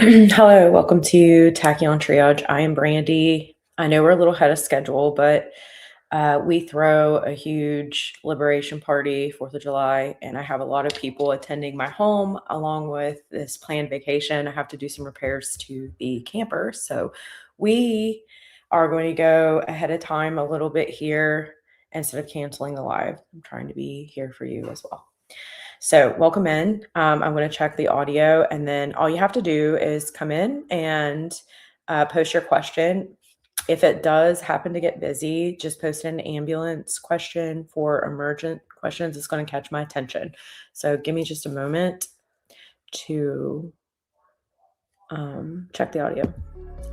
Hello, welcome to Taccion Triage. I am Brandy. I know we're a little ahead of schedule, but we throw a huge liberation party, 4th of July, and I have a lot of people attending my home along with this planned vacation. I have to do some repairs to the camper. So we are going to go ahead of time a little bit here instead of canceling the live. I'm trying to be here for you as well. So welcome in. I'm going to check the audio, and then all you have to do is come in and post your question. If it does happen to get busy, just post an ambulance question for emergent questions. It's going to catch my attention. So give me just a moment to check the audio.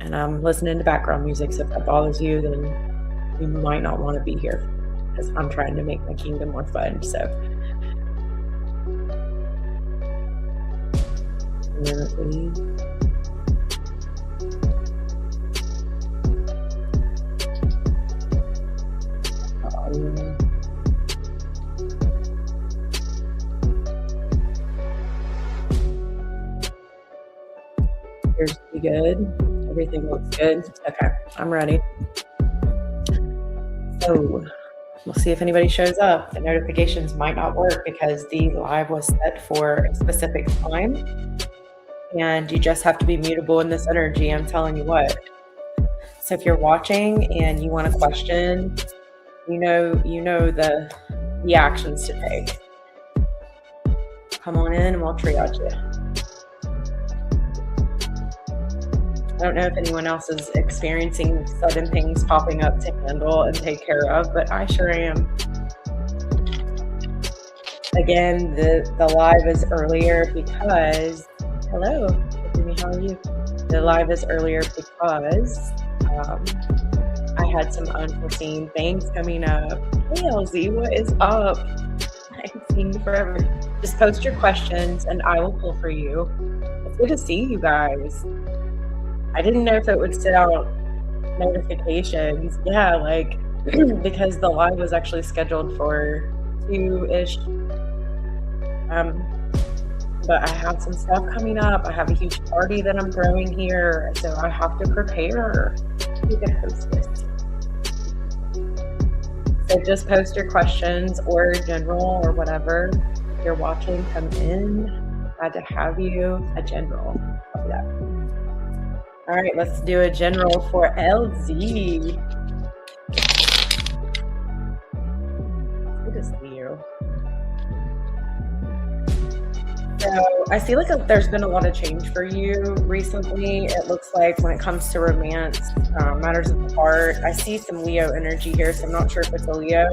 And I'm listening to background music, so if that bothers you, then you might not want to be here because I'm trying to make my kingdom more fun. So appears to be good. Everything looks good. Okay, I'm ready. So we'll see if anybody shows up. The notifications might not work because the live was set for a specific time. And you just have to be mutable in this energy. I'm telling you what. So if you're watching and you want a question, you know the actions to take. Come on in and we'll triage you. I don't know if anyone else is experiencing sudden things popping up to handle and take care of, but I sure am. Again, the live is earlier because, hello, Jimmy, how are you? The live is earlier because I had some unforeseen things coming up. Hey, LZ, what is up? I haven't seen you forever. Just post your questions and I will pull for you. It's good to see you guys. I didn't know if it would send out notifications. Yeah, like, because the live was actually scheduled for 2-ish. But I have some stuff coming up. I have a huge party that I'm throwing here, so I have to prepare. You can host this. So just post your questions or general or whatever. If you're watching, come in. Glad to have you. A general. Copy that. All right, let's do a general for LZ. Good to see you. So I see like there's been a lot of change for you recently. It looks like when it comes to romance, matters of the heart. I see some Leo energy here, so I'm not sure if it's a Leo.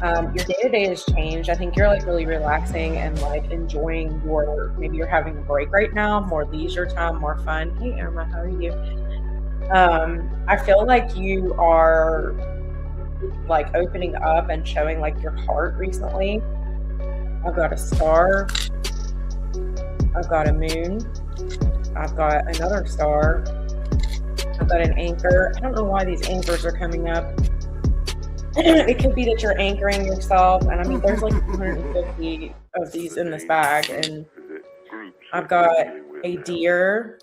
Your day-to-day has changed. I think you're like really relaxing and like enjoying maybe you're having a break right now, more leisure time, more fun. Hey Irma, how are you? I feel like you are like opening up and showing like your heart recently. I've got a star. I've got a moon. I've got another star. I've got an anchor. I don't know why these anchors are coming up. It could be that you're anchoring yourself. And I mean, there's like 250 of these in this bag. And I've got a deer.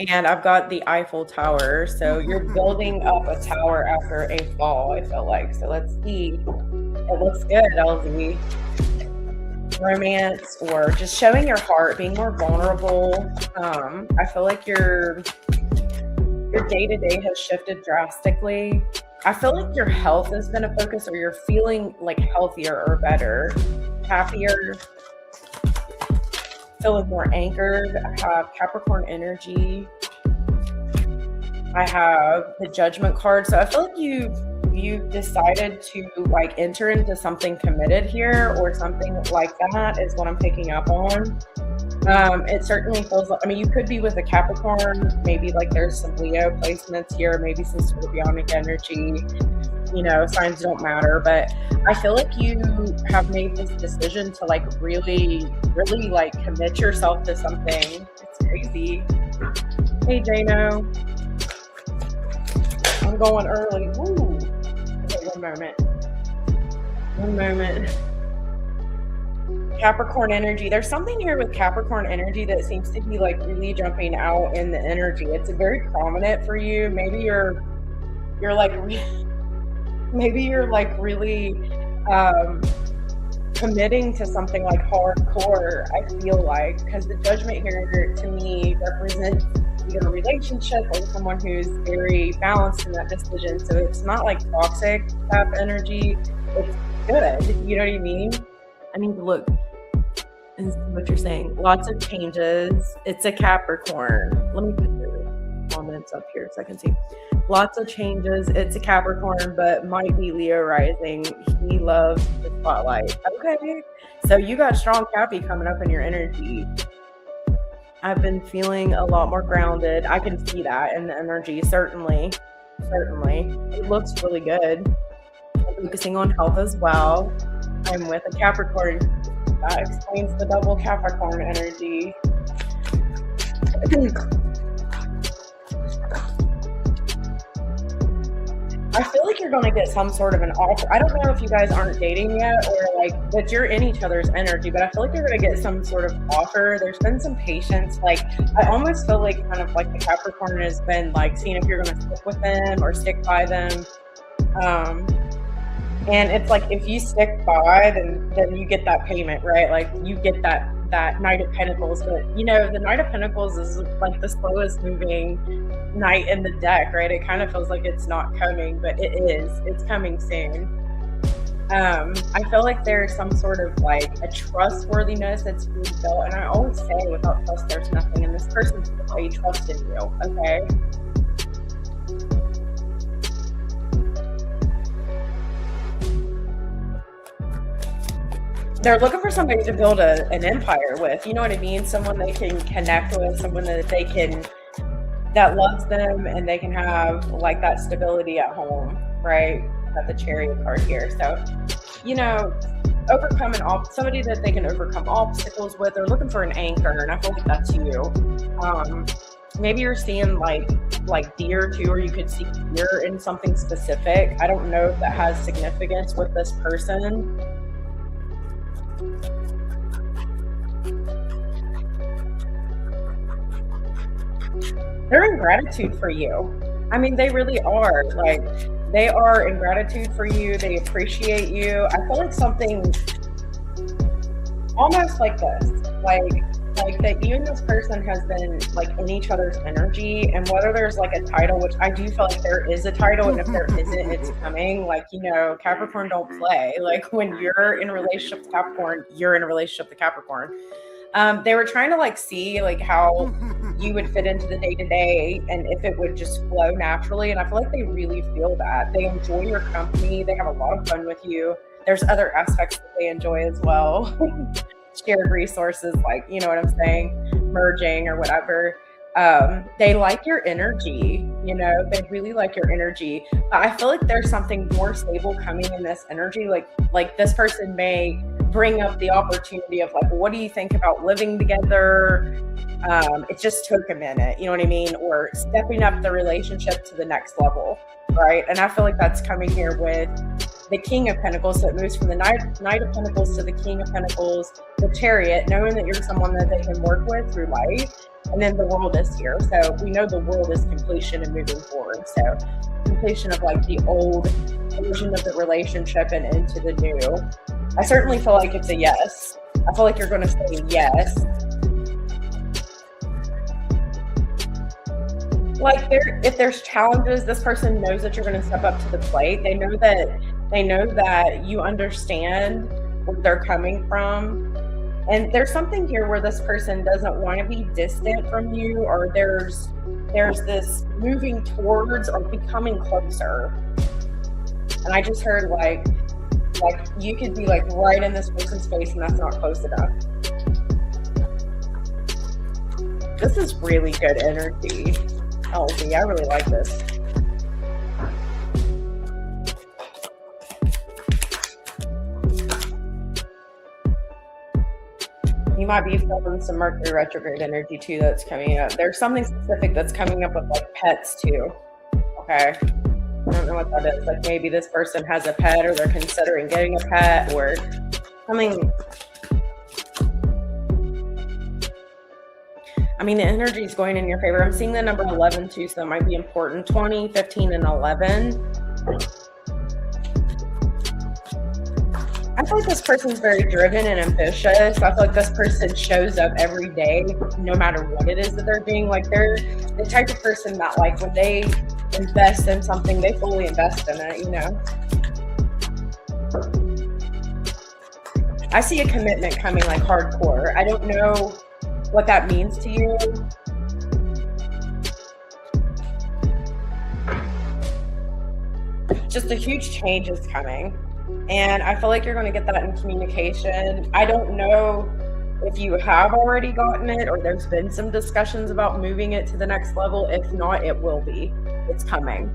And I've got the Eiffel Tower. So you're building up a tower after a fall, I feel like. So let's see. It looks good, LZ. Romance or just showing your heart, being more vulnerable. I feel like your day-to-day has shifted drastically. I feel like your health has been a focus, or you're feeling like healthier or better, happier, feeling more anchored. I have Capricorn energy. I have the Judgment card. So I feel like you've decided to like enter into something committed here, or something like that is what I'm picking up on. It certainly feels like, I mean, you could be with a Capricorn, maybe like there's some Leo placements here, maybe some scorpionic energy, signs don't matter, but I feel like you have made this decision to like really, really like commit yourself to something. It's crazy. Hey, Jano. I'm going early. Woo. Okay, one moment. Capricorn energy. There's something here with Capricorn energy that seems to be like really jumping out in the energy. It's very prominent for you. Maybe you're like maybe you're like really committing to something like hardcore, I feel like, because the Judgment here to me represents either a relationship or someone who's very balanced in that decision. So it's not like toxic type energy. It's good. You know what I mean? I need to look and see what you're saying. Lots of changes. It's a Capricorn. Let me put the comments up here so I can see. Lots of changes. It's a Capricorn, but might be Leo rising. He loves the spotlight. Okay. So you got strong Cappy coming up in your energy. I've been feeling a lot more grounded. I can see that in the energy. Certainly. It looks really good. I'm focusing on health as well. I'm with a Capricorn. That explains the double Capricorn energy. I feel like you're going to get some sort of an offer. I don't know if you guys aren't dating yet or like that you're in each other's energy, but I feel like you're going to get some sort of offer. There's been some patience. Like I almost feel like kind of like the Capricorn has been like seeing if you're going to stick with them or stick by them. And it's like if you stick by, then you get that payment, right? Like you get that Knight of Pentacles. But you know, the Knight of Pentacles is like the slowest moving knight in the deck, right? It kind of feels like it's not coming, but it is. It's coming soon. I feel like there's some sort of like a trustworthiness that's being built. And I always say without trust, there's nothing. And this person's really trusting you, okay? They're looking for somebody to build an empire with. You know what I mean? Someone they can connect with, someone that loves them, and they can have like that stability at home, right? Got the Chariot card here. So, you know, overcoming somebody that they can overcome obstacles with. They're looking for an anchor, and I feel like that's you. Maybe you're seeing like deer too, or you could see deer in something specific. I don't know if that has significance with this person. They're in gratitude for you. I mean, they really are. Like, they are in gratitude for you. They appreciate you. I feel like something almost like this, like that you and this person has been like in each other's energy, and whether there's like a title, which I do feel like there is a title, and if there isn't, it's coming. Like, you know, Capricorn don't play. Like when you're in a relationship with Capricorn, you're in a relationship with Capricorn. They were trying to like see like how you would fit into the day-to-day and if it would just flow naturally. And I feel like they really feel that. They enjoy your company. They have a lot of fun with you. There's other aspects that they enjoy as well. Shared resources, like, you know what I'm saying? Merging or whatever. They like your energy, you know, they really like your energy. I feel like there's something more stable coming in this energy. Like this person may bring up the opportunity of like, what do you think about living together? It just took a minute, you know what I mean? Or stepping up the relationship to the next level, right? And I feel like that's coming here with the King of Pentacles. So it moves from the Knight of Pentacles to the King of Pentacles, the Chariot, knowing that you're someone that they can work with through life. And then the World is here. So we know the World is completion and moving forward. So completion of like the old version of the relationship and into the new. I certainly feel like it's a yes. I feel like you're going to say yes. Like if there's challenges, this person knows that you're going to step up to the plate. They know that you understand where they're coming from. And there's something here where this person doesn't want to be distant from you, or there's this moving towards or becoming closer. And I just heard like you could be like right in this person's face and that's not close enough. This is really good energy. LZ, I really like this. You might be feeling some Mercury retrograde energy too that's coming up. There's something specific that's coming up with like pets too. Okay. I don't know what that is. Like maybe this person has a pet or they're considering getting a pet or something. I mean, the energy is going in your favor. I'm seeing the number 11 too, so that might be important. 20, 15, and 11. I feel like this person's very driven and ambitious. I feel like this person shows up every day, no matter what it is that they're doing. Like, they're the type of person that, like, when they invest in something, they fully invest in it, you know? I see a commitment coming, like, hardcore. I don't know what that means to you. Just a huge change is coming. And I feel like you're going to get that in communication. I don't know if you have already gotten it or there's been some discussions about moving it to the next level. If not, it will be. It's coming.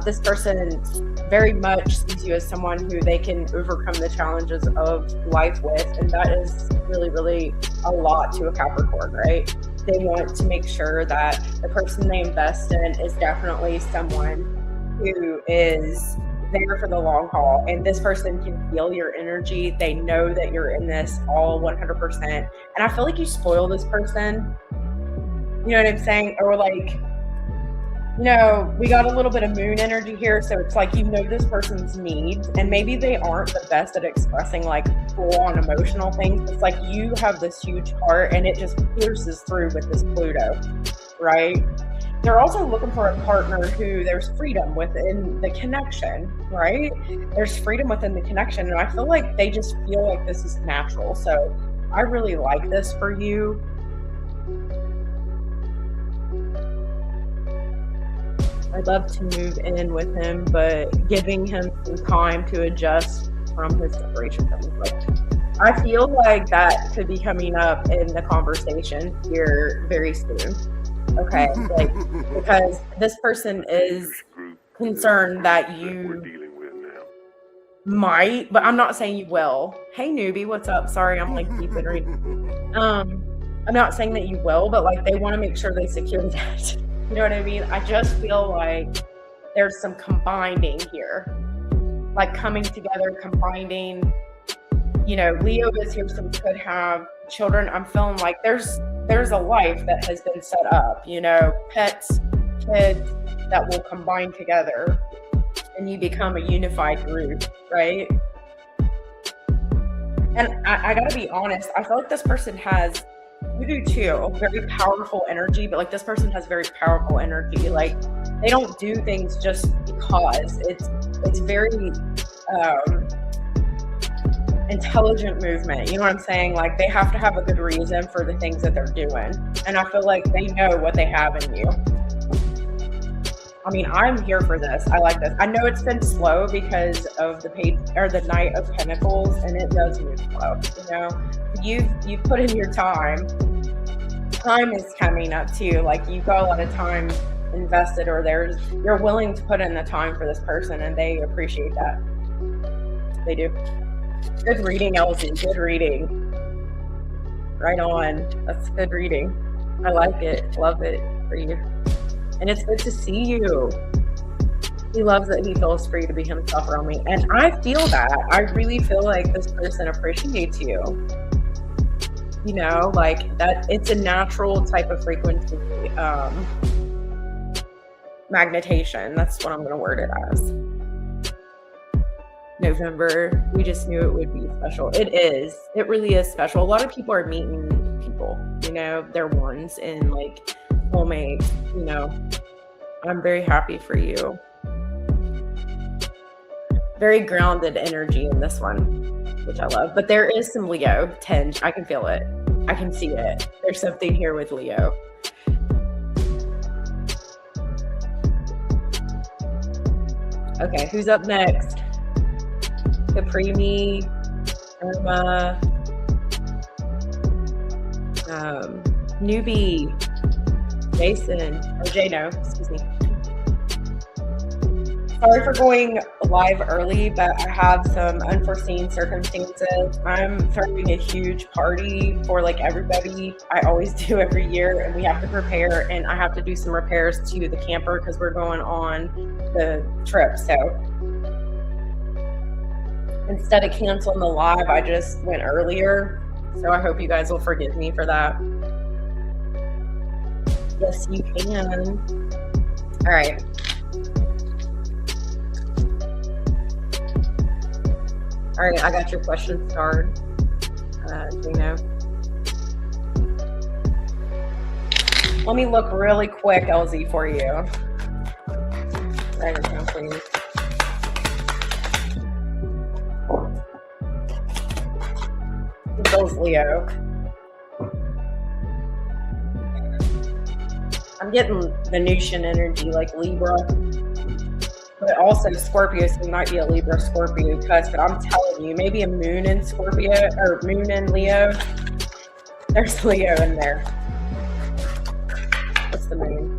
This person very much sees you as someone who they can overcome the challenges of life with. And that is really, really a lot to a Capricorn, right? They want to make sure that the person they invest in is definitely someone who is there for the long haul, and this person can feel your energy. They know that you're in this all 100%, and I feel like you spoil this person, you know what I'm saying? Or like, you know, we got a little bit of moon energy here, so it's like, you know, this person's needs, and maybe they aren't the best at expressing like full-on emotional things. It's like you have this huge heart and it just pierces through with this Pluto, right? They're also looking for a partner who there's freedom within the connection, right? There's freedom within the connection. And I feel like they just feel like this is natural. So I really like this for you. I'd love to move in with him, but giving him some time to adjust from his separation from his life. I feel like that could be coming up in the conversation here very soon. Okay, like, because this person is concerned that you might, but I'm not saying you will. Hey newbie, what's up? Sorry, I'm like deep in reading. I'm not saying that you will, but like they want to make sure they secure that. You know what I mean? I just feel like there's some combining here, like coming together, combining. You know, Leo is here, so we could have children. I'm feeling like there's a life that has been set up, you know, pets, kids that will combine together and you become a unified group, right? And I gotta be honest, I feel like this person has, you do too, very powerful energy, but like this person has very powerful energy. Like they don't do things just because. It's very intelligent movement, you know what I'm saying? Like they have to have a good reason for the things that they're doing, and I feel like they know what they have in you. I mean, I'm here for this. I like this. I know it's been slow because of the page or the Knight of Pentacles, and it does move slow. You know, you've put in your time. Time is coming up too. Like you've got a lot of time invested, or you're willing to put in the time for this person, and they appreciate that. They do. Good reading, Elsie. Good reading. Right on. That's good reading. I like it. Love it for you. And it's good to see you. He loves that he feels free to be himself around me. And I feel that. I really feel like this person appreciates you. You know, like that it's a natural type of frequency magnetation. That's what I'm going to word it as. November, we just knew it would be special. It is. It really is special. A lot of people are meeting people, you know, they're ones and like soulmates, you know. I'm very happy for you. Very grounded energy in this one, which I love. But there is some Leo tinge. I can feel it. I can see it. There's something here with Leo. Okay, who's up next? Caprimi, Irma, Newbie, Jason, or Jano, excuse me. Sorry for going live early, but I have some unforeseen circumstances. I'm throwing a huge party for like everybody. I always do every year, and we have to prepare, and I have to do some repairs to the camper because we're going on the trip. So instead of canceling the live, I just went earlier. So I hope you guys will forgive me for that. Yes, you can. All right. All right, I got your question started. Gino. Let me look really quick, LZ, for you. Write it down, please. Those Leo. I'm getting Venusian energy, like Libra, but also Scorpio, so you might be a Libra Scorpio cusp, but I'm telling you, maybe a moon in Scorpio or moon in Leo. There's Leo in there. What's the moon?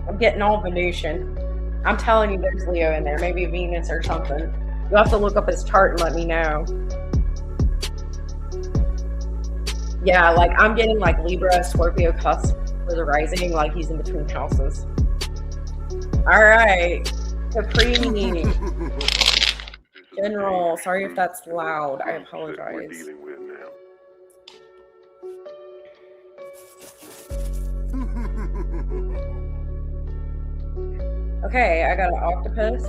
I'm getting all Venusian. I'm telling you, there's Leo in there. Maybe Venus or something. You'll have to look up his chart and let me know. Yeah, like I'm getting like Libra, Scorpio cusp for the rising, like he's in between houses. All right, Capri. General, sorry if that's loud. I apologize. Okay, I got an octopus.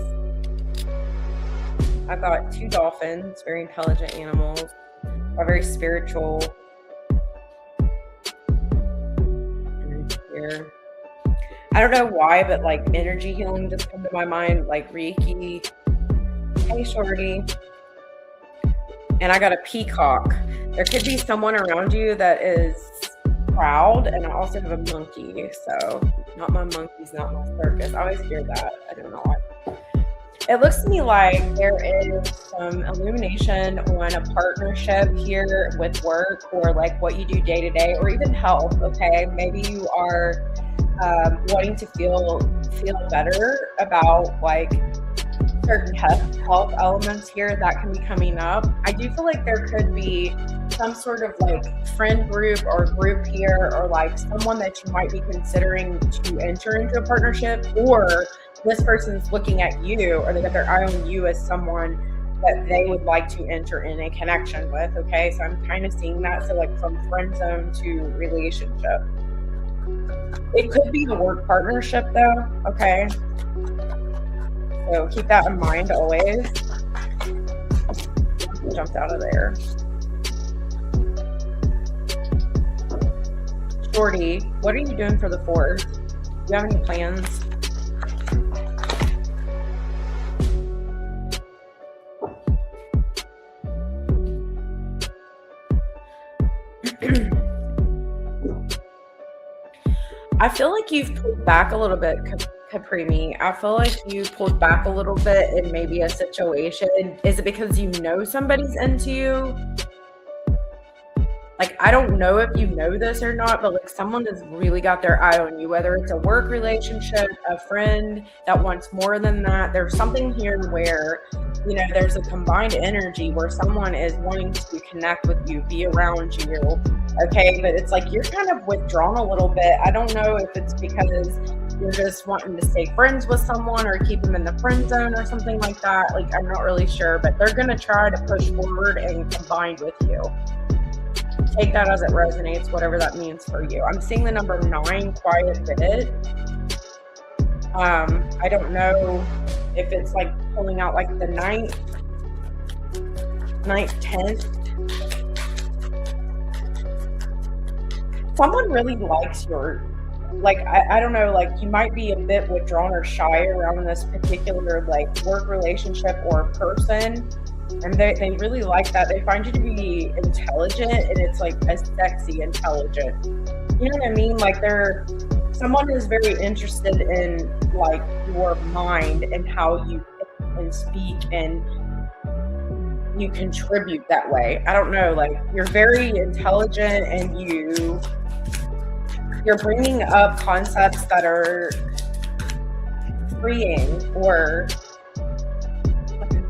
I've got 2 dolphins, very intelligent animals, are very spiritual. Here. I don't know why, but like energy healing just come to my mind, like Reiki. Hey, Shorty. And I got a peacock. There could be someone around you that is proud, and I also have a monkey. So, not my monkeys, not my circus. I always hear that. I don't know why. It looks to me like there is some illumination on a partnership here with work or like what you do day to day or even health, okay? Maybe you are wanting to feel better about like certain health elements here that can be coming up. I do feel like there could be some sort of like friend group or group here or like someone that you might be considering to enter into a partnership, or this person's looking at you or they got their eye on you as someone that they would like to enter in a connection with, okay? So I'm kind of seeing that. So like from friend zone to relationship. It could be a work partnership though, okay? So keep that in mind always. Jumped out of there. Shorty, what are you doing for the 4th? Do you have any plans? I feel like you've pulled back a little bit, Caprimi. I feel like you pulled back a little bit in maybe a situation. Is it because you know somebody's into you? Like, I don't know if you know this or not, but like someone has really got their eye on you, whether it's a work relationship, a friend that wants more than that. There's something here where, you know, there's a combined energy where someone is wanting to connect with you, be around you, okay? But it's like you're kind of withdrawn a little bit. I don't know if it's because you're just wanting to stay friends with someone or keep them in the friend zone or something like that. Like, I'm not really sure, but they're going to try to push forward and combine with you. Take that as it resonates, whatever that means for you. I'm seeing the number 9 quite a bit. I don't know if it's like pulling out like the 9th, 10th. Someone really likes your, like, I don't know, like you might be a bit withdrawn or shy around this particular like work relationship or person. And they really like that. They find you to be intelligent, and it's like a sexy intelligent. You know what I mean? Like someone is very interested in like your mind and how you think and speak and you contribute that way. I don't know, like you're very intelligent and you're bringing up concepts that are freeing or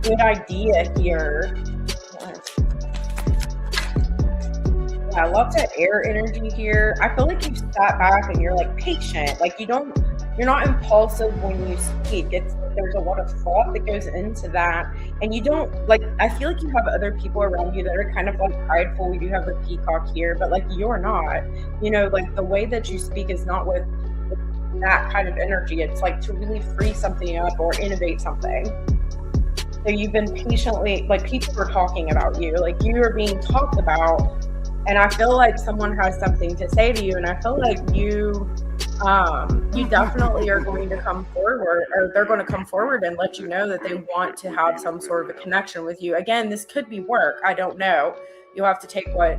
good idea here. Yeah, lots of air energy here. I feel like you sat back and you're like patient. Like you don't you're not impulsive when you speak. There's a lot of thought that goes into that, and you don't like. I feel like you have other people around you that are kind of like prideful. We do have the peacock here, but like you're not. You know, like the way that you speak is not with that kind of energy. It's like to really free something up or innovate something. So you've been patiently, like people are talking about you, like you are being talked about, and I feel like someone has something to say to you, and I feel like you definitely are going to come forward, or they're going to come forward and let you know that they want to have some sort of a connection with you. Again, this could be work. I don't know. You'll have to take what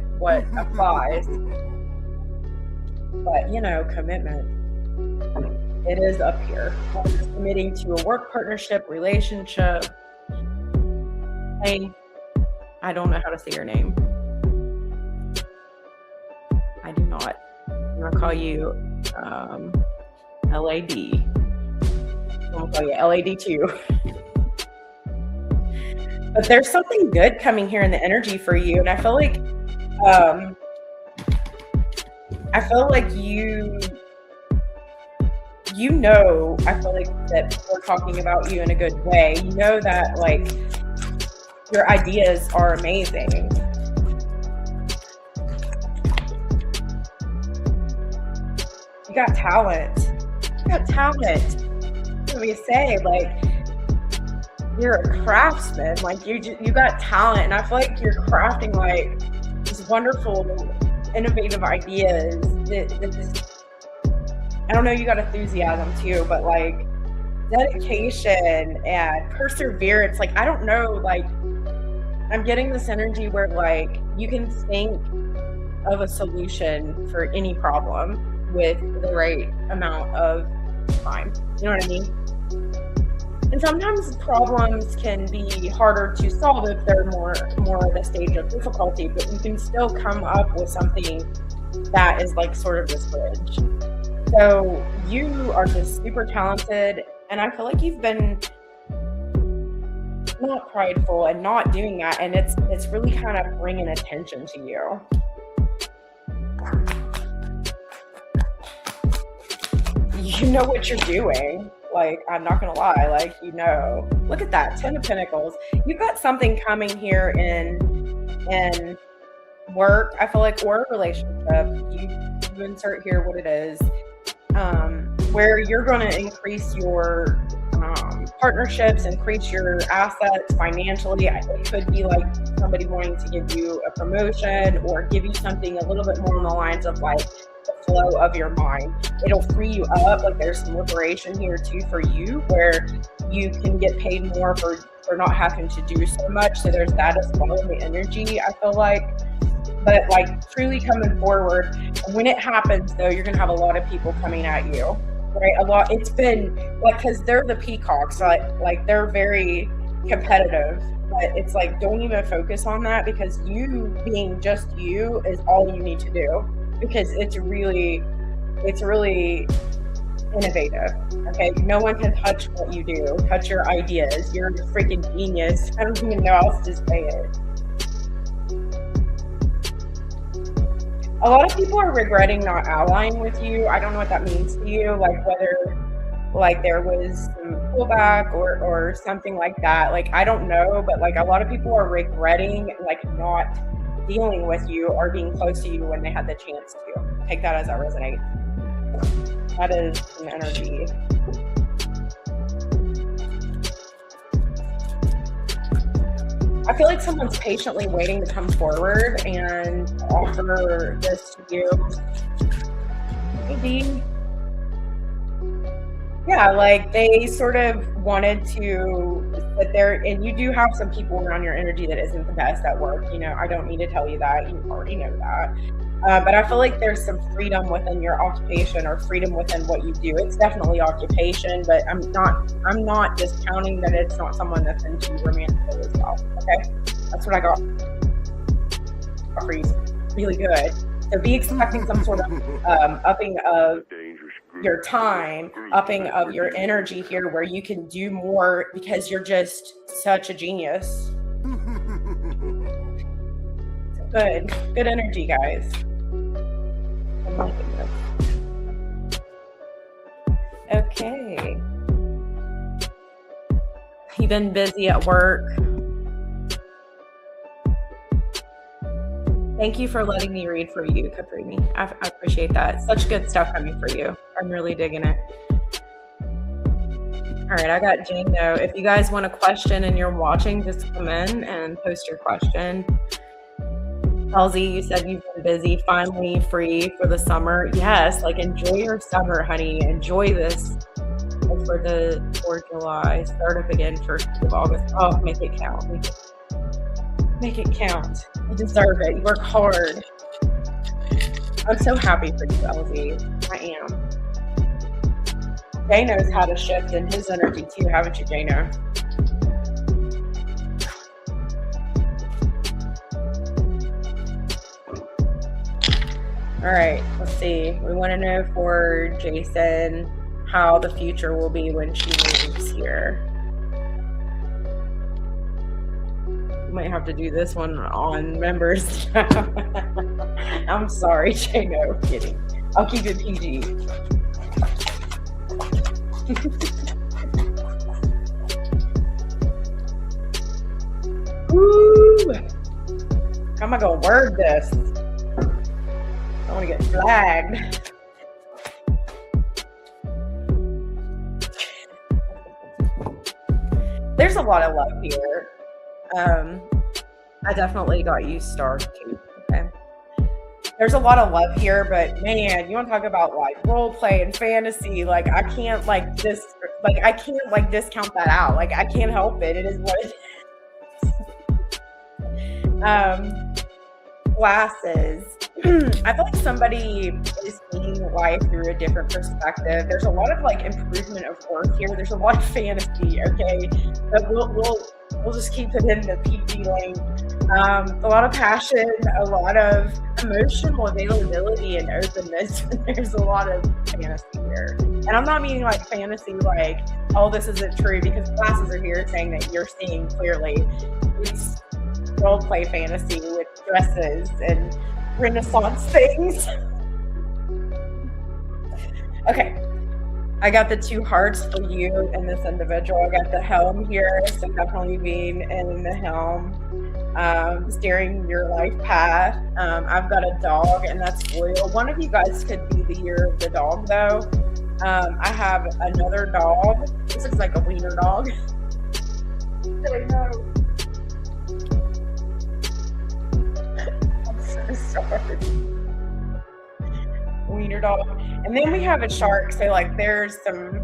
applies. But, you know, commitment. It is up here. Committing to a work partnership, relationship. I don't know how to say your name. I do not. I'm going to call you LAD. I'm going to call you LAD too. But there's something good coming here in the energy for you. And I feel like you know, I feel like that people are talking about you in a good way. You know that like your ideas are amazing. You got talent. You got talent. What do we say? Like you're a craftsman. Like you got talent, and I feel like you're crafting like these wonderful, innovative ideas. I don't know. You got enthusiasm too, but like dedication and perseverance. Like I don't know. Like I'm getting this energy where like you can think of a solution for any problem with the right amount of time. You know what I mean? And sometimes problems can be harder to solve if they're more at a stage of difficulty, but you can still come up with something that is like sort of this bridge. So you are just super talented, and I feel like you've been not prideful and not doing that, and it's really kind of bringing attention to you. You know what you're doing. Like, I'm not gonna lie, like, you know, look at that, 10 of Pentacles. You've got something coming here in work, I feel like, or a relationship. You insert here what it is, where you're gonna increase your partnerships, increase your assets financially. It could be like somebody wanting to give you a promotion or give you something a little bit more on the lines of like the flow of your mind. It'll free you up. Like there's some liberation here too for you, where you can get paid more for not having to do so much. So there's that as well in the energy, I feel like. But like truly coming forward, and when it happens though, you're gonna have a lot of people coming at you, right? A lot. It's been like, because they're the peacocks, like they're very competitive, but it's like, don't even focus on that, because you being just you is all you need to do, because it's really innovative. Okay, no one can touch what you do, touch your ideas. You're a freaking genius. I don't even know how else to say it. A lot of people are regretting not allying with you. I don't know what that means to you, like whether like there was some pullback or something like that. Like, I don't know, but like a lot of people are regretting like not dealing with you or being close to you when they had the chance to. Take that as that resonates. That is some energy. I feel like someone's patiently waiting to come forward and offer this to you. Maybe. Yeah, like they sort of wanted to sit there, and you do have some people around your energy that isn't the best at work. You know, I don't need to tell you that. You already know that. But I feel like there's some freedom within your occupation, or freedom within what you do. It's definitely occupation, but I'm not discounting that it's not someone that's into romantically as well. Okay, that's what I got for you. Really good. So be expecting some sort of upping of your time, upping of your energy here, where you can do more because you're just such a genius. Good energy, guys. Okay. You've been busy at work. Thank you for letting me read for you, Caprini. I appreciate that. Such good stuff coming for you. I'm really digging it. All right, I got Jane though. If you guys want a question and you're watching, just come in and post your question. LZ, you said you've been busy, finally free for the summer. Yes, like enjoy your summer, honey. Enjoy this for July. Start up again 1st of August. Oh, make it count. Make it count. You deserve it. You work hard. I'm so happy for you, LZ. I am. Jay knows how to shift in his energy too, haven't you, Jano? All right, let's see. We want to know for Jason how the future will be when she moves here. We might have to do this one on members. I'm sorry, Jano. Kidding. I'll keep it PG. Woo! How am I gonna word this? I want to get flagged. There's a lot of love here. I definitely got you stars too. Okay. There's a lot of love here, but man, you want to talk about like role play and fantasy? Like I can't like discount that out. Like I can't help it. It is what it is. Glasses. I feel like somebody is seeing life through a different perspective. There's a lot of like improvement of work here. There's a lot of fantasy, okay? But we'll just keep it in the PG lane. A lot of passion, a lot of emotional availability and openness. There's a lot of fantasy here. And I'm not meaning like fantasy like, oh, this isn't true, because glasses are here saying that you're seeing clearly. It's role play fantasy with dresses and Renaissance things. Okay, I got the 2 hearts for you and this individual. I got the helm here, so definitely being in the helm, steering your life path. I've got a dog, and that's loyal. One of you guys could be the year of the dog, though. I have another dog. This looks like a wiener dog. I know. Sorry. Wiener dog. And then we have a shark. So like there's some,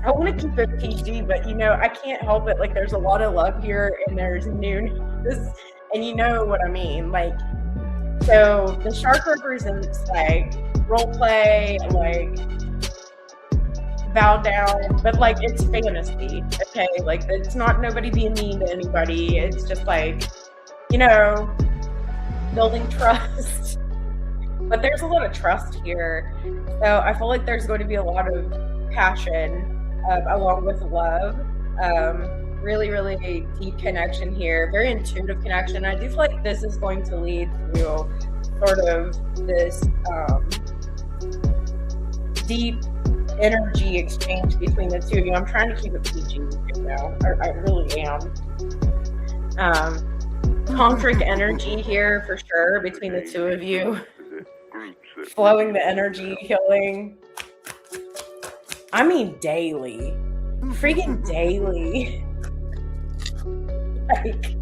I want to keep it PG, but you know, I can't help it. Like there's a lot of love here and there's newness, and you know what I mean. Like, so the shark represents like role play, like bow down, but like it's fantasy. Okay. Like it's not nobody being mean to anybody. It's just like, you know, building trust. But there's a lot of trust here. So I feel like there's going to be a lot of passion along with love. Really, really deep connection here. Very intuitive connection. I do feel like this is going to lead to sort of this deep energy exchange between the two of you. I'm trying to keep it PG, you know. I really am. Tantric energy here for sure between the two of you. Flowing the energy, healing. I mean daily. Freaking daily. Like,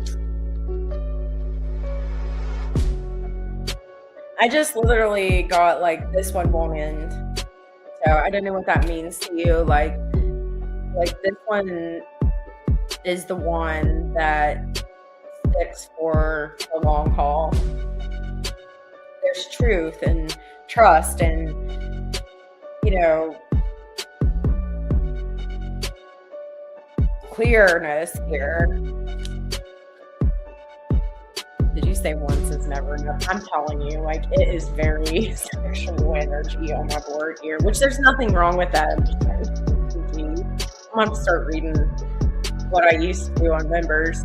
I just literally got like this one won't end. So I don't know what that means to you. Like this one is the one that sticks for the long haul. There's truth and trust and, you know, clearness here. Did you say once is never enough? I'm telling you, like, it is very sexual energy on my board here, which there's nothing wrong with that. I'm going to start reading what I used to do on members.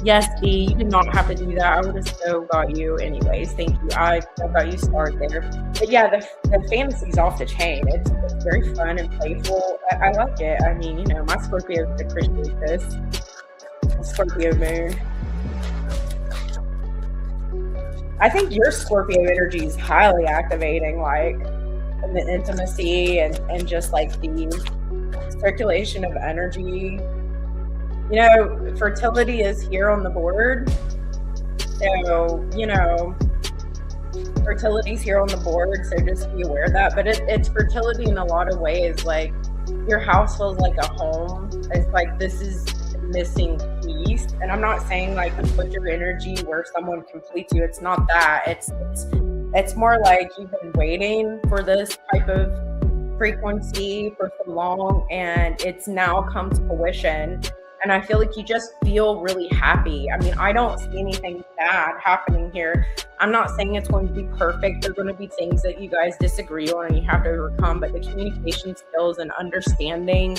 Yes, B, you did not have to do that. I would have so got you anyways. Thank you. I got you started there. But yeah, the fantasy's off the chain. It's very fun and playful. I like it. I mean, you know, my Scorpio appreciates this. Scorpio moon. I think your Scorpio energy is highly activating, like in the intimacy and just like the circulation of energy. You know, fertility is here on the board. So, you know, fertility's here on the board. So just be aware of that. But it's fertility in a lot of ways. Like your house feels like a home. It's like this is missing piece. And I'm not saying like put your energy where someone completes you. It's not that. It's more like you've been waiting for this type of frequency for so long, and it's now come to fruition. And I feel like you just feel really happy. I mean, I don't see anything bad happening here. I'm not saying it's going to be perfect. There are going to be things that you guys disagree on and you have to overcome, but the communication skills and understanding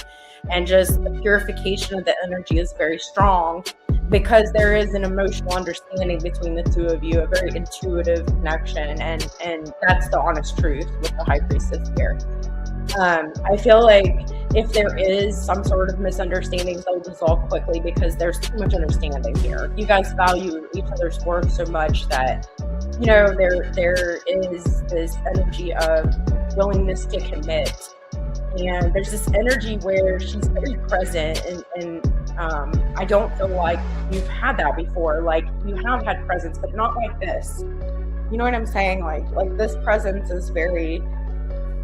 and just the purification of the energy is very strong because there is an emotional understanding between the two of you, a very intuitive connection. And that's the honest truth with the High Priestess here. I feel like if there is some sort of misunderstandings, they'll dissolve quickly because there's too much understanding here. You guys value each other's worth so much that, you know, there is this energy of willingness to commit. And there's this energy where she's very present and I don't feel like you've had that before. Like you have had presence, but not like this. You know what I'm saying? Like this presence is very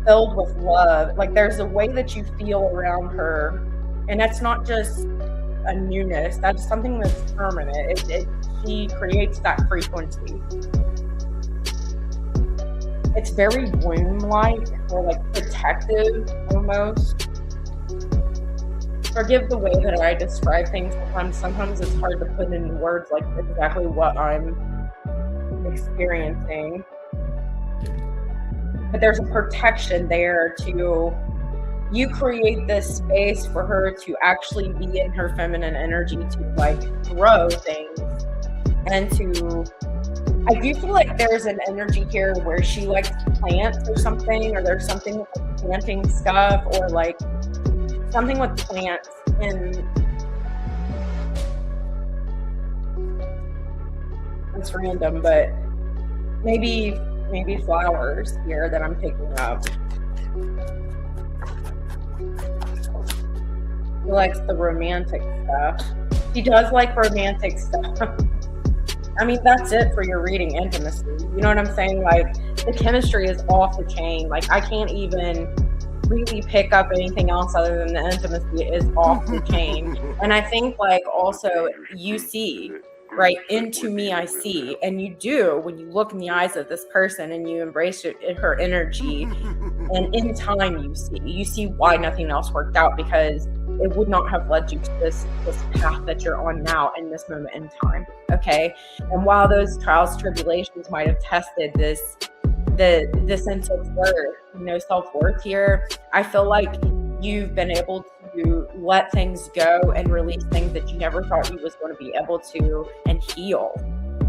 filled with love. Like there's a way that you feel around her, and that's not just a newness. That's something that's permanent. She creates that frequency. It's very womb-like or like protective almost. Forgive the way that I describe things sometimes. Sometimes it's hard to put into words like exactly what I'm experiencing. But there's a protection there to, you create this space for her to actually be in her feminine energy to like grow things and to, I do feel like there's an energy here where she likes plants or something, or there's something with like planting stuff or like something with plants, and it's random, but maybe flowers here that I'm picking up. He likes the romantic stuff. He does like romantic stuff. I mean, that's it for your reading intimacy. You know what I'm saying? Like the chemistry is off the chain. Like I can't even really pick up anything else other than the intimacy is off the chain. And I think like also you see, right, into me I see, and you do when you look in the eyes of this person and you embrace her energy, and in time you see why nothing else worked out, because it would not have led you to this path that you're on now in this moment in time. Okay, and while those trials, tribulations might have tested the sense of worth, you know, self-worth here, I feel like you've been able to let things go and release things that you never thought you was going to be able to, and heal,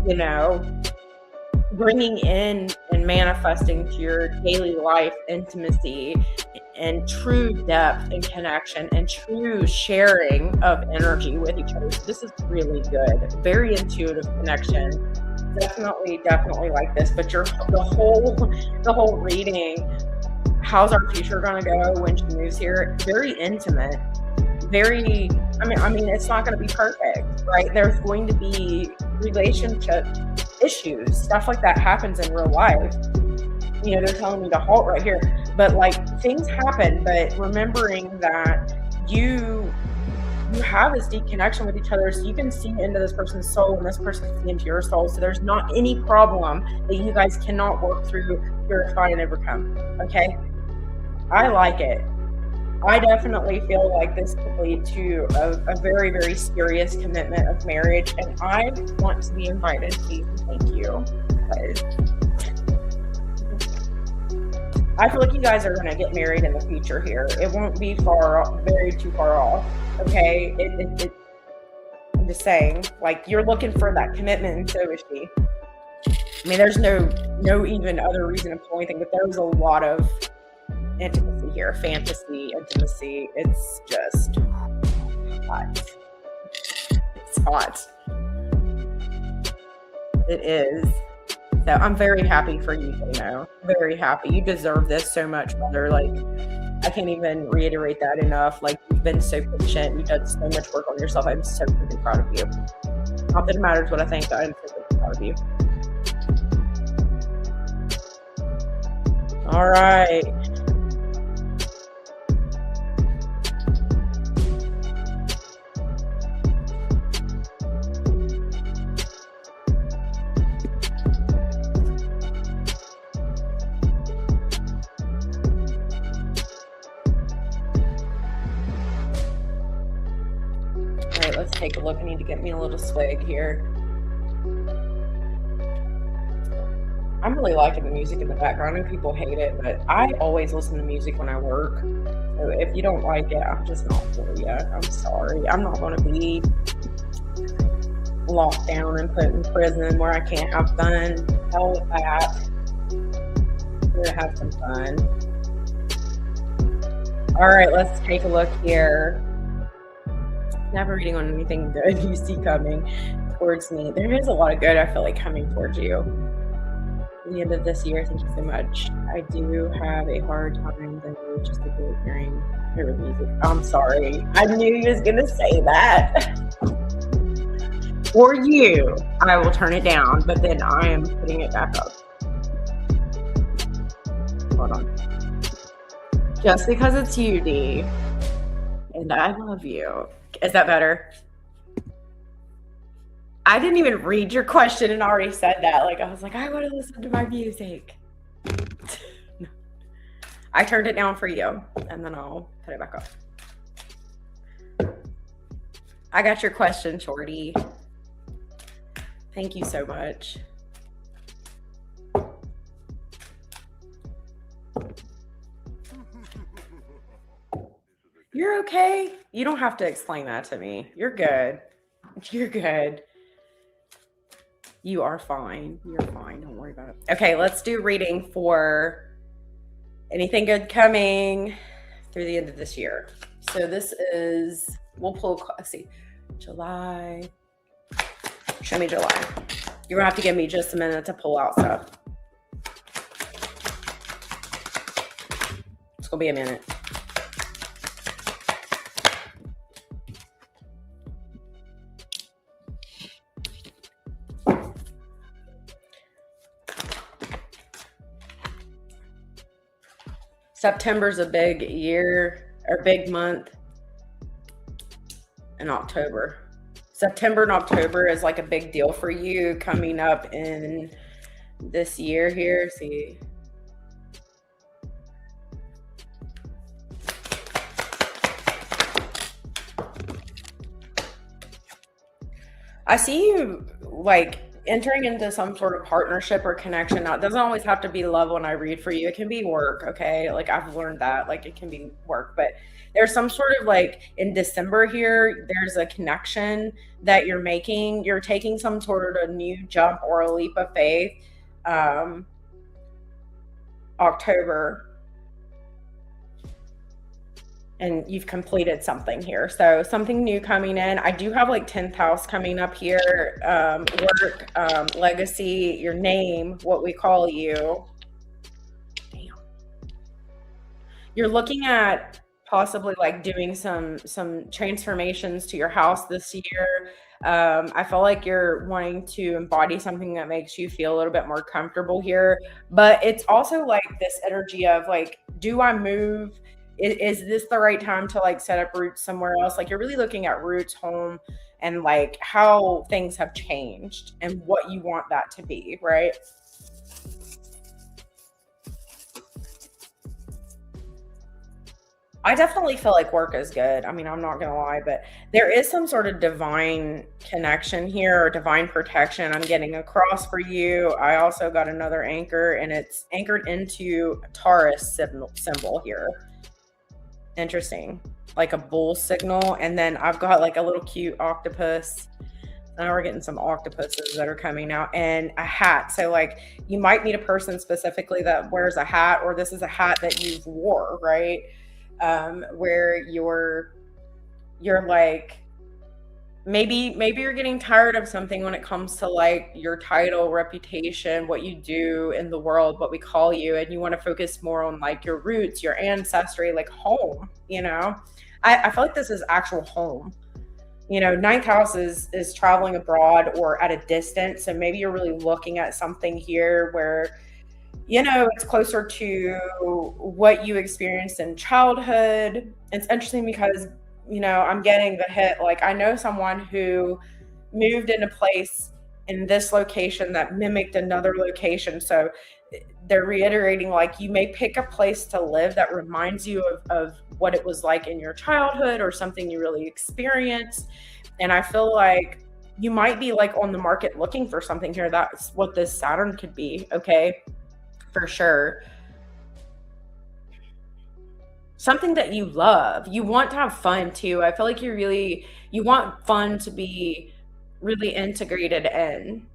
you know, bringing in and manifesting to your daily life intimacy and true depth and connection and true sharing of energy with each other. So this is really good. Very intuitive connection. Definitely like this. But the whole reading, how's our future going to go when she moves here? Very intimate. Very, I mean, it's not going to be perfect, right? There's going to be relationship issues. Stuff like that happens in real life. You know, they're telling me to halt right here. But like things happen, but remembering that you have this deep connection with each other, so you can see into this person's soul and this person can see into your soul. So there's not any problem that you guys cannot work through, purify, and overcome. Okay? I like it. I definitely feel like this could lead to a very, very serious commitment of marriage, and I want to be invited. Please, thank you. I feel like you guys are going to get married in the future here. It won't be very too far off. Okay, I'm just saying, like, you're looking for that commitment, and so is she. I mean, there's no even other reason to pull anything, but there's a lot of intimacy here, fantasy, intimacy. It's just hot. It's hot. It is. So I'm very happy for you, Dano. Very happy. You deserve this so much, brother. Like, I can't even reiterate that enough. Like, you've been so patient. You've done so much work on yourself. I'm so freaking proud of you. Not that it matters what I think, but I'm so freaking proud of you. All right. Let's take a look. I need to get me a little swig here. I'm really liking the music in the background, and people hate it, but I always listen to music when I work. So if you don't like it, I'm just not for you. I'm sorry. I'm not going to be locked down and put in prison where I can't have fun. Hell with that. I'm here to have some fun. All right, let's take a look here. Never reading on anything good you see coming towards me. There is a lot of good I feel like coming towards you. At the end of this year, thank you so much. I do have a hard time though, just a bit hearing favorite music. I'm sorry. I knew you was gonna say that. For you, I will turn it down, but then I am putting it back up. Hold on. Just because it's you, D, and I love you. Is that better? I didn't even read your question and already said that. Like, I was like, I want to listen to my music. I turned it down for you, and then I'll put it back up. I got your question, Shorty. Thank you so much. You're okay. You don't have to explain that to me. You're good. You're good. You are fine. You're fine. Don't worry about it. Okay, let's do reading for anything good coming through the end of this year. So this is, we'll pull, let's see, July. Show me July. You're gonna have to give me just a minute to pull out stuff. It's gonna be a minute. September's a big year or big month, and October. September and October is like a big deal for you coming up in this year here. See. I see you like entering into some sort of partnership or connection. Now, it doesn't always have to be love when I read for you. It can be work, okay? Like, I've learned that. Like, it can be work. But there's some sort of, like, in December here, there's a connection that you're making. You're taking some sort of a new jump or a leap of faith. October. And you've completed something here. So something new coming in. I do have like 10th house coming up here. Work, legacy, your name, what we call you. Damn. You're looking at possibly like doing some transformations to your house this year. I feel like you're wanting to embody something that makes you feel a little bit more comfortable here. But it's also like this energy of like, do I move? Is this the right time to like set up roots somewhere else? Like, you're really looking at roots, home, and like how things have changed and what you want that to be, right? I definitely feel like work is good. I mean, I'm not gonna lie, but there is some sort of divine connection here or divine protection I'm getting across for you. I also got another anchor, and it's anchored into Taurus symbol here. Interesting. like a bull signal, and then I've got like a little cute octopus. Now we're getting some octopuses that are coming out, and a hat. So like you might meet a person specifically that wears a hat, or this is a hat that you've wore, right? Where you're like, maybe you're getting tired of something when it comes to like your title, reputation, what you do in the world, what we call you, and you want to focus more on like your roots, your ancestry, like home, you know. I feel like this is actual home. You know, ninth house is traveling abroad or at a distance. So maybe you're really looking at something here where, you know, it's closer to what you experienced in childhood. It's interesting because, you know, I'm getting the hit. Like, I know someone who moved in a place in this location that mimicked another location. So they're reiterating, like, you may pick a place to live that reminds you of what it was like in your childhood or something you really experienced. And I feel like you might be like on the market looking for something here. That's what this Saturn could be. Okay. For sure. Something that you love. You want to have fun too. I feel like you want fun to be really integrated in.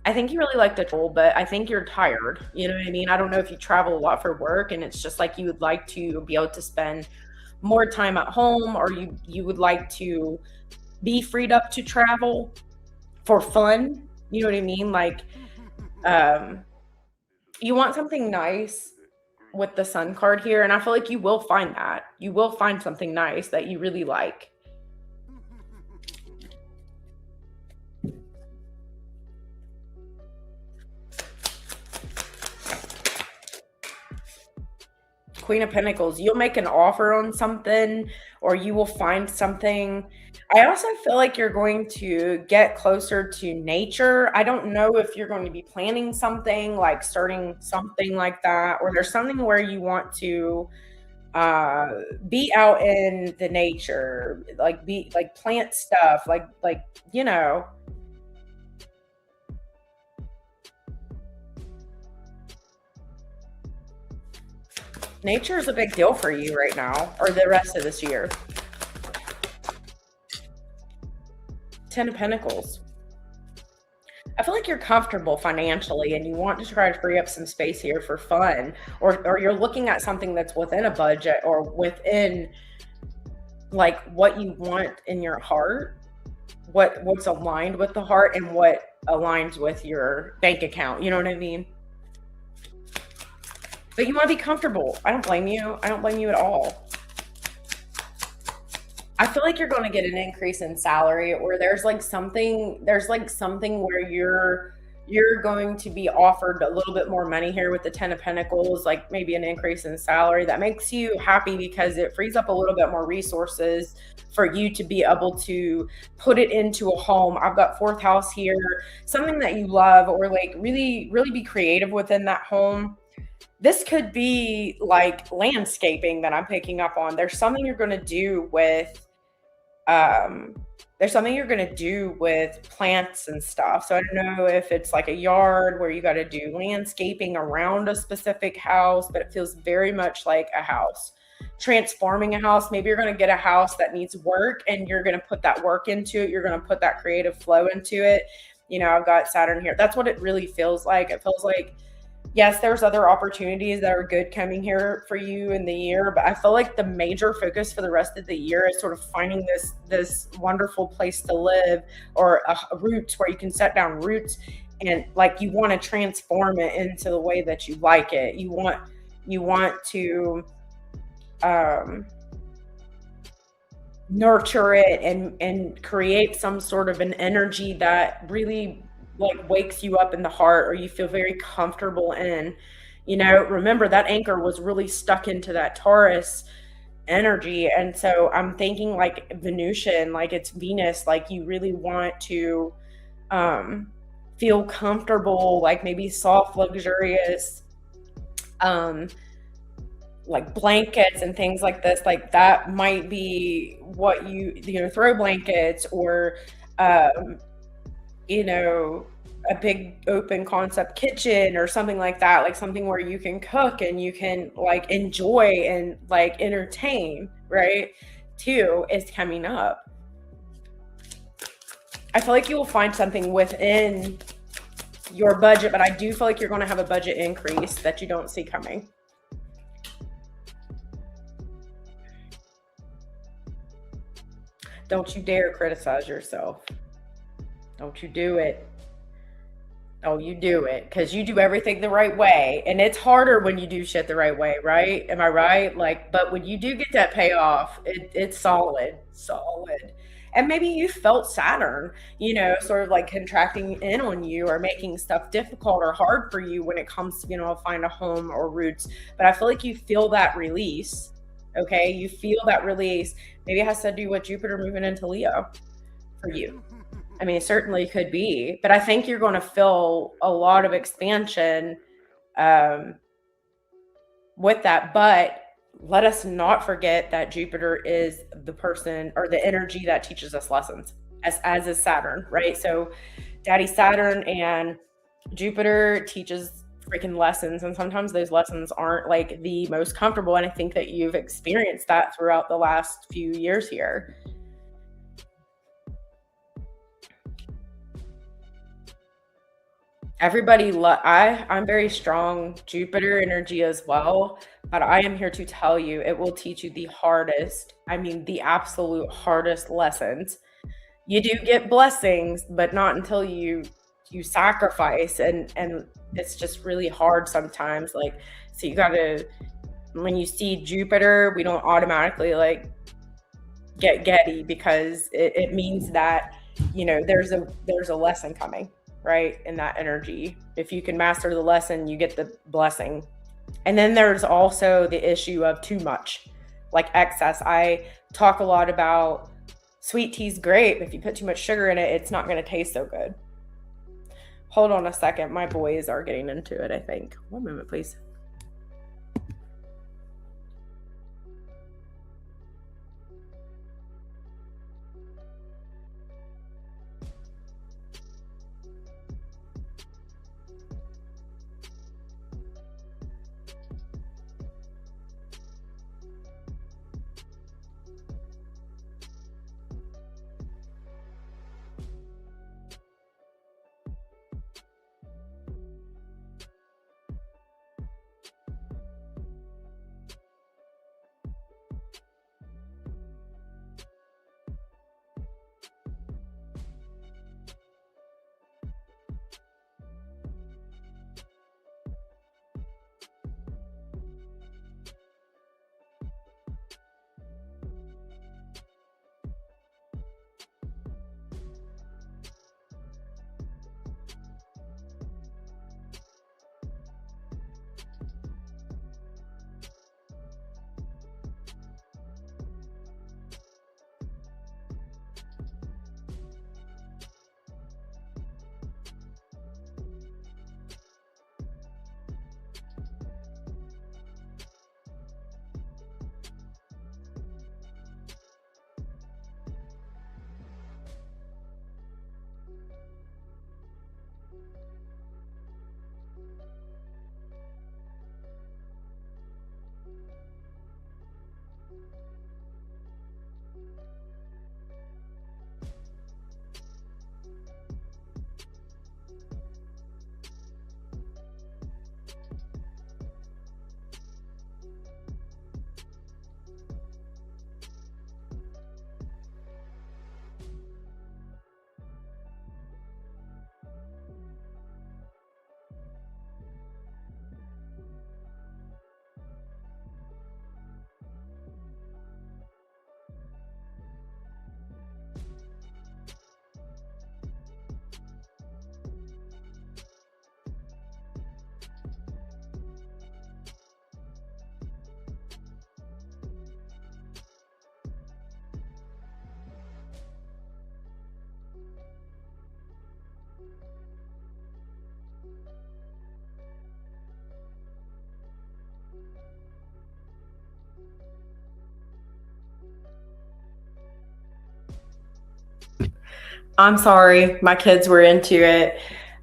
I think you really like to travel, but I think you're tired. You know what I mean? I don't know if you travel a lot for work and it's just like you would like to be able to spend more time at home, or you would like to be freed up to travel for fun. You know what I mean? Like, um you want something nice with the sun card here, and I feel like you will find that. You will find something nice that you really like. Queen of Pentacles, you'll make an offer on something, or you will find something. I also feel like you're going to get closer to nature. I don't know if you're going to be planning something, like starting something like that, or there's something where you want to uh be out in the nature, like be like plant stuff, like you know. Nature is a big deal for you right now, or the rest of this year. Ten of Pentacles. I feel like you're comfortable financially and you want to try to free up some space here for fun, or you're looking at something that's within a budget or within like what you want in your heart, what's aligned with the heart and what aligns with your bank account. You know what I mean? But you want to be comfortable. I don't blame you. I don't blame you at all. I feel like you're going to get an increase in salary, or there's like something where you're going to be offered a little bit more money here with the 10 of Pentacles, like maybe an increase in salary that makes you happy because it frees up a little bit more resources for you to be able to put it into a home. I've got fourth house here, something that you love, or like really, really be creative within that home. This could be like landscaping that I'm picking up on. Um, there's something you're going to do with plants and stuff. So I don't know if it's like a yard where you got to do landscaping around a specific house, but it feels very much like a house. Transforming a house. Maybe you're going to get a house that needs work and you're going to put that work into it. You're going to put that creative flow into it. You know, I've got Saturn here. That's what it really feels like. It feels like, yes, there's other opportunities that are good coming here for you in the year, but I feel like the major focus for the rest of the year is sort of finding this wonderful place to live, or a roots where you can set down roots, and like you want to transform it into the way that you like it. You want to nurture it and create some sort of an energy that really like wakes you up in the heart, or you feel very comfortable in. You know, remember that anchor was really stuck into that Taurus energy, and so I'm thinking like Venusian, like it's Venus, like you really want to feel comfortable, like maybe soft, luxurious, like blankets and things like this. Like that might be what you know, throw blankets, or um you know, a big open concept kitchen or something like that, like something where you can cook and you can like enjoy and like entertain, right? Too is coming up. I feel like you will find something within your budget, but I do feel like you're going to have a budget increase that you don't see coming. Don't you dare criticize yourself. Don't you do it. Oh, you do it because you do everything the right way. And it's harder when you do shit the right way, right? Am I right? Like, but when you do get that payoff, it's solid, solid. And maybe you felt Saturn, sort of like contracting in on you or making stuff difficult or hard for you when it comes to, find a home or roots. But I feel like you feel that release. Okay. You feel that release. Maybe it has to do with Jupiter moving into Leo for you. I mean, it certainly could be, but I think you're going to feel a lot of expansion with that. But let us not forget that Jupiter is the person or the energy that teaches us lessons, as is Saturn, right? So Daddy Saturn and Jupiter teaches freaking lessons, and sometimes those lessons aren't like the most comfortable. And I think that you've experienced that throughout the last few years here. I'm very strong Jupiter energy as well, but I am here to tell you it will teach you the hardest, I mean the absolute hardest lessons. You do get blessings, but not until you sacrifice, and it's just really hard sometimes. Like, so you gotta, when you see Jupiter, we don't automatically like get getty, because it means that there's a lesson coming, right? In that energy, if you can master the lesson, you get the blessing. And then there's also the issue of too much, like excess. I talk a lot about sweet tea's great, but if you put too much sugar in it, it's not going to taste so good. Hold on a second, my boys are getting into it, I think. One moment, please. I'm sorry, my kids were into it.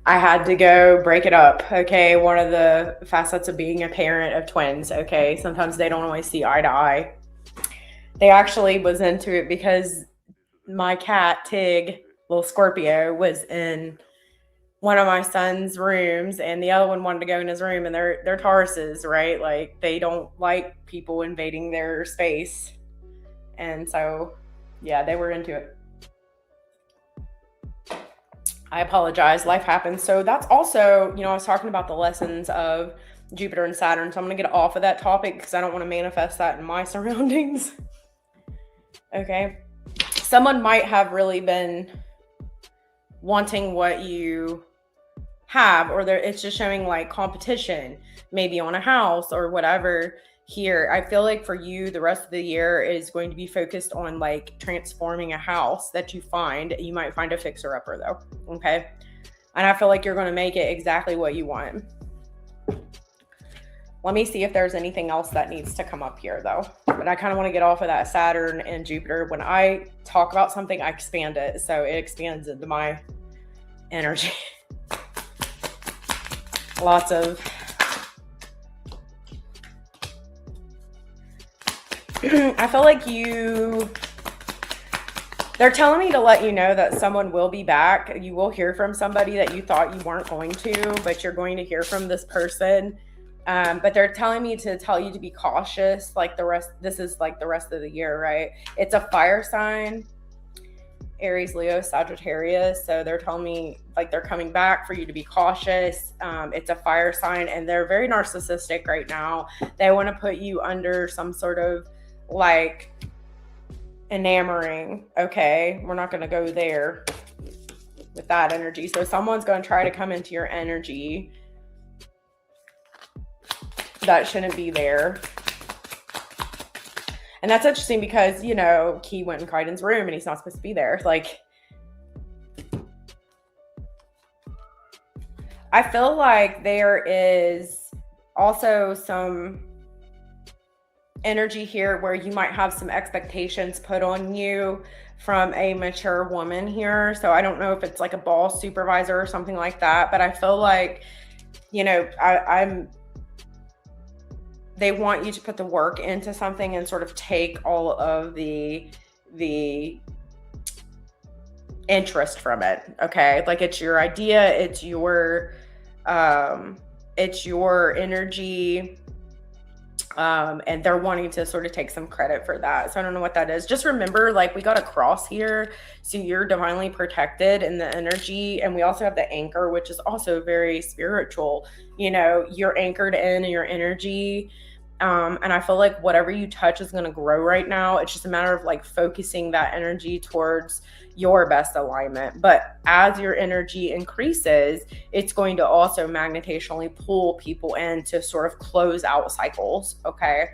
I had to go break it up. Okay. One of the facets of being a parent of twins. Okay. Sometimes they don't always see eye to eye. They actually was into it because my cat, Tig, little Scorpio, was in one of my son's rooms and the other one wanted to go in his room, and they're Tauruses, right? Like they don't like people invading their space. And so, yeah, they were into it. I apologize. Life happens. So that's also, I was talking about the lessons of Jupiter and Saturn. So I'm going to get off of that topic because I don't want to manifest that in my surroundings. Okay. Someone might have really been wanting what you have, or it's just showing like competition, maybe on a house or whatever. Here, I feel like for you, the rest of the year is going to be focused on like transforming a house that you find. You might find a fixer-upper though, okay? And I feel like you're going to make it exactly what you want. Let me see if there's anything else that needs to come up here though. But I kind of want to get off of that Saturn and Jupiter. When I talk about something, I expand it. So it expands into my energy. Lots of I feel like they're telling me to let you know that someone will be back. You will hear from somebody that you thought you weren't going to, but you're going to hear from this person. But they're telling me to tell you to be cautious. Like this is like the rest of the year, right? It's a fire sign, Aries, Leo, Sagittarius. So they're telling me like they're coming back for you to be cautious. It's a fire sign and they're very narcissistic right now. They want to put you under some sort of like enamoring. Okay. We're not going to go there with that energy. So someone's going to try to come into your energy that shouldn't be there. And that's interesting because, Key went in Kaiden's room and he's not supposed to be there. Like, I feel like there is also some energy here where you might have some expectations put on you from a mature woman here. So I don't know if it's like a boss, supervisor or something like that, but I feel like, they want you to put the work into something and sort of take all of the interest from it. Okay. Like it's your idea, it's your energy. And they're wanting to sort of take some credit for that. So I don't know what that is. Just remember, like we got a cross here. So you're divinely protected in the energy. And we also have the anchor, which is also very spiritual. You're anchored in your energy. And I feel like whatever you touch is going to grow right now. It's just a matter of like focusing that energy towards your best alignment. But as your energy increases, it's going to also magnetically pull people in to sort of close out cycles. Okay.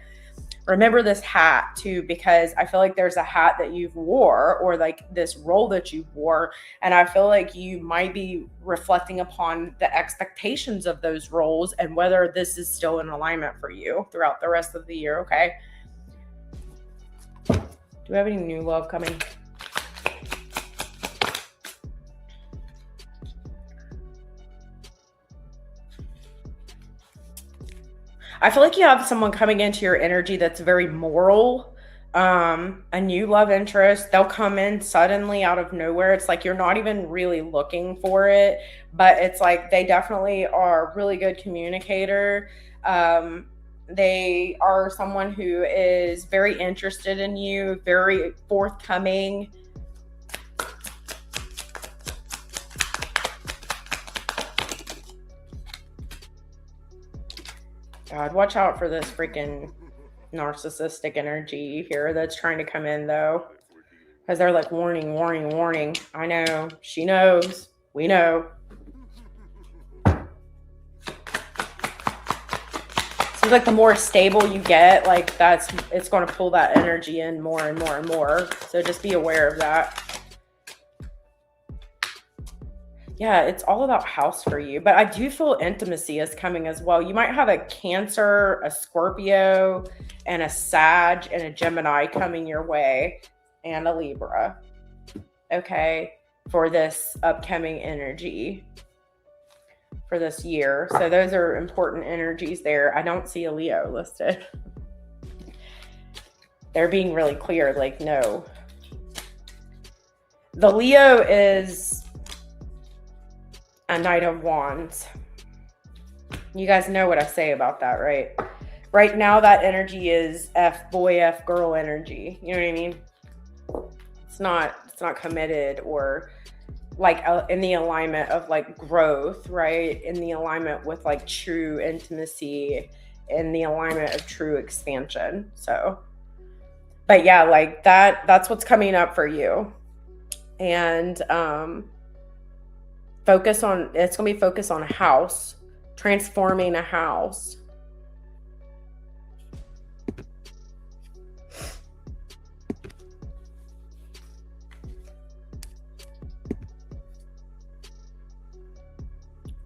Remember this hat too, because I feel like there's a hat that you've wore or like this role that you wore. And I feel like you might be reflecting upon the expectations of those roles and whether this is still in alignment for you throughout the rest of the year. Okay. Do we have any new love coming? I feel like you have someone coming into your energy that's very moral, a new love interest. They'll come in suddenly out of nowhere. It's like you're not even really looking for it, but it's like they definitely are a really good communicator. They are someone who is very interested in you, very forthcoming. God, watch out for this freaking narcissistic energy here that's trying to come in though. Because they're like, warning, warning, warning. I know. She knows. We know. Seems like the more stable you get, like it's going to pull that energy in more and more and more. So just be aware of that. Yeah, it's all about house for you. But I do feel intimacy is coming as well. You might have a Cancer, a Scorpio, and a Sag, and a Gemini coming your way, and a Libra. Okay, for this upcoming energy. for this year. So those are important energies there. I don't see a Leo listed. They're being really clear, like, no. The Leo is a Knight of Wands. You guys know what I say about that, right? Right now, that energy is F boy, F girl energy. You know what I mean? It's not committed or like in the alignment of like growth, right? In the alignment with like true intimacy, in the alignment of true expansion. So, but yeah, like that's what's coming up for you. And it's going to be focused on a house, transforming a house.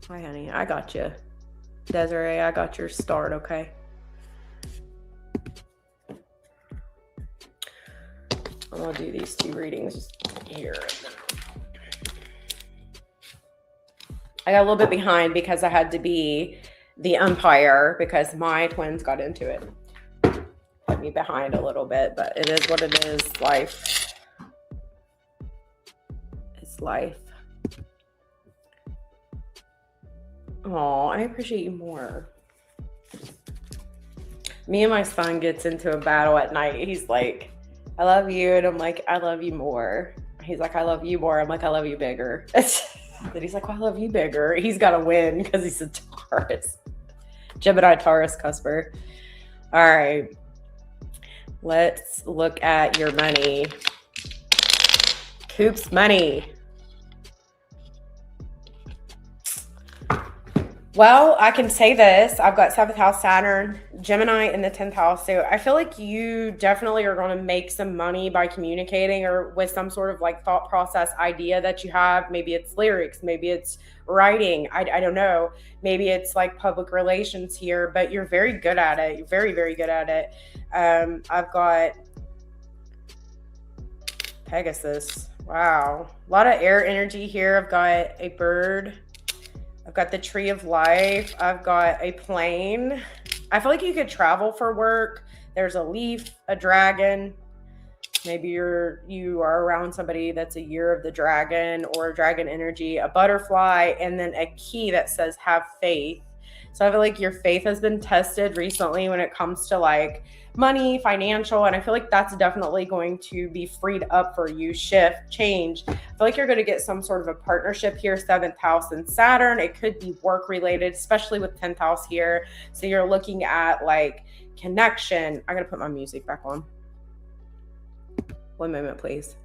Hi, honey. I got you. Desiree, I got your start, okay? I'm going to do these 2 readings here. I got a little bit behind because I had to be the umpire because my twins got into it. Put me behind a little bit, but it is what it is. Life. It's life. Oh, I appreciate you more. Me and my son gets into a battle at night. He's like, I love you. And I'm like, I love you more. He's like, I love you more. I'm like, I love you bigger. But he's like, well, I love you bigger. He's got to win because he's a Taurus. Gemini Taurus cusper. All right. Let's look at your money. Coup's money. Well, I can say this. I've got 7th house Saturn, Gemini in the 10th house. So I feel like you definitely are going to make some money by communicating or with some sort of like thought process idea that you have. Maybe it's lyrics, maybe it's writing. I don't know. Maybe it's like public relations here, but you're very good at it. You're very, very good at it. I've got Pegasus. Wow. A lot of air energy here. I've got a bird. I've got the tree of life. I've got a plane. I feel like you could travel for work. There's a leaf, a dragon. Maybe you are around somebody that's a year of the dragon or dragon energy, a butterfly, and then a key that says have faith. So I feel like your faith has been tested recently when it comes to like money, financial, and I feel like that's definitely going to be freed up for you, shift, change. I feel like you're going to get some sort of a partnership here, 7th house and Saturn. It could be work related, especially with 10th house here. So you're looking at like connection. I got to put my music back on. 1 moment, please.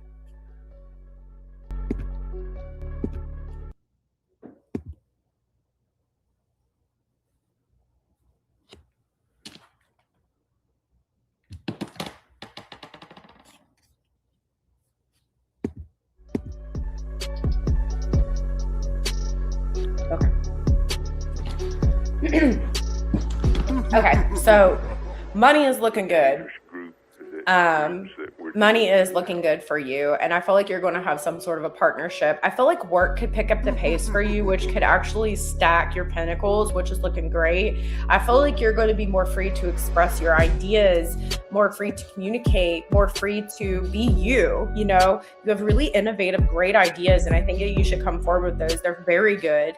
Okay, so money is looking good. Money is looking good for you, and I feel like you're going to have some sort of a partnership. I feel like work could pick up the pace for you, which could actually stack your pentacles, which is looking great. I feel like you're going to be more free to express your ideas, more free to communicate, more free to be you. You know, you have really innovative, great ideas, and I think that you should come forward with those. They're very good.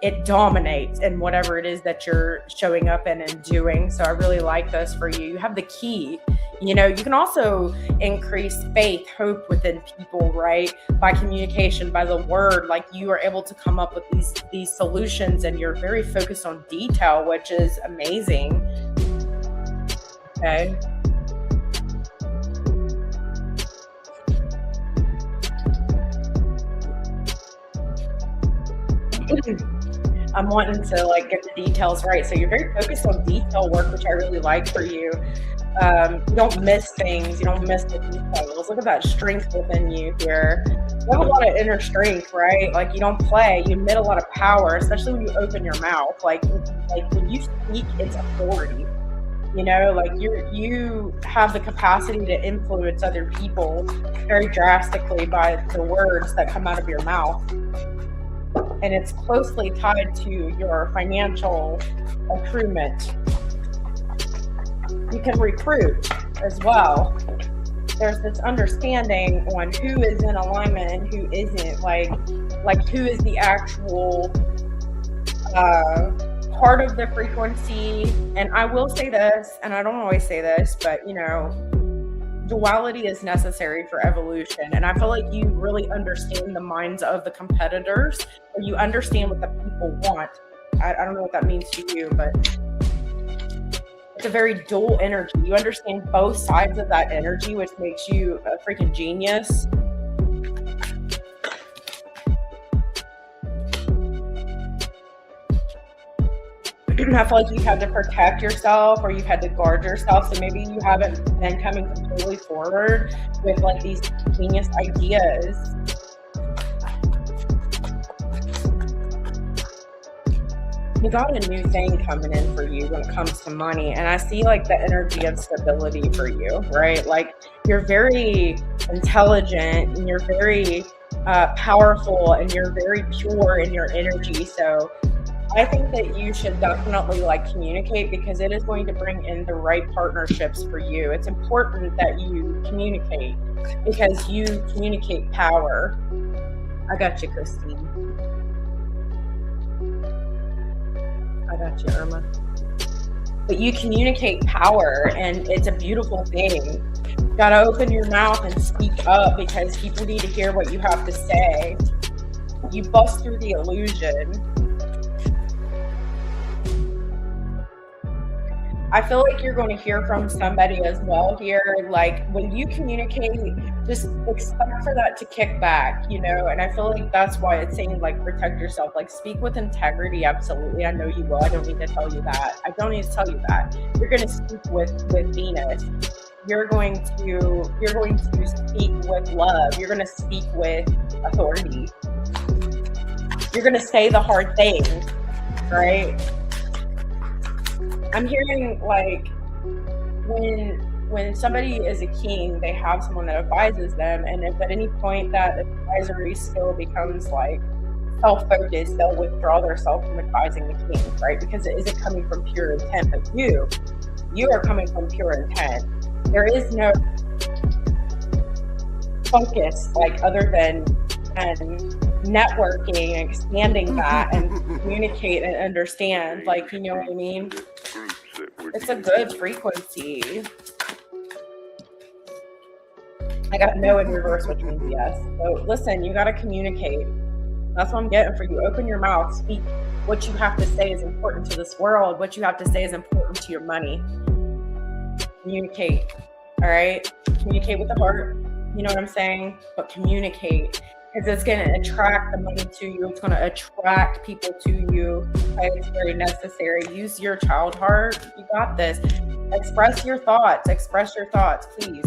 It dominates in whatever it is that you're showing up in and doing. So I really like those for you. You have the key. You know, you can also increase faith, hope within people, right? By communication, by the word. Like you are able to come up with these solutions, and you're very focused on detail, which is amazing. Okay. I'm wanting to like get the details right. So you're very focused on detail work, which I really like for you. You don't miss things. You don't miss the details. Look at that strength within you here. You have a lot of inner strength, right? Like you don't play. You emit a lot of power, especially when you open your mouth. Like when you speak, it's authority. You know, like you have the capacity to influence other people very drastically by the words that come out of your mouth. and it's closely tied to your financial accruement. You can recruit as well. There's this understanding on who is in alignment and who isn't, like who is the actual part of the frequency. And I will say this, and I don't always say this, but you know, duality is necessary for evolution. And I feel like you really understand the minds of the competitors, or you understand what the people want. I don't know what that means to you, but it's a very dual energy. You understand both sides of that energy, which makes you a freaking genius. I feel like you've had to protect yourself, or you've had to guard yourself. So maybe you haven't been coming completely forward with like these genius ideas. You got a new thing coming in for you when it comes to money. And I see like the energy of stability for you, right? Like you're very intelligent and you're very powerful and you're very pure in your energy. So I think that you should definitely like communicate, because it is going to bring in the right partnerships for you. It's important that you communicate, because you communicate power. I got you, Christine. I got you, Irma. But you communicate power, and it's a beautiful thing. You gotta open your mouth and speak up, because people need to hear what you have to say. You bust through the illusion. I feel like you're going to hear from somebody as well here. Like when you communicate, just expect for that to kick back, you know? And I feel like that's why it's saying like protect yourself, like speak with integrity. Absolutely. I know you will. I don't need to tell you that. I don't need to tell you that. You're going to speak with Venus. You're going to speak with love. You're going to speak with authority. You're going to say the hard things, right? I'm hearing like when somebody is a king, they have someone that advises them, and if at any point that advisory skill becomes like self-focused, they'll withdraw themselves from advising the king, right? Because it isn't coming from pure intent. But you are coming from pure intent. There is no focus like other than networking and expanding that and communicate and understand, like, you know what I mean? It's a good frequency. I got no in reverse, which means yes. So listen, you got to communicate. That's what I'm getting for you. Open your mouth, speak. What you have to say is important to this world. What you have to say is important to your money. Communicate, all right? Communicate with the heart. You know what I'm saying? But communicate. Because it's going to attract the money to you. It's going to attract people to you. Okay? It's very necessary. Use your child heart. You got this. Express your thoughts. Express your thoughts, please.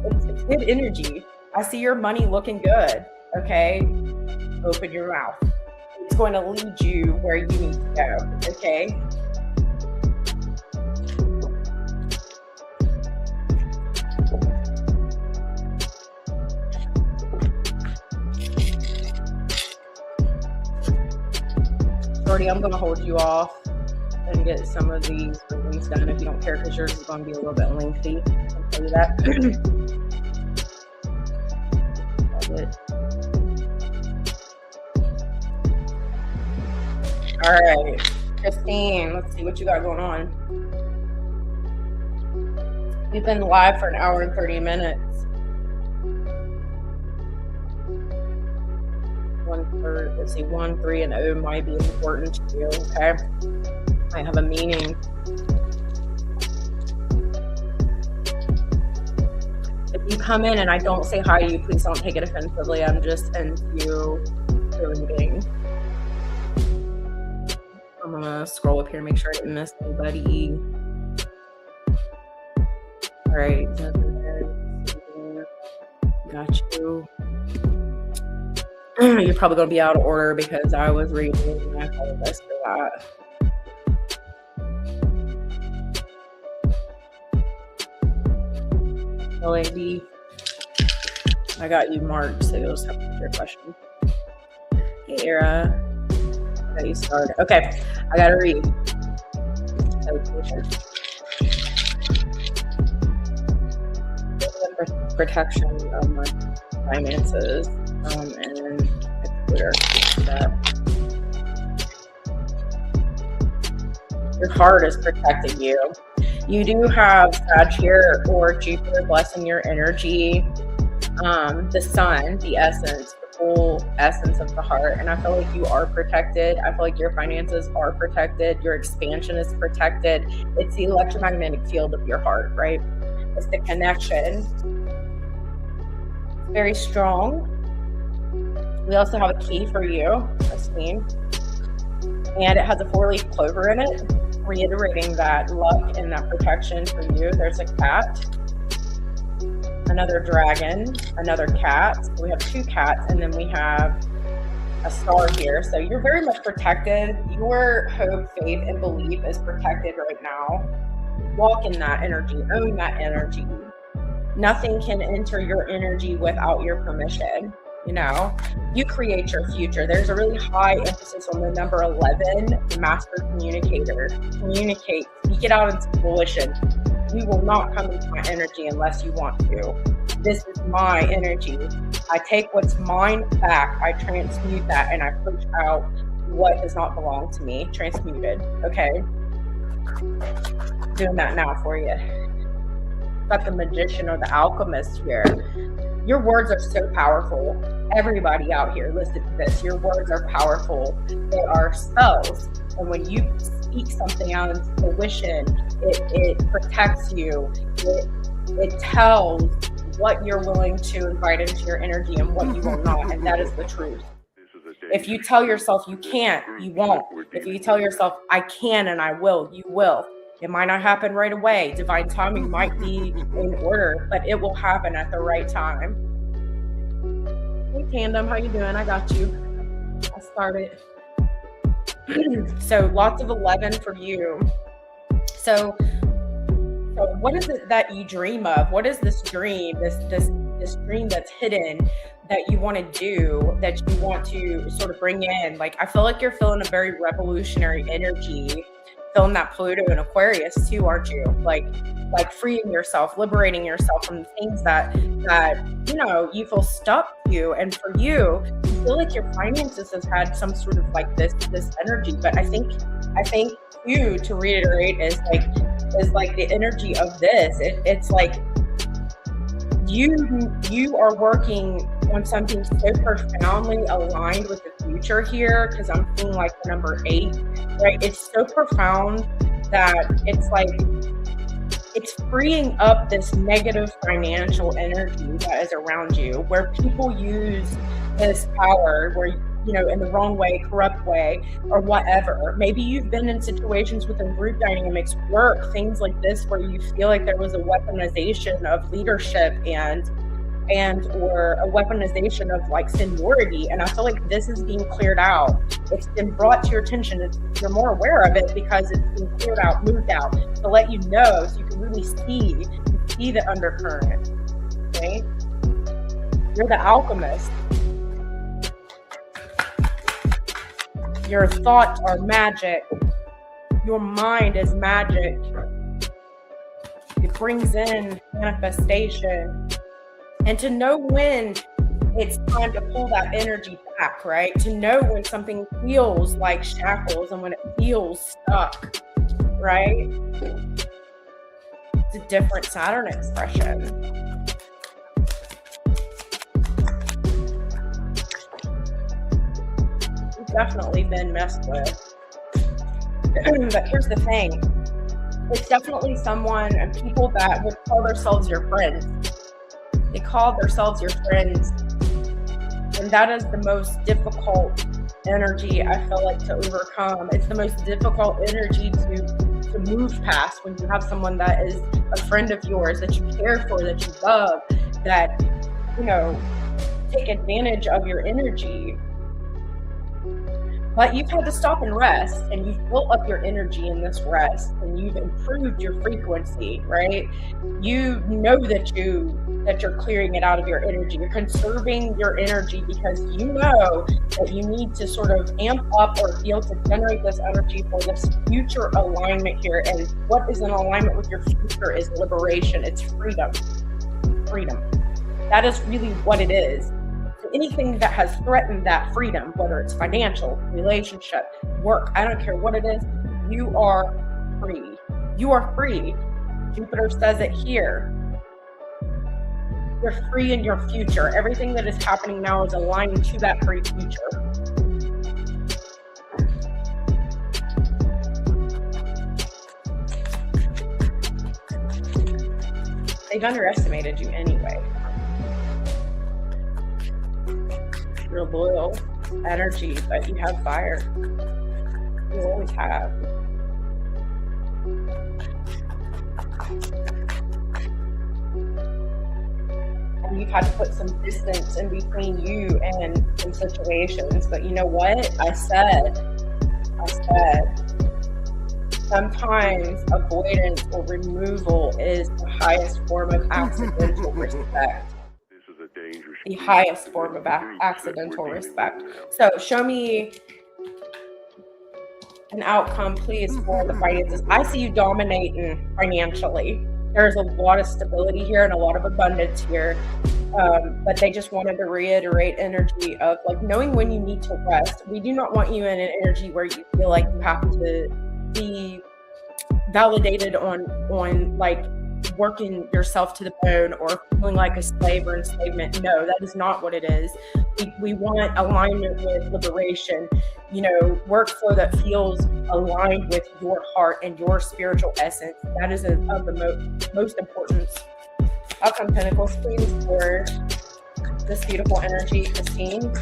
It's good energy. I see your money looking good. Okay? Open your mouth. It's going to lead you where you need to go. Okay? Shorty, I'm going to hold you off and get some of these readings done if you don't care, because yours is going to be a little bit lengthy. I'll tell you that. All right, Christine, let's see what you got going on. We've been live for an hour and 30 minutes. 1, 3, and O might be important to you, okay? Might have a meaning. If you come in and I don't say hi to you, please don't take it offensively. I'm just into reading. I'm gonna scroll up here and make sure I didn't miss anybody. All right, got you. You're probably going to be out of order because I was reading, and I apologize for that. LAB, I got you marked, so you'll just have to put your question. Hey, Era. that you started. Okay, I gotta read. Protection of my finances, and it's clear that your heart is protecting you. You do have Sag here or Jupiter blessing your energy, the sun, the essence, the full essence of the heart. And I feel like you are protected. I feel like your finances are protected. Your expansion is protected. It's the electromagnetic field of your heart, right? It's the connection. It's very strong. We also have a key for you, Christine. And it has a 4-leaf clover in it, reiterating that luck and that protection for you. There's a cat, another dragon, another cat. So we have 2 cats, and then we have a star here. So you're very much protected. Your hope, faith, and belief is protected right now. Walk in that energy, own that energy. Nothing can enter your energy without your permission. You know, you create your future. There's a really high emphasis on the number 11, the master communicator. Communicate, speak it out into fruition. You will not come into my energy unless you want to. This is my energy. I take what's mine back, I transmute that, and I push out what does not belong to me. Transmuted. Okay. Doing that now for you. Got the magician or the alchemist here. Your words are so powerful. Everybody out here, listen to this. Your words are powerful. They are spells. And when you speak something out into fruition, it protects you. It tells what you're willing to invite into your energy and what you will not. And that is the truth. If you tell yourself you can't, you won't. If you tell yourself I can and I will, you will. It might not happen right away. Divine timing might be in order, but it will happen at the right time. Hey, Tandam, how you doing? I got you. I started. So lots of 11 for you. So what is it that you dream of? What is this dream, this dream that's hidden that you want to do, that you want to sort of bring in? Like, I feel like you're feeling a very revolutionary energy. Feeling that Pluto and Aquarius too, aren't you? Like freeing yourself, liberating yourself from the things that you know you feel stuck to. And for you, I feel like your finances has had some sort of like this energy. But I think you, to reiterate, is like the energy of this. It's like you are working on something so profoundly aligned with the future here, because I'm feeling like the number 8, right? It's so profound that it's like it's freeing up this negative financial energy that is around you, where people use this power where, you know, in the wrong way, corrupt way, or whatever. Maybe you've been in situations within group dynamics, work, things like this, where you feel like there was a weaponization of leadership and or a weaponization of like seniority. And I feel like this is being cleared out. It's been brought to your attention. You're more aware of it because it's been cleared out, moved out, to let you know, so you can really see the undercurrent. Okay? You're the alchemist. Your thoughts are magic. Your mind is magic. It brings in manifestation. And to know when it's time to pull that energy back, right? To know when something feels like shackles and when it feels stuck, right? It's a different Saturn expression. You've definitely been messed with. But here's the thing. It's definitely someone and people that would call themselves your friends. They call themselves your friends, and that is the most difficult energy I feel like to overcome. It's the most difficult energy to move past when you have someone that is a friend of yours, that you care for, that you love, that, you know, take advantage of your energy. But you've had to stop and rest, and you've built up your energy in this rest, and you've improved your frequency, right? You know that you that you're clearing it out of your energy. You're conserving your energy because you know that you need to sort of amp up or feel to generate this energy for this future alignment here. And what is in alignment with your future is liberation. It's freedom. Freedom. That is really what it is. So anything that has threatened that freedom, whether it's financial, relationship, work, I don't care what it is, you are free. You are free. Jupiter says it here. You're free in your future. Everything that is happening now is aligning to that free future. They've underestimated you anyway. You're loyal energy, but you have fire. You always have. And you've had to put some distance in between you and some situations. But you know what? I said, sometimes avoidance or removal is the highest form of accidental respect. The highest form of accidental respect. So show me an outcome, please, for the finances. I see you dominating financially. There's a lot of stability here and a lot of abundance here. But they just wanted to reiterate energy of like knowing when you need to rest. We do not want you in an energy where you feel like you have to be validated on like working yourself to the bone or feeling like a slave or enslavement. No, that is not what it is. We want alignment with liberation, you know, workflow that feels aligned with your heart and your spiritual essence. That is of the most importance. Outcome Pentacles, please, for this beautiful energy, Christine.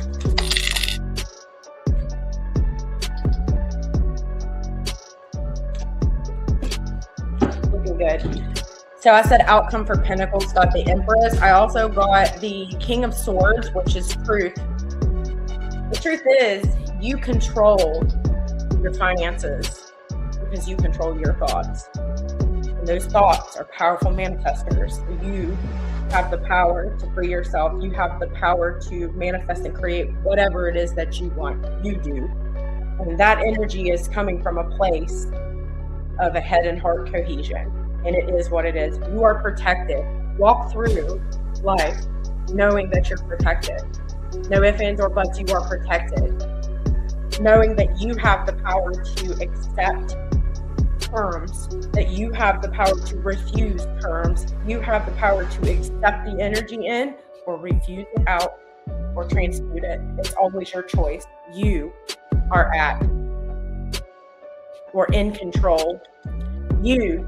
Looking good. So I said outcome for Pentacles, got the Empress. I also got the King of Swords, which is truth. The truth is you control your finances because you control your thoughts. And those thoughts are powerful manifestors. You have the power to free yourself. You have the power to manifest and create whatever it is that you want. You do. And that energy is coming from a place of a head and heart cohesion. And it is what it is. You are protected. Walk through life knowing that you're protected. No ifs, ands, or buts, you are protected. Knowing that you have the power to accept terms, that you have the power to refuse terms, you have the power to accept the energy in or refuse it out or transmute it. It's always your choice. You are at or in control. You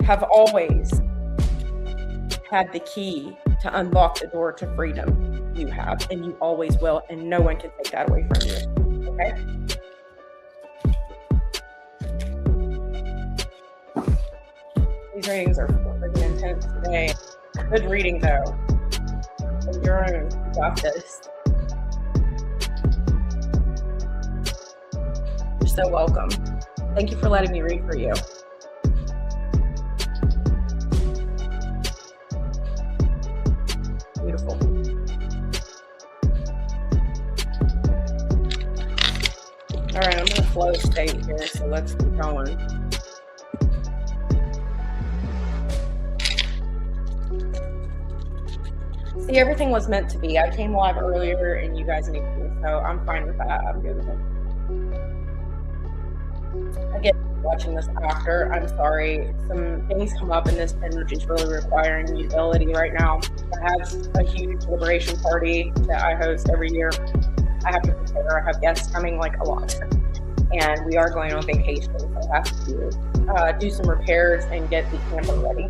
have always had the key to unlock the door to freedom. You have, and you always will, and no one can take that away from you. Okay? These readings are freaking intense today. Good reading, though. Your own. You got this. You're so welcome. Thank you for letting me read for you. Beautiful. All right, I'm in a flow state here, so let's keep going. See, everything was meant to be. I came live earlier and you guys needed me, so I'm fine with that. I'm good with it. Again, watching this after, I'm sorry. Some things come up and this energy is really requiring utility right now. I have a huge liberation party that I host every year. I have to prepare. I have guests coming like a lot. And we are going on vacation, so I have to do some repairs and get the camper ready.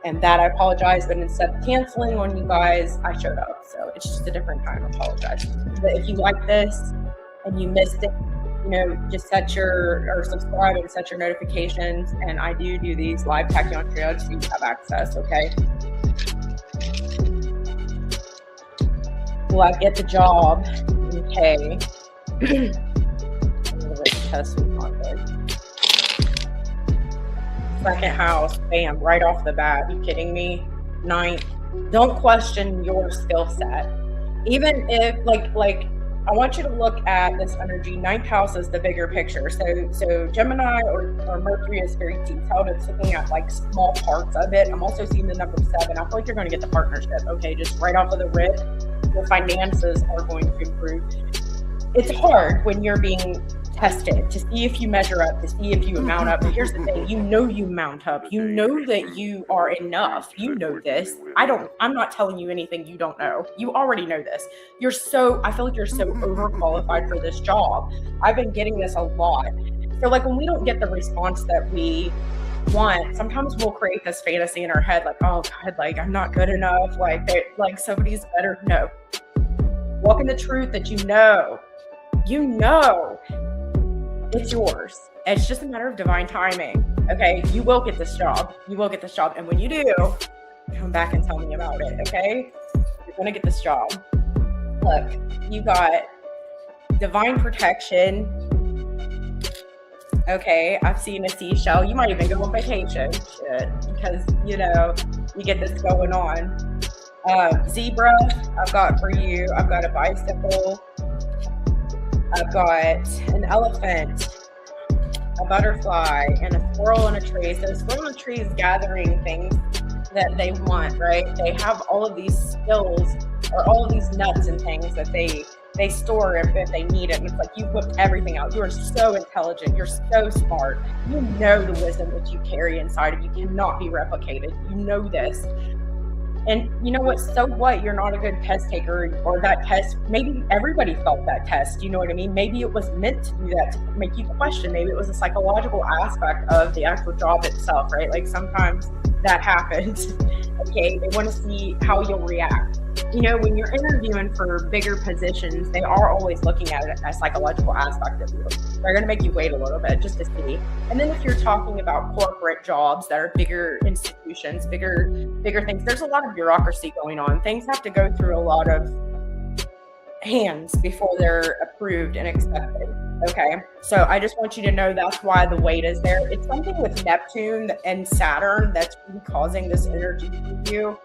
And that I apologize, but instead of canceling on you guys, I showed up. So it's just a different time. I apologize. But if you like this and you missed it, you know, just subscribe and set your notifications. And I do these live Taccion Triage so you have access, okay? Will I get the job? Okay. The test was not good. Second house, bam, right off the bat. You kidding me? ninth. Don't question your skill set. Even if like I want you to look at this energy. Ninth house is the bigger picture. So Gemini or Mercury is very detailed. It's looking at like small parts of it. I'm also seeing the number 7. I feel like you're going to get the partnership. Okay, just right off of the rip, your finances are going to improve. It's hard when you're being tested to see if you measure up, to see if you mount up. But here's the thing, you know you mount up. You know that you are enough. You know this. I'm not telling you anything you don't know. You already know this. I feel like you're so overqualified for this job. I've been getting this a lot. So like when we don't get the response that we want, sometimes we'll create this fantasy in our head, like, oh God, like I'm not good enough. Like somebody's better. No. Walk in the truth that you know it's yours. It's just a matter of divine timing. Okay, you will get this job. And when you do, come back and tell me about it. Okay, you're gonna get this job. Look, you got divine protection. Okay, I've seen a seashell. You might even go on vacation. Shit, because you get this going on. Zebra, I've got for you. I've got a bicycle. I've got an elephant, a butterfly, and a squirrel in a tree. So a squirrel in a tree is gathering things that they want, right? They have all of these skills or all of these nuts and things that they store if they need it. And it's like you've whipped everything out. You are so intelligent. You're so smart. You know the wisdom that you carry inside of you cannot be replicated. You know this. And you know what? So what? You're not a good test taker, or that test, maybe everybody felt that test. You know what I mean? Maybe it was meant to do that to make you question. Maybe it was a psychological aspect of the actual job itself, right? Like sometimes that happens. Okay. They want to see how you'll react. You know, when you're interviewing for bigger positions, they are always looking at it as a psychological aspect of you. They're going to make you wait a little bit just to see. And then if you're talking about corporate jobs that are bigger institutions, bigger things, there's a lot of bureaucracy going on. Things have to go through a lot of hands before they're approved and accepted. Okay. So I just want you to know that's why the weight is there. It's something with Neptune and Saturn that's really causing this energy for you.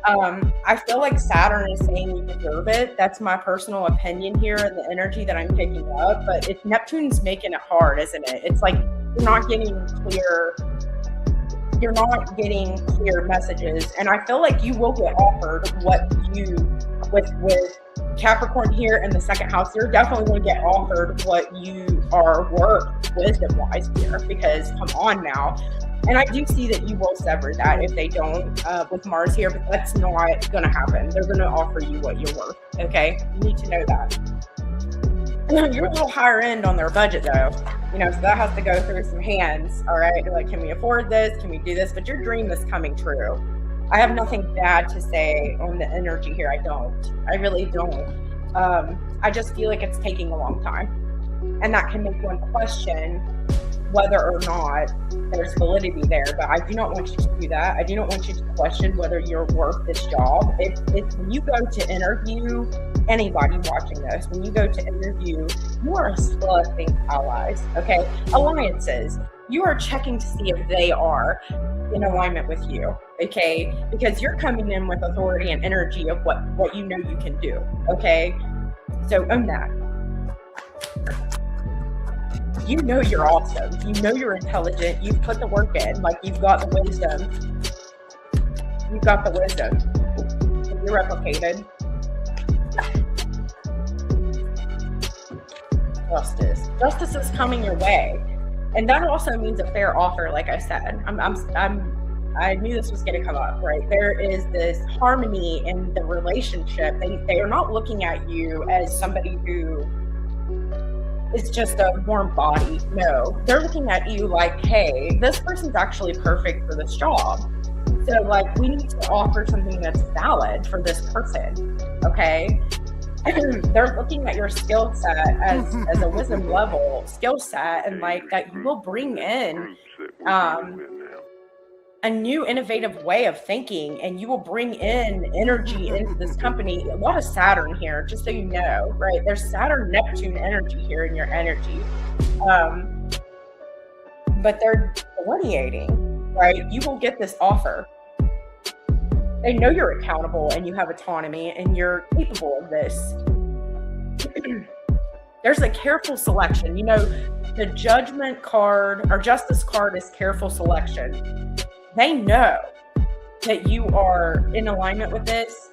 I feel like Saturn is saying you deserve it. That's my personal opinion here and the energy that I'm picking up. But Neptune's making it hard, isn't it? It's like you're not getting clear messages. And I feel like you will get offered what you, with Capricorn here in the second house, you're definitely going to get offered what you are worth wisdom-wise here, because come on now. And I do see that you will sever that if they don't with Mars here, but that's not going to happen. They're going to offer you what you're worth, okay? You need to know that. You're a little higher end on their budget, though. So that has to go through some hands, all right? Like, can we afford this? Can we do this? But your dream is coming true. I have nothing bad to say on the energy here. I don't. I really don't. I just feel like it's taking a long time. And that can make one question whether or not there's validity there. But I do not want you to do that. I do not want you to question whether you're worth this job. If when you go to interview, anybody watching this, when you go to interview, you are selecting allies, okay? Alliances. You are checking to see if they are in alignment with you, okay? Because you're coming in with authority and energy of what you know you can do, okay? So own that. You know you're awesome. You know you're intelligent. You've put the work in. Like, you've got the wisdom. You've got the wisdom. You're replicated. Justice is coming your way. And that also means a fair offer, like I said. I knew this was going to come up, right? There is this harmony in the relationship. They are not looking at you as somebody who is just a warm body. No, they're looking at you like, hey, this person's actually perfect for this job. So like, we need to offer something that's valid for this person, okay? They're looking at your skill set as a wisdom level skill set, and like that you will bring in a new innovative way of thinking, and you will bring in energy into this company. A lot of Saturn here, just so you know, right? There's Saturn Neptune energy here in your energy. But they're delineating, right? You will get this offer. They know you're accountable and you have autonomy and you're capable of this. There's a careful selection. You know, the judgment card or justice card is careful selection. They know that you are in alignment with this.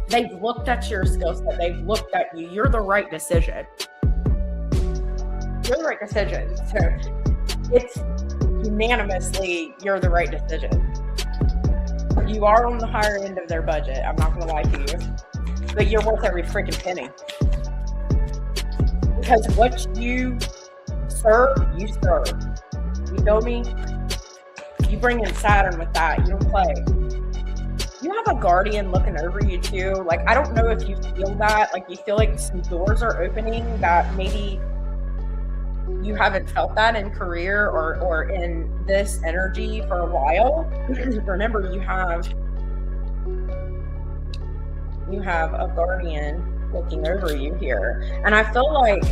They've looked at your skill set. They've looked at you. You're the right decision. You're the right decision. So it's unanimously, you're the right decision. You are on the higher end of their budget. I'm not going to lie to you. But you're worth every freaking penny. Because what you serve, you serve. You feel me? You bring in Saturn with that. You don't play. You have a guardian looking over you too. Like, I don't know if you feel that. Like, you feel like some doors are opening that maybe you haven't felt that in career or in this energy for a while. Remember, you have a guardian looking over you here. And I feel like,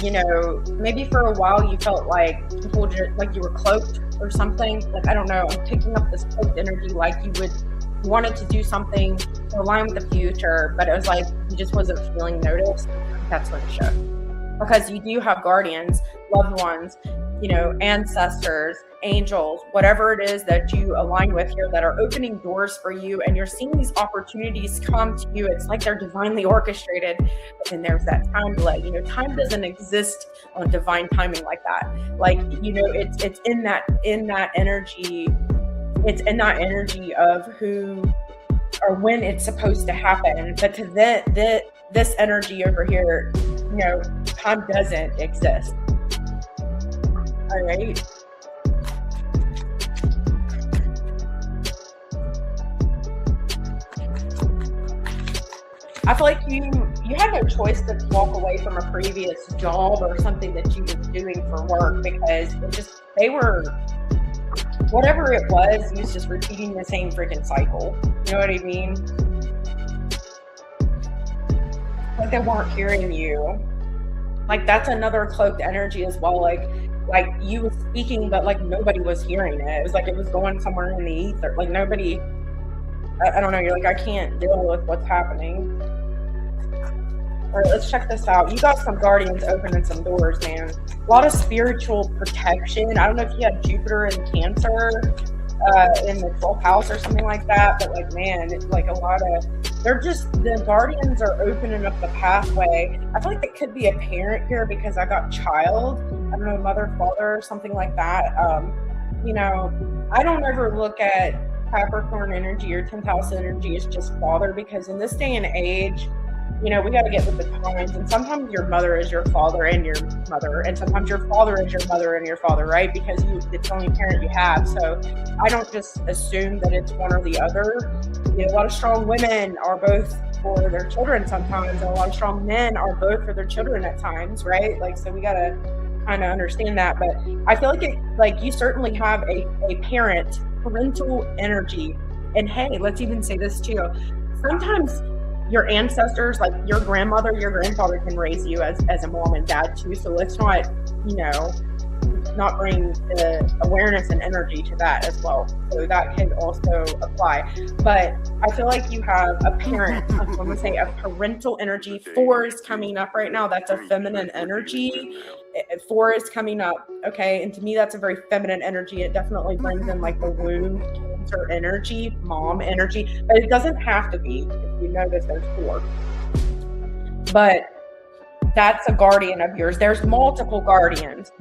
you know, maybe for a while you felt like people just, like you were cloaked or something. Like, I don't know, I'm picking up this cloaked energy, like you wanted to do something to align with the future, but it was like you just wasn't feeling noticed. That's what it showed. Because you do have guardians, loved ones, you know, ancestors, angels, whatever it is that you align with here that are opening doors for you, and you're seeing these opportunities come to you. It's like they're divinely orchestrated, but then there's that time delay. You know, time doesn't exist on divine timing like that. Like, you know, it's in that energy. It's in that energy of who or when it's supposed to happen. But to this energy over here, you know, time doesn't exist. All right. I feel like you had no choice to walk away from a previous job or something that you was doing for work, because they were, whatever it was, you was just repeating the same freaking cycle. You know what I mean? Like they weren't hearing you. Like that's another cloaked energy as well. Like you was speaking, but like nobody was hearing it. It was like it was going somewhere in the ether. Like nobody, I don't know. You're like, I can't deal with what's happening. All right, let's check this out. You got some guardians opening some doors, man. A lot of spiritual protection. I don't know if you had Jupiter in Cancer in the 12th house or something like that, but like, man, it's like a lot of, the guardians are opening up the pathway. I feel like it could be a parent here because I got child. I don't know, mother, father, or something like that. You know, I don't ever look at Capricorn energy or 10th house energy as just father, because in this day and age, you know, we got to get with the times, and sometimes your mother is your father and your mother, and sometimes your father is your mother and your father, right? Because it's the only parent you have. So I don't just assume that it's one or the other. You know, a lot of strong women are both for their children sometimes, and a lot of strong men are both for their children at times, right? Like, so we got to kind of understand that. But I feel like you certainly have a parental energy. And hey, let's even say this too. Sometimes your ancestors, like your grandmother, your grandfather can raise you as a mom and dad too. So let's not, you know, not bring the awareness and energy to that as well. So that can also apply. But I feel like you have a parent, I'm going to say a parental energy. 4 is coming up right now. That's a feminine energy. 4 is coming up. Okay. And to me, that's a very feminine energy. It definitely brings in like the womb, cancer energy, mom energy, but it doesn't have to be. If you notice, there's 4. But that's a guardian of yours. There's multiple guardians,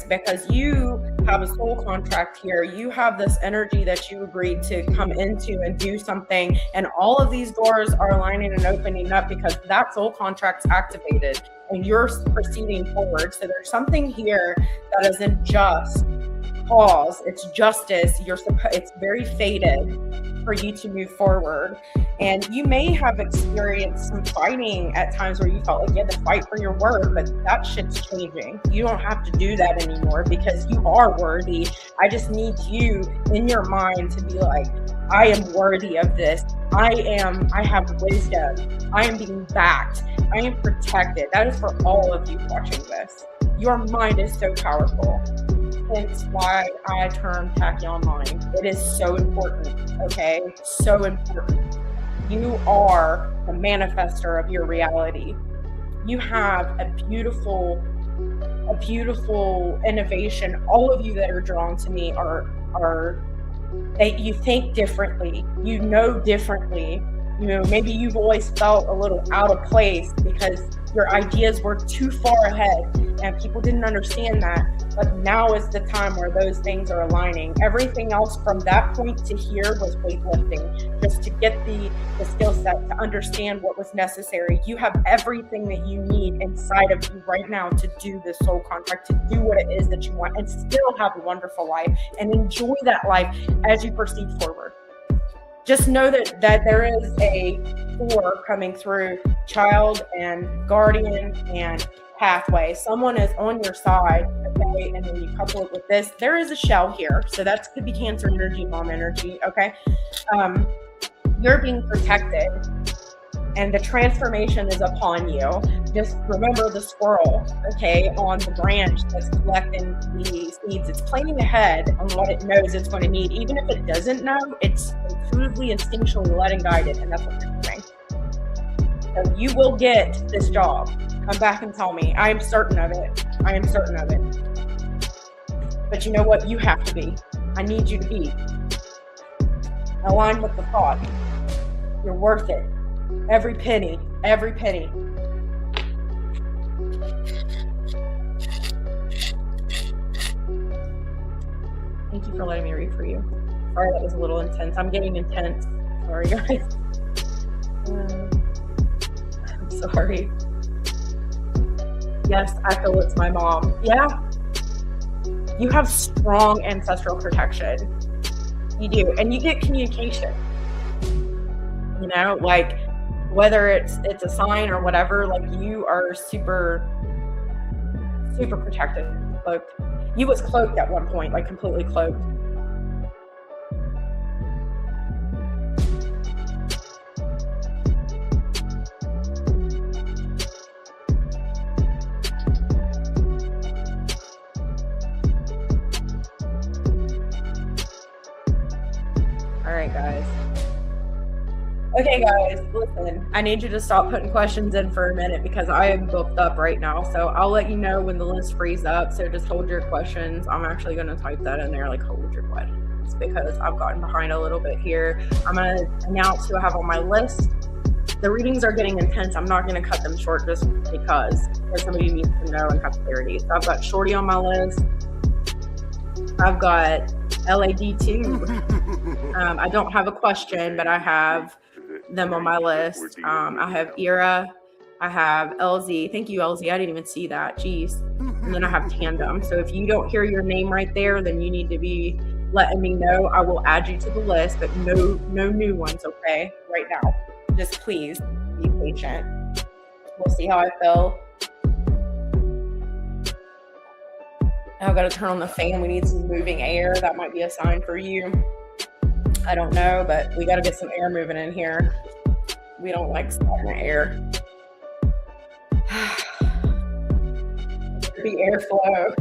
because you have a soul contract here. You have this energy that you agreed to come into and do something. And all of these doors are aligning and opening up because that soul contract's activated and you're proceeding forward. So there's something here that is in just cause. It's justice. It's very fated for you to move forward. And you may have experienced some fighting at times where you felt like you had to fight for your word, but that shit's changing. You don't have to do that anymore because you are worthy. I just need you in your mind to be like, I am worthy of this. I have wisdom. I am being backed. I am protected. That is for all of you watching this. Your mind is so powerful. hence why I term Taccion mind. It is so important, okay? So important. You are the manifester of your reality. You have a beautiful innovation. All of you that are drawn to me are that you think differently, you know differently. You know, maybe you've always felt a little out of place because your ideas were too far ahead and people didn't understand that. But now is the time where those things are aligning. Everything else from that point to here was weightlifting, just to get the skill set to understand what was necessary. You have everything that you need inside of you right now to do the soul contract, to do what it is that you want and still have a wonderful life and enjoy that life as you proceed forward. Just know that there is a 4 coming through, child and guardian and pathway. Someone is on your side, okay? And then you couple it with this. There is a shell here. So that could be Cancer energy, mom energy, okay? You're being protected and the transformation is upon you. Just remember the squirrel, okay, on the branch that's collecting the seeds. It's planning ahead on what it knows it's going to need. Even if it doesn't know, it's intuitively, instinctually led and guided, and that's what you're doing. So you will get this job. Come back and tell me. I am certain of it. I am certain of it. But you know what? You have to be. I need you to be. Align with the thought. You're worth it. Every penny, every penny. Thank you for letting me read for you. Sorry, that was a little intense. I'm getting intense. Sorry, guys. I'm sorry. Yes, I feel it's my mom. Yeah. You have strong ancestral protection. You do. And you get communication. You know, like, whether it's a sign or whatever, like, you are super protected, cloaked. You was cloaked at one point, like completely cloaked. All right, guys. Okay, guys, listen, I need you to stop putting questions in for a minute because I am booked up right now. So I'll let you know when the list frees up. So just hold your questions. I'm actually going to type that in there, like, hold your questions, because I've gotten behind a little bit here. I'm going to announce who I have on my list. The readings are getting intense. I'm not going to cut them short just because somebody needs to know and have clarity. So I've got Shorty on my list. I've got LAD2. I don't have a question, but I have them on my list. I have Ira, I have LZ. Thank you, LZ. I didn't even see that. Jeez. And then I have Tandam. So if you don't hear your name right there, then you need to be letting me know. I will add you to the list, but no new ones, okay? Right now. Just please be patient. We'll see how I feel. I've got to turn on the fan. We need some moving air. That might be a sign for you. I don't know, but we got to get some air moving in here. We don't like stagnant air. The airflow.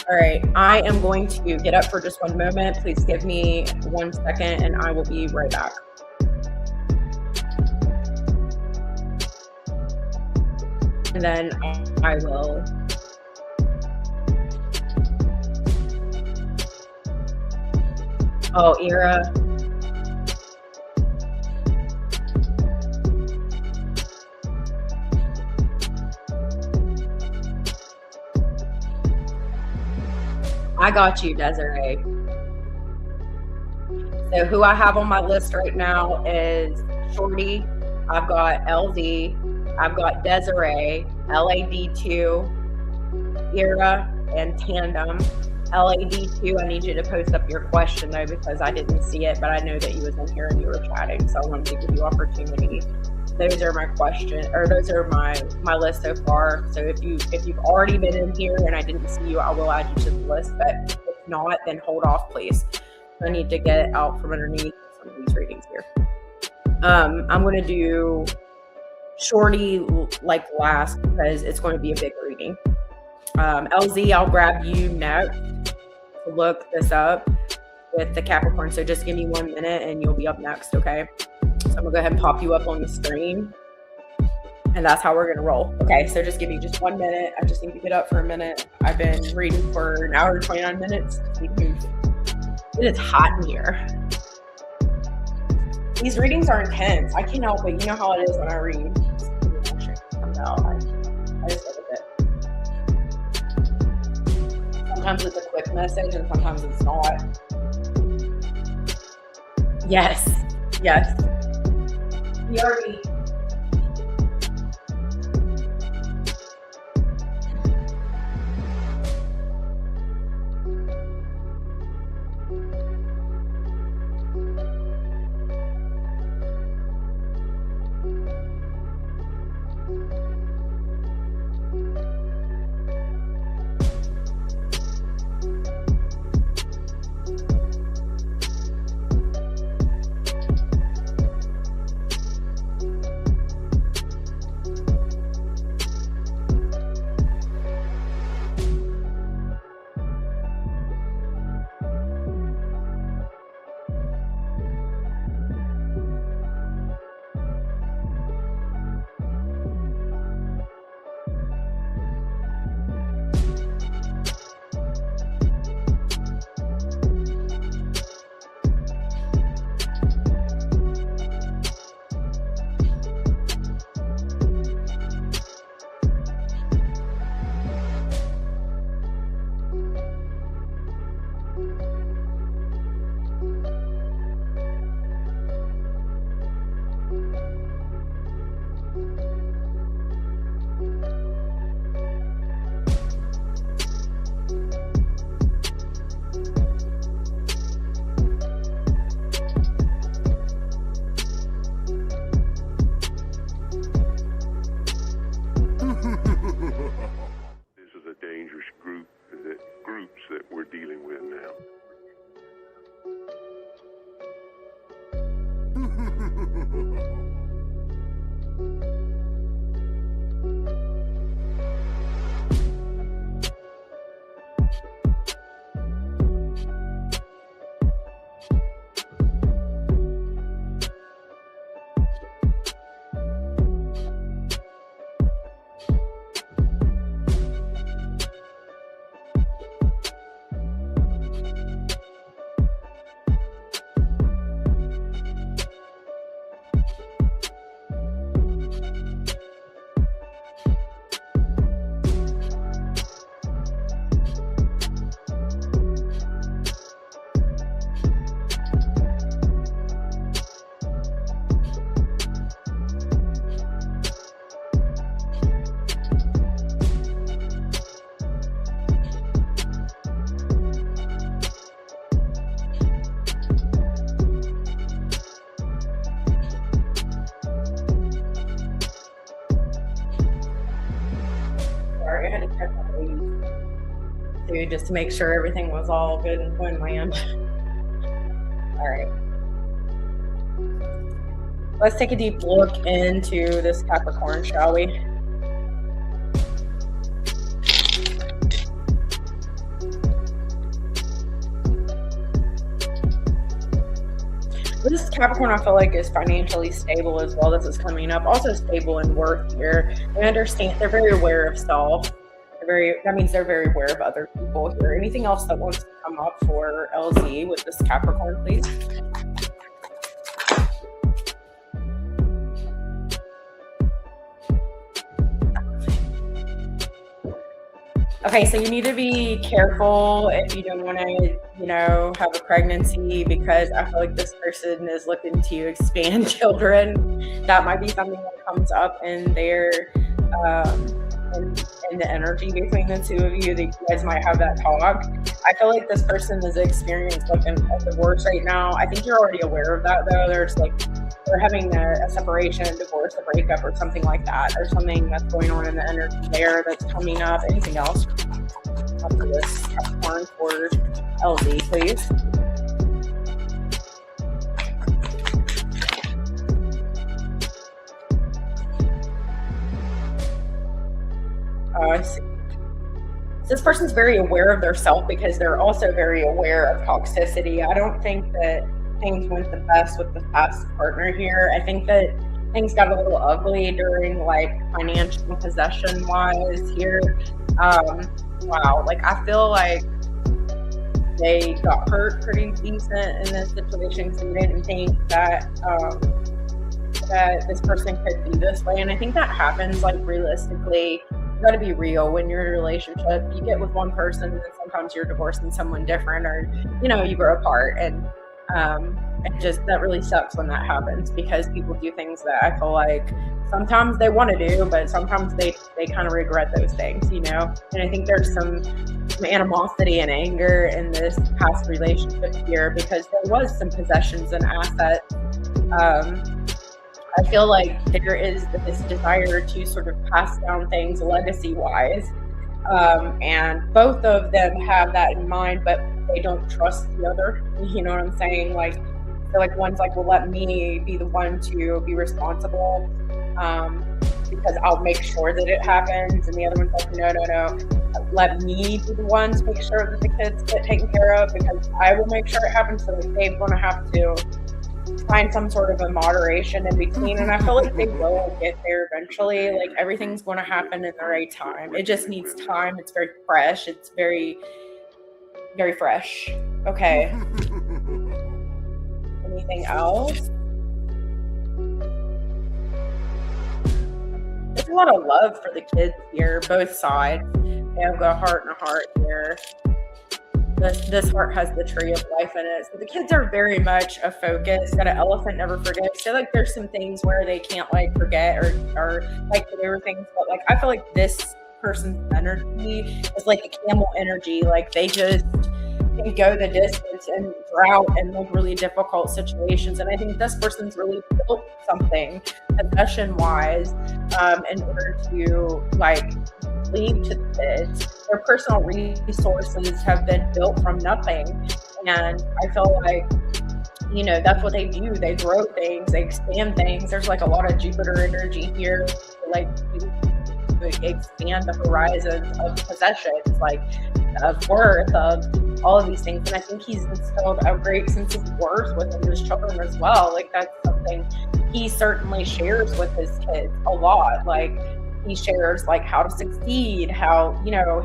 All right, I am going to get up for just one moment. Please give me 1 second and I will be right back. And then I will Ira. I got you, Desiree. So who I have on my list right now is Shorty. I've got LZ. I've got Desiree, LAD2, Ira, and Tandam. LAD2, I need you to post up your question though, because I didn't see it, but I know that you was in here and you were chatting, so I wanted to give you opportunity. Those are my questions, or those are my list so far. So if you've already been in here and I didn't see you, I will add you to the list. But if not, then hold off, please. I need to get out from underneath some of these readings here. I'm going to do Shorty like last because it's going to be a big reading. LZ, I'll grab you next to look this up with the Capricorn. So just give me 1 minute and you'll be up next, okay? So I'm gonna go ahead and pop you up on the screen. And that's how we're gonna roll. Okay, so just give me just 1 minute. I just need to get up for a minute. I've been reading for an hour and 29 minutes. It is hot in here. These readings are intense. I can't help it. You know how it is when I read. I just look at it. Sometimes it's a quick message and sometimes it's not. Yes. PRV. Just to make sure everything was all good and going my end. All right. Let's take a deep look into this Capricorn, shall we? This Capricorn, I feel like, is financially stable as well. This is coming up. Also stable in work here. They understand, they're very aware of self. That means they're very aware of other people here. Anything else that wants to come up for LZ with this Capricorn, please? Okay, so you need to be careful if you don't want to, have a pregnancy, because I feel like this person is looking to expand children. That might be something that comes up in their in the energy between the two of you, that you guys might have that talk. I feel like this person is experiencing like a divorce right now. I think you're already aware of that, though. They're having a separation, a divorce, a breakup, or something like that. There's something that's going on in the energy there that's coming up. Anything else after this Capricorn for LZ, please? I see. This person's very aware of their self because they're also very aware of toxicity. I don't think that things went the best with the past partner here. I think that things got a little ugly during like financial and possession wise here. Wow, like I feel like they got hurt pretty decent in this situation because they didn't think that that this person could be this way. And I think that happens like realistically. You got to be real when you're in a relationship. You get with one person and then sometimes you're divorcing someone different, or you grow apart, and it just, that really sucks when that happens because people do things that I feel like sometimes they want to do, but sometimes they kind of regret those things, and I think there's some animosity and anger in this past relationship here because there was some possessions and assets. I feel like there is this desire to sort of pass down things legacy-wise, and both of them have that in mind, but they don't trust the other. You know what I'm saying? Like, I feel like one's like, well, let me be the one to be responsible because I'll make sure that it happens, and the other one's like, no, let me be the one to make sure that the kids get taken care of because I will make sure it happens. So they're going to have to find some sort of a moderation in between, and I feel like they will get there eventually. Like, everything's going to happen in the right time. It just needs time. It's very fresh. It's very, very fresh. Okay. Anything else? There's a lot of love for the kids here, both sides. They have a heart and a heart here. This heart has the tree of life in it. So the kids are very much a focus. Got an elephant never forgets. So like there's some things where they can't like forget or like there were things, but like I feel like this person's energy is like the camel energy. Like they just can go the distance and drought and like really difficult situations. And I think this person's really built something possession wise in order to like leave to the kids. Their personal resources have been built from nothing, and I feel like that's what they do. They grow things, they expand things. There's like a lot of Jupiter energy here, like expand the horizons of possessions, like of worth, of all of these things. And I think he's instilled a great sense of worth within his children as well. Like that's something he certainly shares with his kids a lot. Like he shares like how to succeed, how,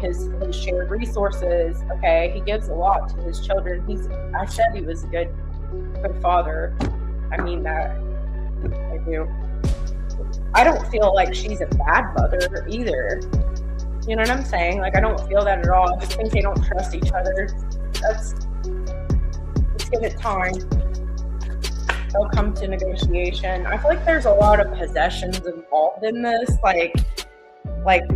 his shared resources. Okay. He gives a lot to his children. I said he was a good father. I mean that. I do. I don't feel like she's a bad mother either. You know what I'm saying? Like, I don't feel that at all. I just think they don't trust each other. Let's give it time. They'll come to negotiation. I feel like there's a lot of possessions involved in this. Like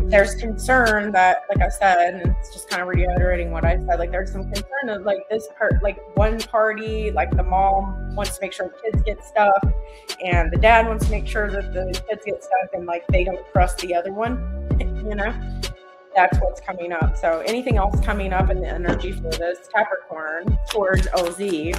there's concern that, like I said, and it's just kind of reiterating what I said, like there's some concern of like this part, like one party, like the mom wants to make sure the kids get stuff and the dad wants to make sure that the kids get stuff, and like they don't trust the other one, that's what's coming up. So anything else coming up in the energy for this Capricorn towards LZ?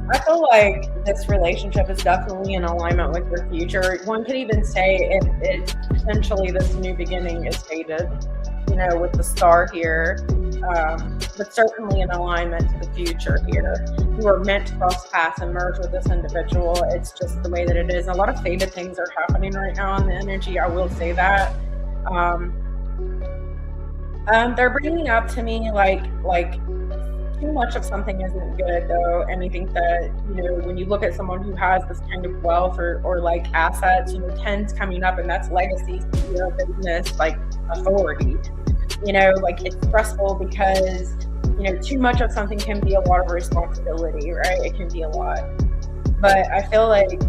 I feel like this relationship is definitely in alignment with your future. One could even say it potentially this new beginning is fated, with the star here, but certainly in alignment to the future here. You are meant to cross paths and merge with this individual. It's just the way that it is. A lot of fated things are happening right now in the energy. I will say that. They're bringing up to me like too much of something isn't good though, and I think that when you look at someone who has this kind of wealth or like assets, 10's coming up, and that's legacy, business, like authority. Like it's stressful because too much of something can be a lot of responsibility, right? It can be a lot, but I feel like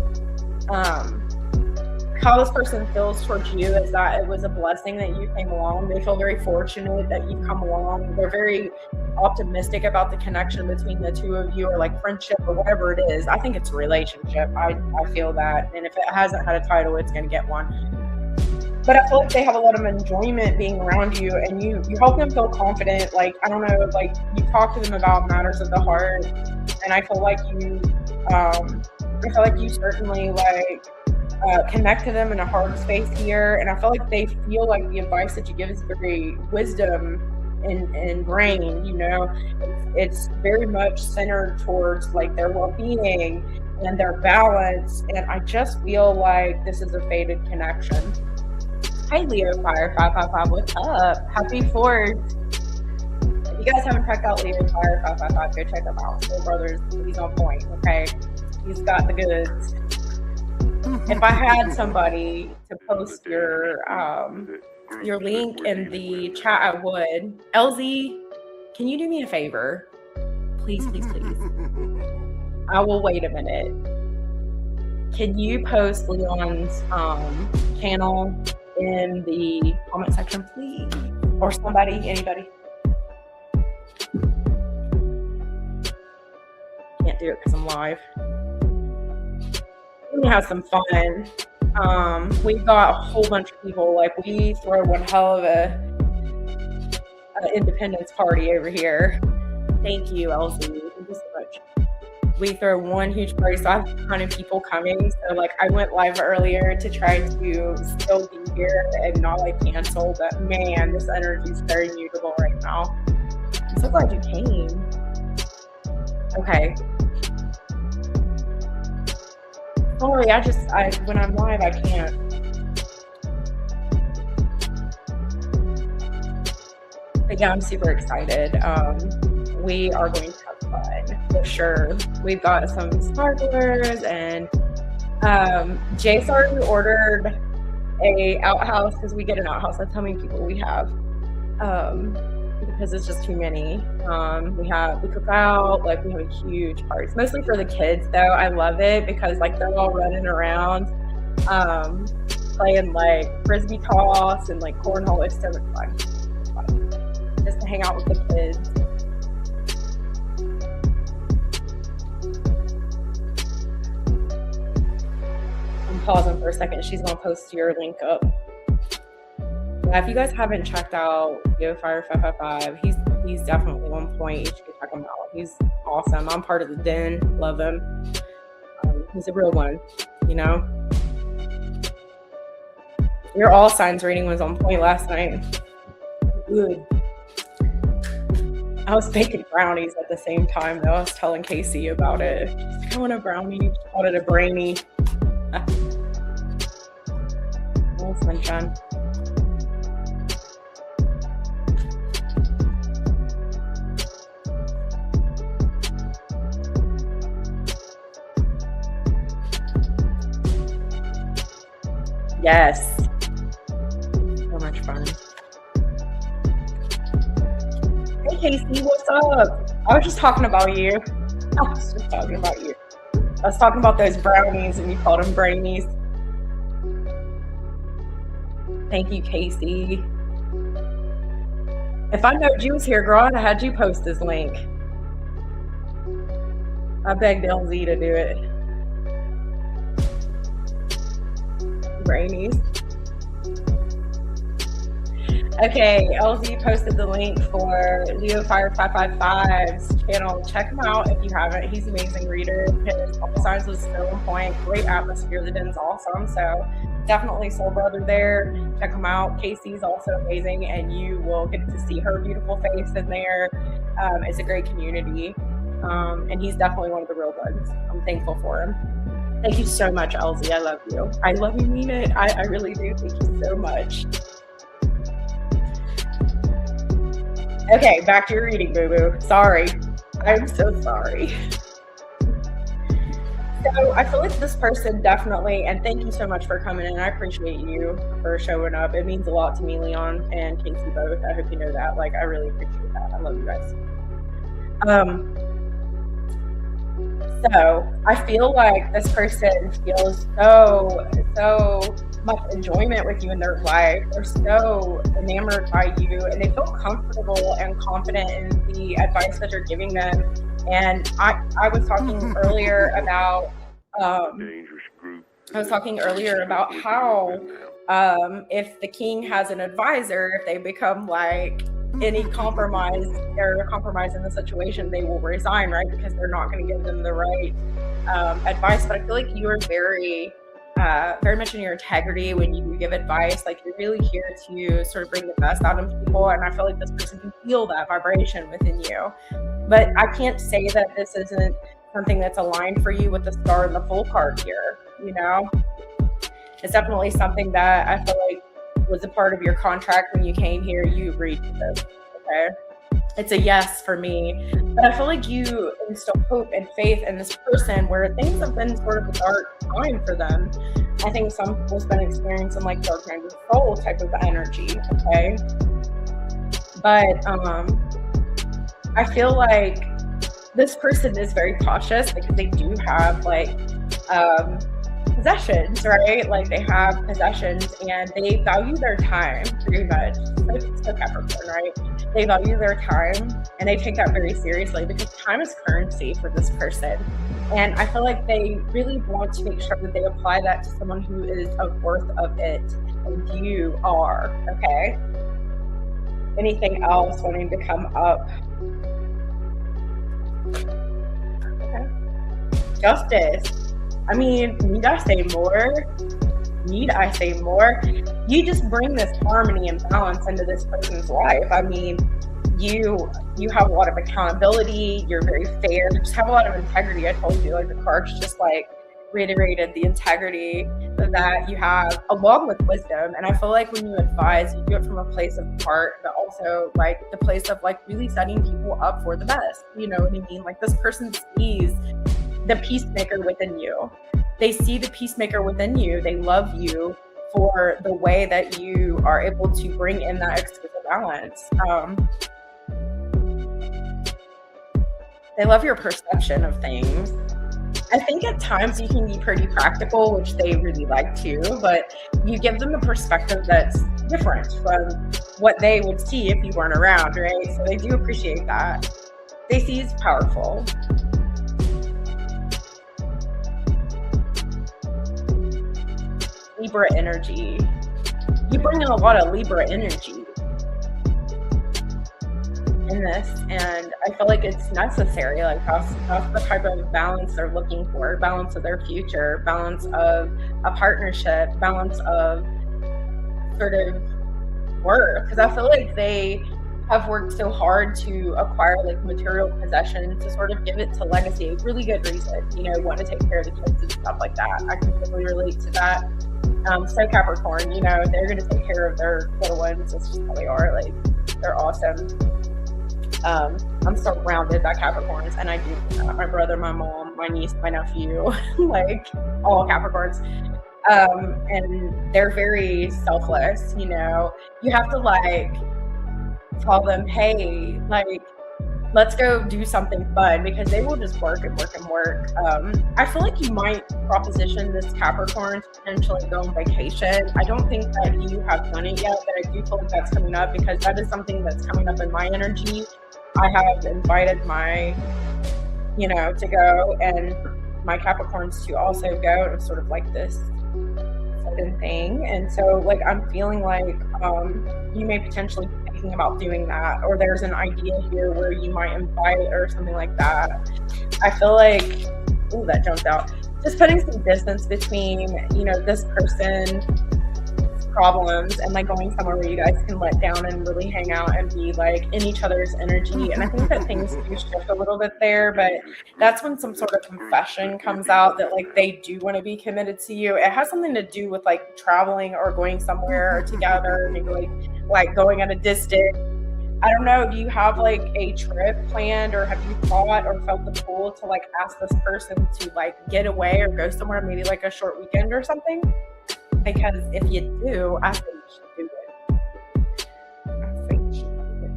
how this person feels towards you is that it was a blessing that you came along. They feel very fortunate that you've come along. They're very optimistic about the connection between the two of you, or like friendship or whatever it is. I think it's a relationship. I feel that. And if it hasn't had a title, it's going to get one. but I feel like they have a lot of enjoyment being around you, and you help them feel confident. Like, I don't know, like you talk to them about matters of the heart, and I feel like you certainly like connect to them in a hard space here, and I feel like they feel like the advice that you give is very wisdom and brain, you know. It's very much centered towards like their well-being and their balance, and I just feel like this is a fated connection. Hey Leo Fire 555, what's up? Happy 4th. If you guys haven't checked out Leo Fire 555, go check him out. Soul Brothers, he's on point, okay? He's got the goods. If I had somebody to post your link in the chat, I would. LZ, can you do me a favor? Please, please, please. I will wait a minute. Can you post Leon's channel in the comment section, please? Or somebody, anybody? Can't do it because I'm live. We have some fun. We've got a whole bunch of people. Like, we throw one hell of an independence party over here. Thank you, LZ. Thank you so much. We throw one huge party, so I have a ton of people coming. So, like, I went live earlier to try to still be here and not, like, cancel. But, man, this energy is very mutable right now. I'm so glad you came. Okay. Sorry, when I'm live, I can't. But yeah, I'm super excited. We are going to have fun for sure. We've got some sparklers, and Jace already ordered a outhouse because we get an outhouse. That's how many people we have. Because it's just too many. We cook out, like we have a huge party. It's mostly for the kids though. I love it because like they're all running around, playing like frisbee toss and like cornhole. It's so much fun. It's fun. Just to hang out with the kids. I'm pausing for a second. She's gonna post your link up. Yeah, if you guys haven't checked out Leo Fire 555, he's definitely on point. You should check him out. He's awesome. I'm part of the den. Love him. He's a real one, you know. Your all signs reading was on point last night. Good. I was baking brownies at the same time though. I was telling Casey about it. She's like, I want a brownie. She called it a brainy. Oh, sunshine. Yes. So much fun. Hey Casey, what's up? I was just talking about you. I was talking about those brownies and you called them brainies. Thank you, Casey. If I knowed you was here, girl, I'd have had you post this link. I begged LZ to do it. Brainies. Okay, LZ posted the link for Leo Fire 555's channel. Check him out if you haven't. He's an amazing reader. His all signs was so on point. Great atmosphere. The den's awesome. So definitely soul brother there. Check him out. Casey's also amazing, and you will get to see her beautiful face in there. It's a great community, and he's definitely one of the real ones. I'm thankful for him. Thank you so much, LZ. I love you. I love you, mean it. I really do. Thank you so much. Okay, back to your reading, boo-boo. Sorry. I'm so sorry. So I feel like this person definitely, and thank you so much for coming in. I appreciate you for showing up. It means a lot to me, Leon and Casey both. I hope you know that. Like, I really appreciate that. I love you guys. So I feel like this person feels so much enjoyment with you in their life. They're so enamored by you, and they feel comfortable and confident in the advice that you're giving them. And I was talking earlier about how If the king has an advisor, if they become like any compromise or compromise in the situation, they will resign, right? Because they're not going to give them the right advice. But I feel like you are very much in your integrity when you give advice. Like, you're really here to sort of bring the best out of people, and I feel like this person can feel that vibration within you. But I can't say that this isn't something that's aligned for you with the star and the full card here. You know, it's definitely something that I feel like was a part of your contract when you came here. You agreed to this. Okay, it's a yes for me. But I feel like you instill hope and faith in this person where things have been sort of a dark time for them. I think some people's been experiencing like dark night of the soul type of energy. Okay, but I feel like this person is very cautious because they do have like possessions, right? Like, they have possessions and they value their time pretty much. So Capricorn, right? They value their time and they take that very seriously because time is currency for this person. And I feel like they really want to make sure that they apply that to someone who is of worth of it. And you are, okay? Anything else wanting to come up? Okay. Justice. I mean, need I say more? You just bring this harmony and balance into this person's life. I mean, you have a lot of accountability. You're very fair. You just have a lot of integrity. I told you, like, the cards just like reiterated the integrity that you have along with wisdom. And I feel like when you advise, you do it from a place of heart, but also like the place of like really setting people up for the best. You know what I mean? Like, this person sees the peacemaker within you. They see the peacemaker within you. They love you for the way that you are able to bring in that exquisite balance. They love your perception of things. I think at times you can be pretty practical, which they really like too, but you give them a perspective that's different from what they would see if you weren't around, right? So they do appreciate that. They see it's powerful. Libra energy. You bring in a lot of Libra energy in this, and I feel like it's necessary. Like, that's the type of balance they're looking for. Balance of their future, balance of a partnership, balance of sort of work. Because I feel like they have worked so hard to acquire like material possessions to sort of give it to legacy. Really good reason, you know, want to take care of the kids and stuff like that. I can totally relate to that. So Capricorn, you know, they're going to take care of their little ones. That's just how they are. Like, they're awesome. I'm surrounded by Capricorns, and I do my brother, my mom, my niece, my nephew, like all Capricorns. And they're very selfless, you know. You have to like tell them, hey, like, let's go do something fun, because they will just work and work and work. I feel like you might proposition this Capricorn to potentially go on vacation. I don't think that you have done it yet, but I do feel like that's coming up, because that is something that's coming up in my energy. I have invited my, you know, to go, and my Capricorns to also go. It's sort of like this sudden thing. And so like, I'm feeling like you may potentially be thinking about doing that, or there's an idea here where you might invite or something like that. I feel like, ooh, that jumped out. Just putting some distance between, you know, this person problems and like going somewhere where you guys can let down and really hang out and be like in each other's energy. And I think that things do shift a little bit there, but that's when some sort of confession comes out that like they do want to be committed to you. It has something to do with like traveling or going somewhere together, maybe like going at a distance. I don't know, do you have like a trip planned, or have you thought or felt the pull to like ask this person to like get away or go somewhere, maybe like a short weekend or something? Because if you do, I think you should do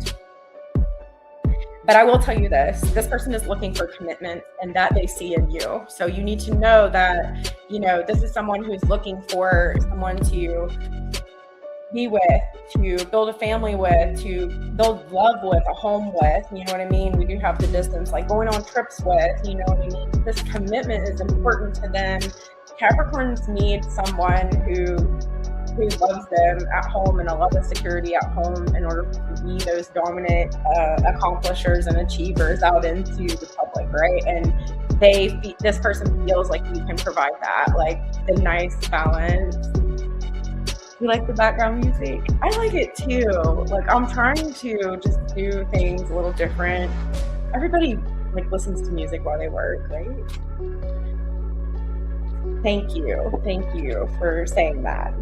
it. But I will tell you this person is looking for commitment, and that they see in you. So you need to know that, you know, this is someone who's looking for someone to be with, to build a family with, to build love with, a home with, you know what I mean? We do have the distance, like going on trips with, you know what I mean? This commitment is important to them. Capricorns need someone who who loves them at home and a lot of security at home in order to be those dominant accomplishers and achievers out into the public, right? And this person feels like you can provide that, like the nice balance. You like the background music? I like it too. Like, I'm trying to just do things a little different. Everybody like listens to music while they work, right? Thank you for saying that.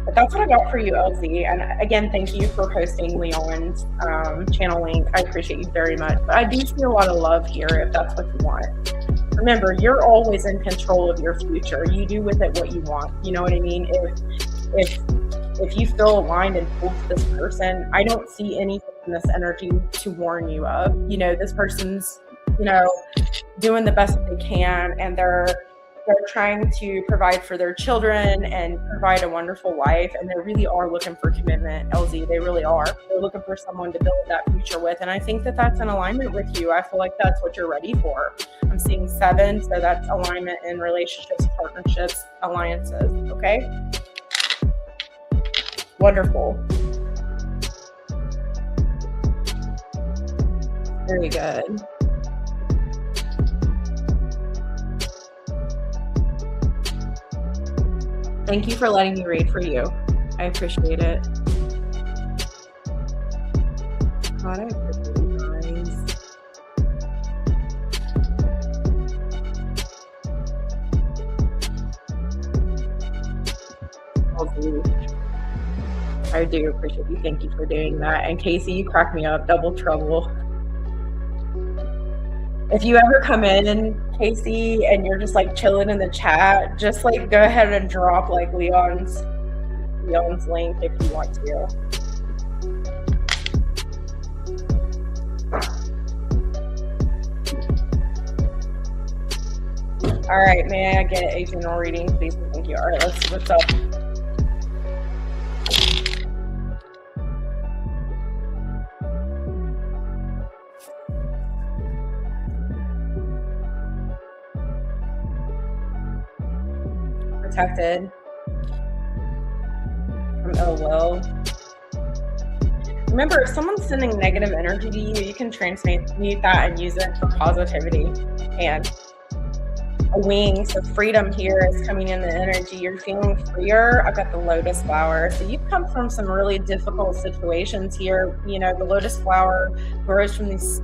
But that's what I got for you, LZ. And again, thank you for hosting Leon's channel link. I appreciate you very much. But I do see a lot of love here if that's what you want. Remember, you're always in control of your future. You do with it what you want. You know what I mean? If you feel aligned and pulled to this person, I don't see anything in this energy to warn you of. You know, this person's, you know, doing the best that they can, and they're trying to provide for their children and provide a wonderful life, and they really are looking for commitment, LZ. They really are. They're looking for someone to build that future with, and I think that that's in alignment with you. I feel like that's what you're ready for. I'm seeing 7, so that's alignment in relationships, partnerships, alliances, okay? Wonderful. Very good. Thank you for letting me read for you. I appreciate it. God, I appreciate you guys. I do appreciate you. Thank you for doing that. And Casey, you crack me up. Double trouble. If you ever come in, Casey, and you're just like chilling in the chat, just like go ahead and drop like Leon's link if you want to. All right, may I get a general reading, please? Thank you. All right, let's see what's up. Protected from ill will. Remember, if someone's sending negative energy to you, you can transmute that and use it for positivity. And a wing, so freedom here is coming in the energy. You're feeling freer. I've got the lotus flower. So you've come from some really difficult situations here. You know, the lotus flower grows from these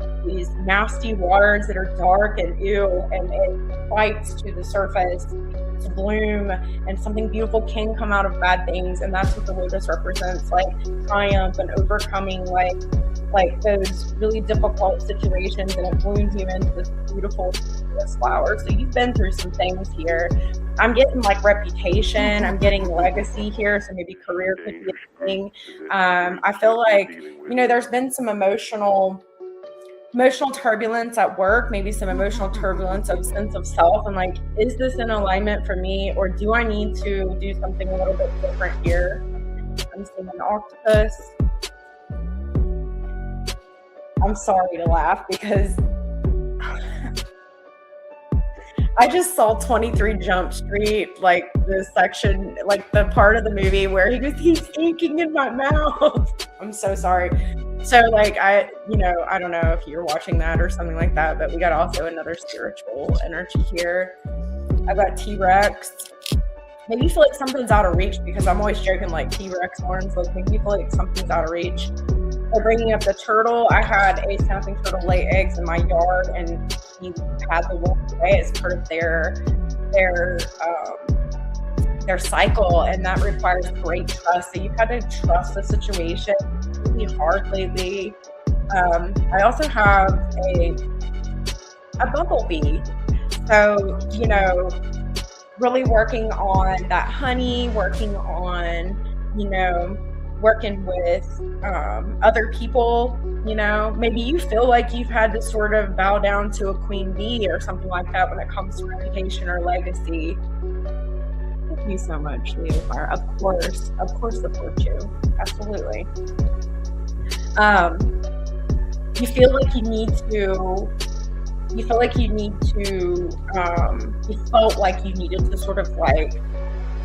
nasty waters that are dark and ew, and it fights to the surface to bloom, and something beautiful can come out of bad things. And that's what the lotus represents, like triumph and overcoming like those really difficult situations, and it blooms you into this beautiful lotus flower. So you've been through some things here. I'm getting like reputation, I'm getting legacy here, so maybe career could be a thing. I feel like, you know, there's been some emotional turbulence at work, maybe some emotional turbulence of sense of self, and like, is this in alignment for me, or do I need to do something a little bit different here? I'm seeing an octopus. I'm sorry to laugh because I just saw 23 Jump Street, like the section, like the part of the movie where he goes, he's inking in my mouth. I'm so sorry. So like, I don't know if you're watching that or something like that, but we got also another spiritual energy here. I've got T-Rex. Maybe you feel like something's out of reach, because I'm always joking like T-Rex horns. Like, maybe you feel like something's out of reach. So bringing up the turtle, I had a snapping turtle lay eggs in my yard, and he had the one away as part of their cycle, and that requires great trust. So you've had to trust the situation really hard lately. I also have a bumblebee. So, you know, really working on that honey, working on, you know, working with other people. You know, maybe you feel like you've had to sort of bow down to a queen bee or something like that when it comes to reputation or legacy. Thank you so much, Leo Fire. Of course support you. Absolutely. You feel like you need to you feel like you need to, you felt like you needed to sort of like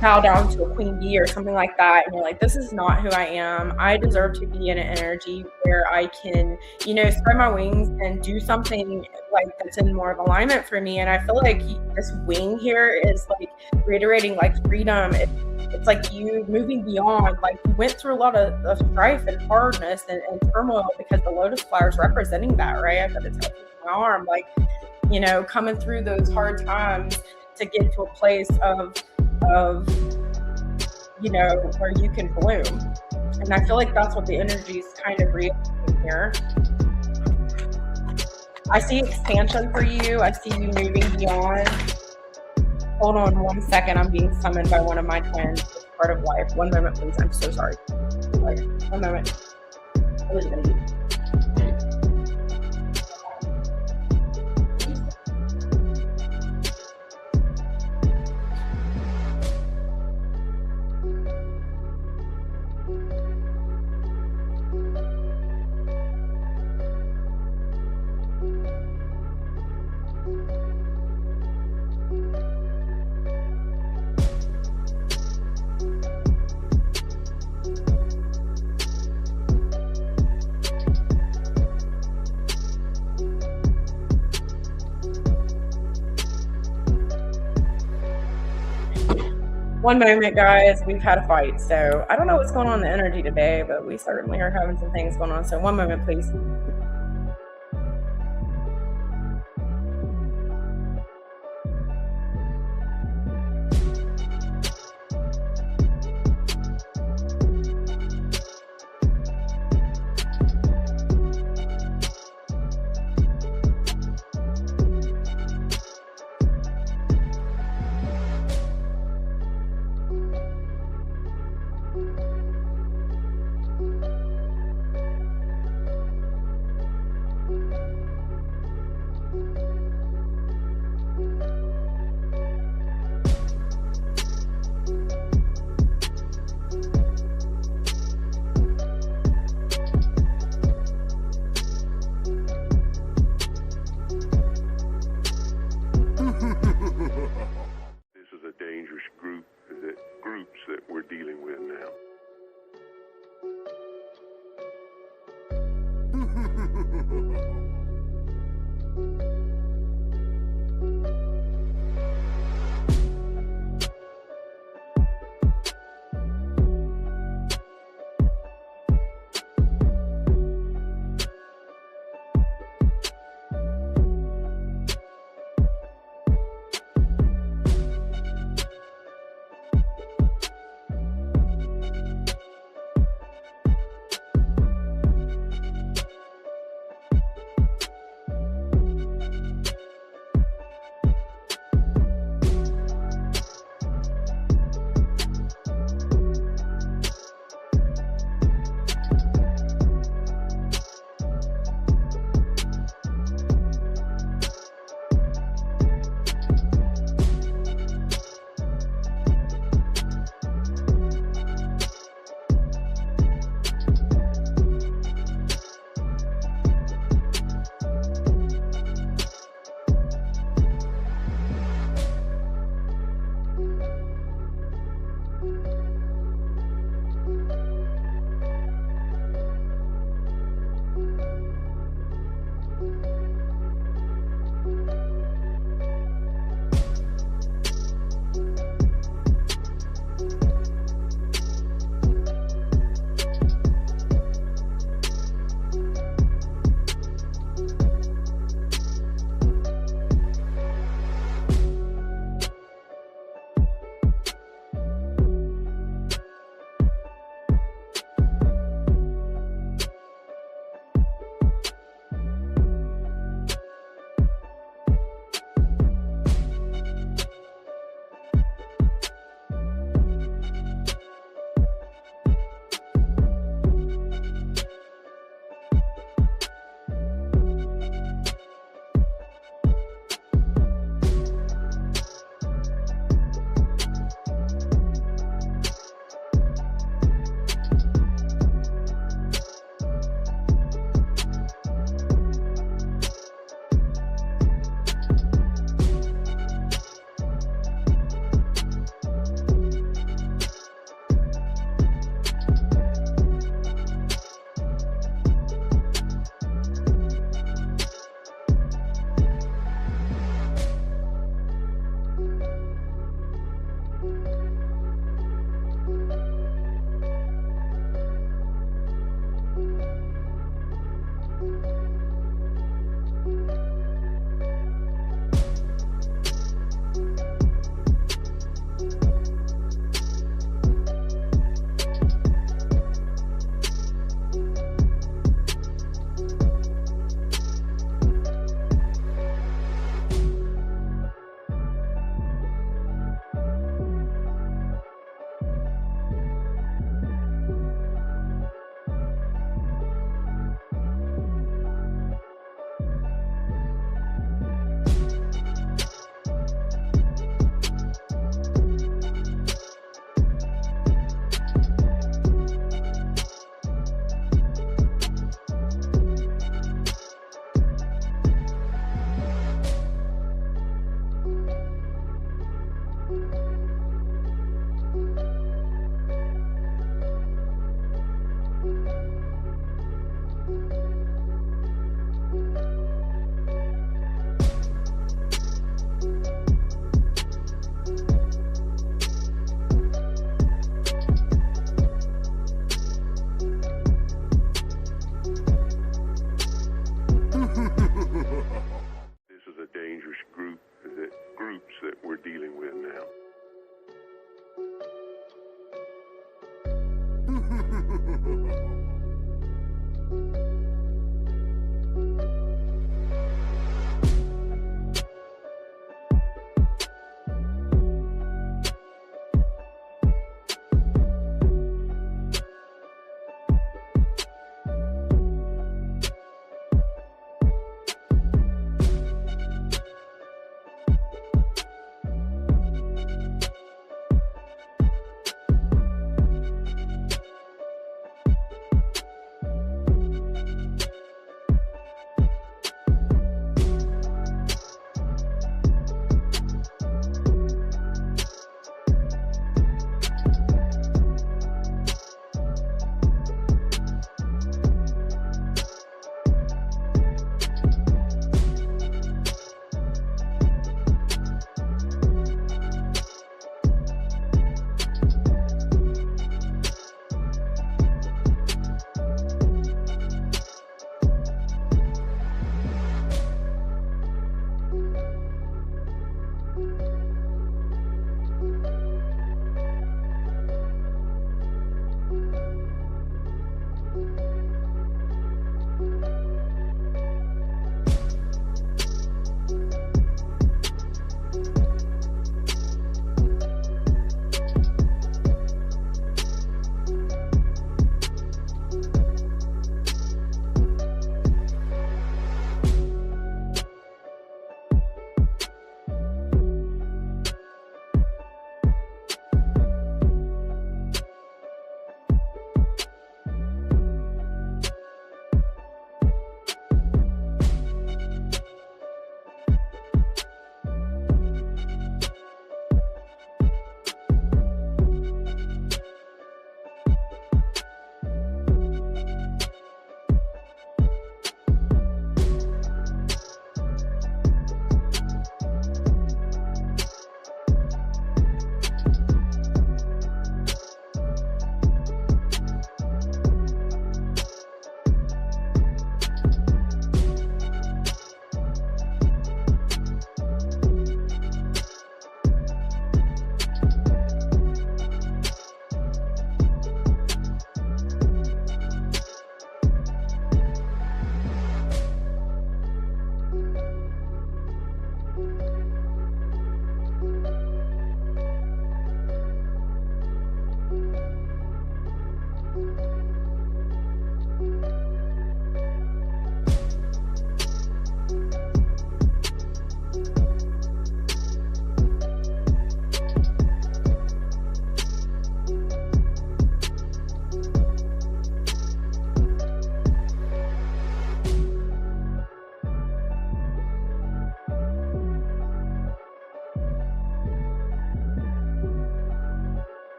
bow down to a queen bee or something like that, and you're like, this is not who I am. I deserve to be in an energy where I can, you know, spread my wings and do something like that's in more of alignment for me. And I feel like this wing here is like reiterating like freedom. It's like you moving beyond, like you went through a lot of strife and hardness and turmoil, because the lotus flower is representing that, right? I've got it tattooed on my arm, like, you know, coming through those hard times to get to a place of you know, where you can bloom. And I feel like that's what the energy is kind of reiterating here. I see expansion for you. I see you moving beyond. Hold on 1 second. I'm being summoned by one of my twins. It's part of life. 1 moment, please. I'm so sorry. 1 moment. One moment, guys. We've had a fight, so I don't know what's going on in the energy today, but we certainly are having some things going on. So 1 moment, please.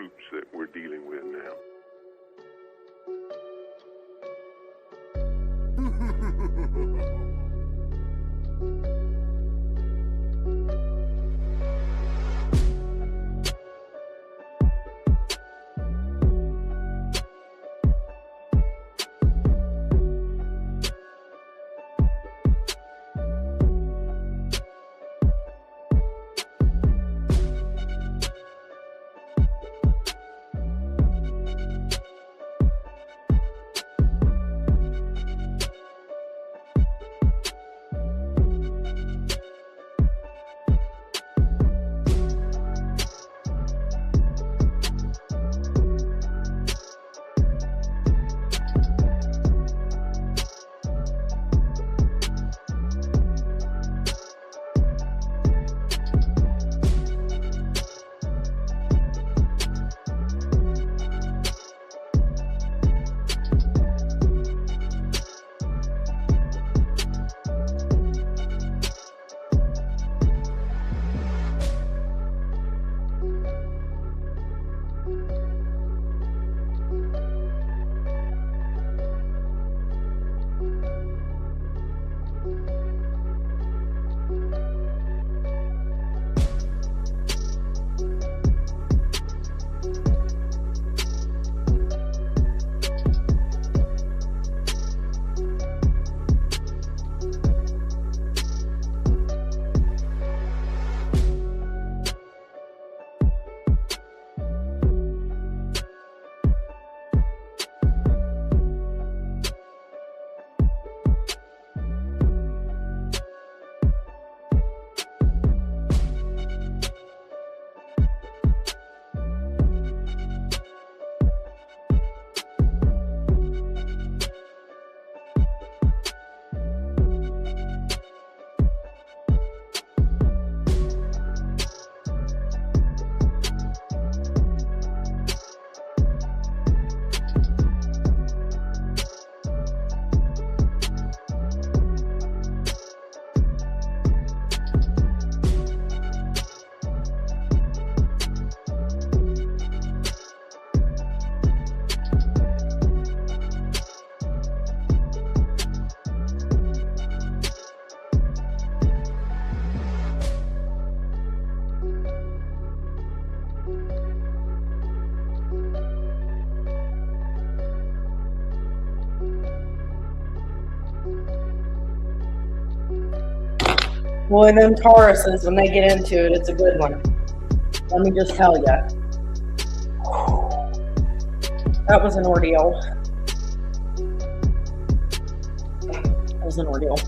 groups that we're dealing with now. Boy, them Tauruses, when they get into it, it's a good one. Let me just tell you. That was an ordeal. That was an ordeal.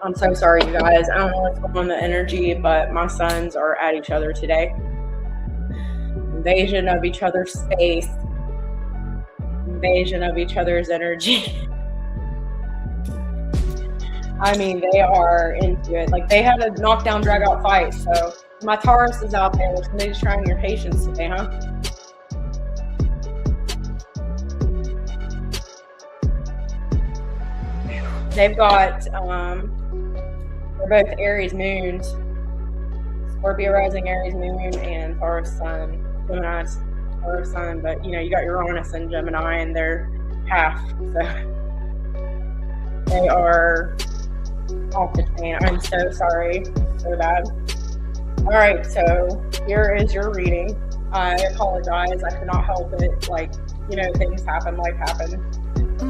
I'm so sorry, you guys. I don't know what's going on in the energy, but my sons are at each other today. Invasion of each other's space. Invasion of each other's energy. I mean, they are into it. Like, they had a knockdown, drag out fight. So my Taurus is out there. Somebody's trying your patience today, huh? They've got, they're both Aries moons. Scorpio rising, Aries moon, and Taurus sun. Gemini, Taurus sun. But, you know, you got Uranus and Gemini, and they're half. So they are off the chain. I'm so sorry. So bad. All right, so here is your reading. I apologize. I cannot help it. Like, you know, things happen, life happens.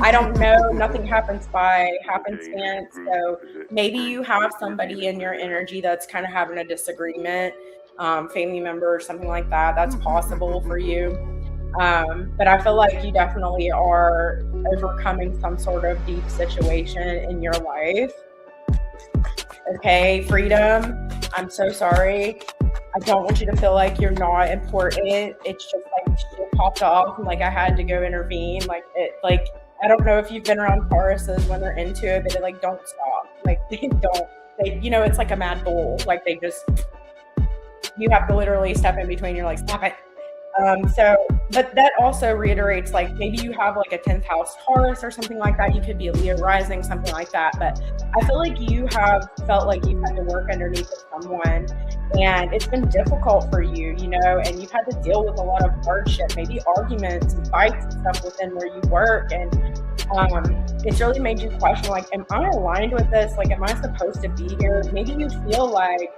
I don't know. Nothing happens by happenstance. So maybe you have somebody in your energy that's kind of having a disagreement, family member or something like that. That's possible for you. But I feel like you definitely are overcoming some sort of deep situation in your life. Okay, freedom. I'm so sorry. I don't want you to feel like you're not important. It's just like shit popped off and like I had to go intervene. Like it, like I don't know if you've been around Tauruses when they're into it, but they like don't stop. Like they don't. They, you know, it's like a mad bull. Like they just, you have to literally step in between. You're like, stop it. So, but that also reiterates, like maybe you have like a 10th house Taurus or something like that. You could be a Leo rising, something like that. But I feel like you have felt like you've had to work underneath someone and it's been difficult for you, you know, and you've had to deal with a lot of hardship, maybe arguments and fights and stuff within where you work. And it's really made you question, like, am I aligned with this? Like, am I supposed to be here? Maybe you feel like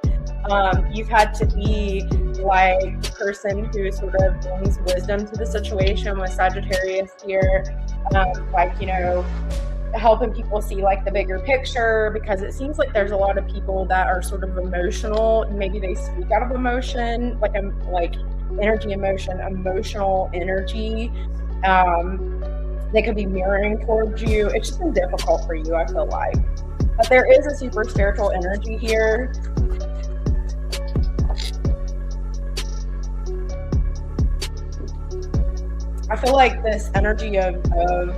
you've had to be like the person who sort of brings wisdom to the situation with Sagittarius here, like, you know, helping people see like the bigger picture, because it seems like there's a lot of people that are sort of emotional. Maybe they speak out of emotion, like energy, emotional energy. They could be mirroring towards you. It's just been difficult for you, I feel like. But there is a super spiritual energy here. I feel like this energy of the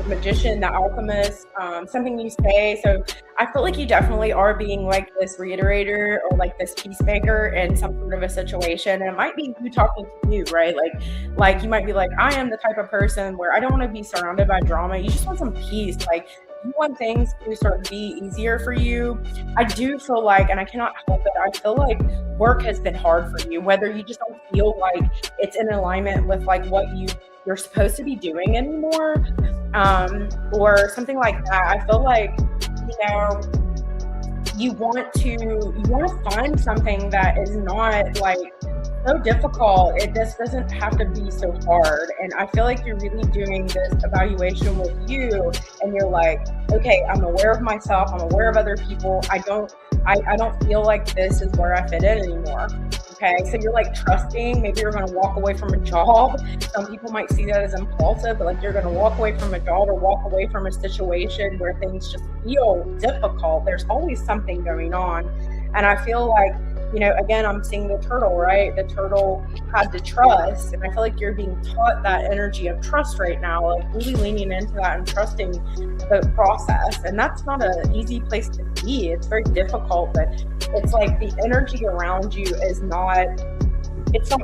magician, the alchemist, something you say. So I feel like you definitely are being like this reiterator or like this peacemaker in some sort of a situation. And it might be you talking to you, right? Like you might be like, I am the type of person where I don't want to be surrounded by drama. You just want some peace. Like, you want things to sort of be easier for you. I do feel like, and I cannot help it, I feel like work has been hard for you, whether you just don't feel like it's in alignment with like what you're supposed to be doing anymore, or something like that. I feel like, you know, you want to find something that is not like so difficult. It just doesn't have to be so hard. And I feel like you're really doing this evaluation with you, and you're like, okay, I'm aware of myself, I'm aware of other people. I don't feel like this is where I fit in anymore. Okay, so you're like trusting. Maybe you're going to walk away from a job. Some people might see that as impulsive, but like you're going to walk away from a job or walk away from a situation where things just feel difficult. There's always something going on. And I feel like, you know, again, I'm seeing the turtle, right? The turtle had to trust. And I feel like you're being taught that energy of trust right now, like really leaning into that and trusting the process. And that's not an easy place to be. It's very difficult, but it's like the energy around you is not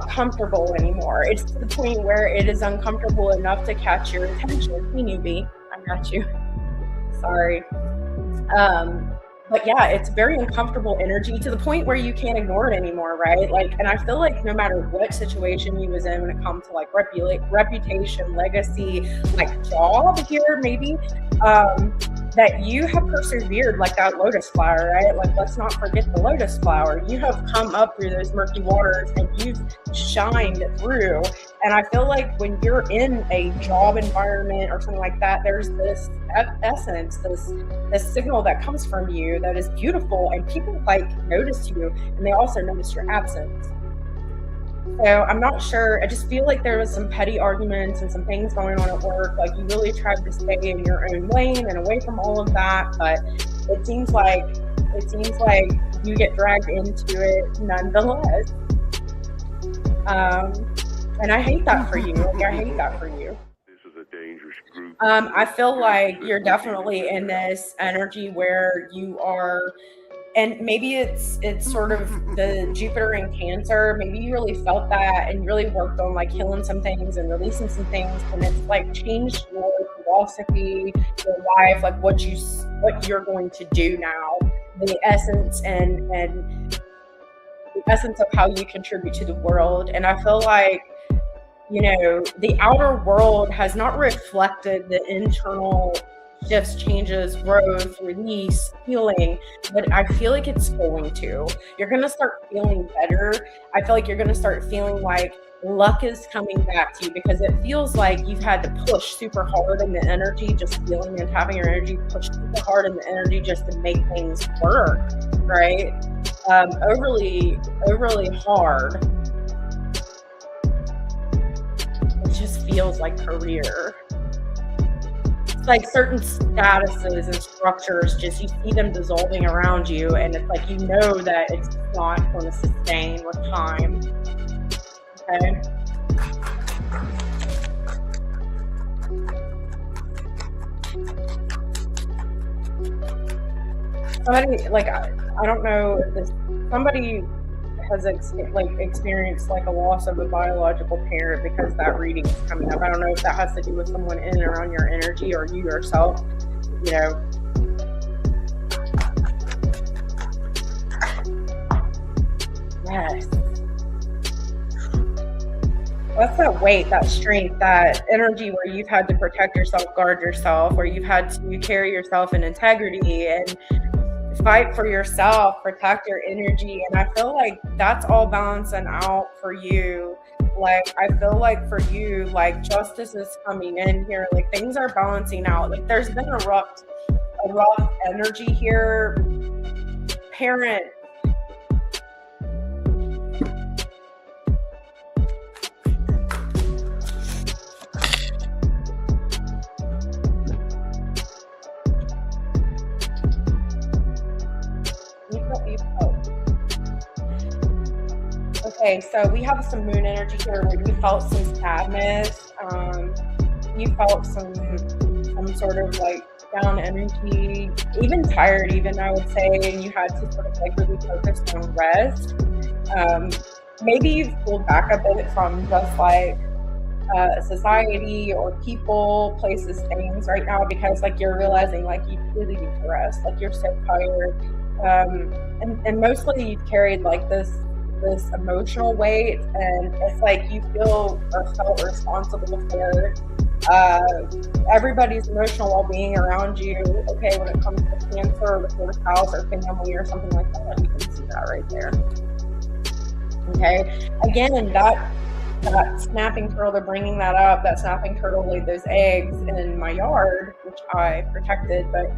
comfortable anymore. It's to the point where it is uncomfortable enough to catch your attention. Hey, newbie, I got you. Sorry. But yeah, it's very uncomfortable energy to the point where you can't ignore it anymore, right? Like, and I feel like no matter what situation you was in when it comes to like reputation, legacy, like job here, maybe, that you have persevered like that lotus flower, right? Like, let's not forget the lotus flower. You have come up through those murky waters and you've shined through. And I feel like when you're in a job environment or something like that, there's this essence, this signal that comes from you that is beautiful, and people like notice you, and they also notice your absence. So I'm not sure. I just feel like there was some petty arguments and some things going on at work. Like, you really tried to stay in your own lane and away from all of that, but it seems like you get dragged into it nonetheless. And I hate that for you. Like, I hate that for you. This is a dangerous group. I feel like you're definitely in this energy where you are, and maybe it's sort of the Jupiter in Cancer. Maybe you really felt that and really worked on like healing some things and releasing some things, and it's like changed your philosophy, your life, like what you're going to do now, the essence and the essence of how you contribute to the world. And I feel like, you know, the outer world has not reflected the internal shifts, changes, growth, release, healing, but I feel like it's going to. You're going to start feeling better. I feel like you're going to start feeling like luck is coming back to you, because it feels like you've had to push super hard in the energy, just feeling and having your energy push super hard in the energy just to make things work, right? Overly hard. It just feels like career. It's like certain statuses and structures, just you see them dissolving around you, and it's like you know that it's not going to sustain with time. Okay. Somebody, like, I don't know if this, somebody has experienced like a loss of a biological parent because that reading is coming up. I don't know if that has to do with someone in and around your energy or you yourself, you know. Yes. That's that weight, that strength, that energy where you've had to protect yourself, guard yourself, where you've had to carry yourself in integrity and fight for yourself, protect your energy. And I feel like that's all balancing out for you. Like, I feel like for you, like, justice is coming in here. Like, things are balancing out. Like, there's been a rough energy here. Parent. Okay, so we have some moon energy here where you felt some sadness. You felt some sort of like down energy, even tired, even I would say, and you had to sort of like really focus on rest. Maybe you've pulled back a bit from just like society or people, places, things right now because like you're realizing like you really need to rest, like you're so tired. And mostly you've carried like this emotional weight, and it's like you feel or felt responsible for everybody's emotional well-being around you. Okay, when it comes to cancer or the fourth house or family or something like that, you can see that right there. Okay, again, that snapping turtle, they're bringing that up. That snapping turtle laid those eggs in my yard, which I protected, but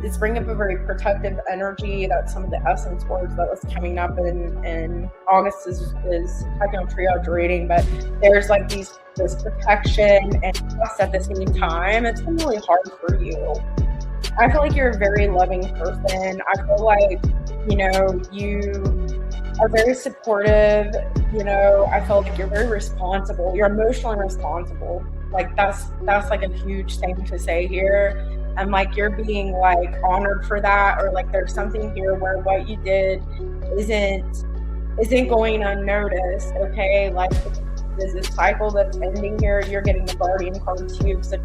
it's bringing up a very protective energy. That's some of the essence words that was coming up in August is Taccion Triage reading, but there's like this protection and trust at the same time. It's been really hard for you. I feel like you're a very loving person. I feel like, you are very supportive. I feel like you're very responsible. You're emotionally responsible. Like that's like a huge thing to say here. And like you're being like honored for that, or like there's something here where what you did isn't going unnoticed. Okay, like there's this cycle that's ending here. You're getting the guardian card too. So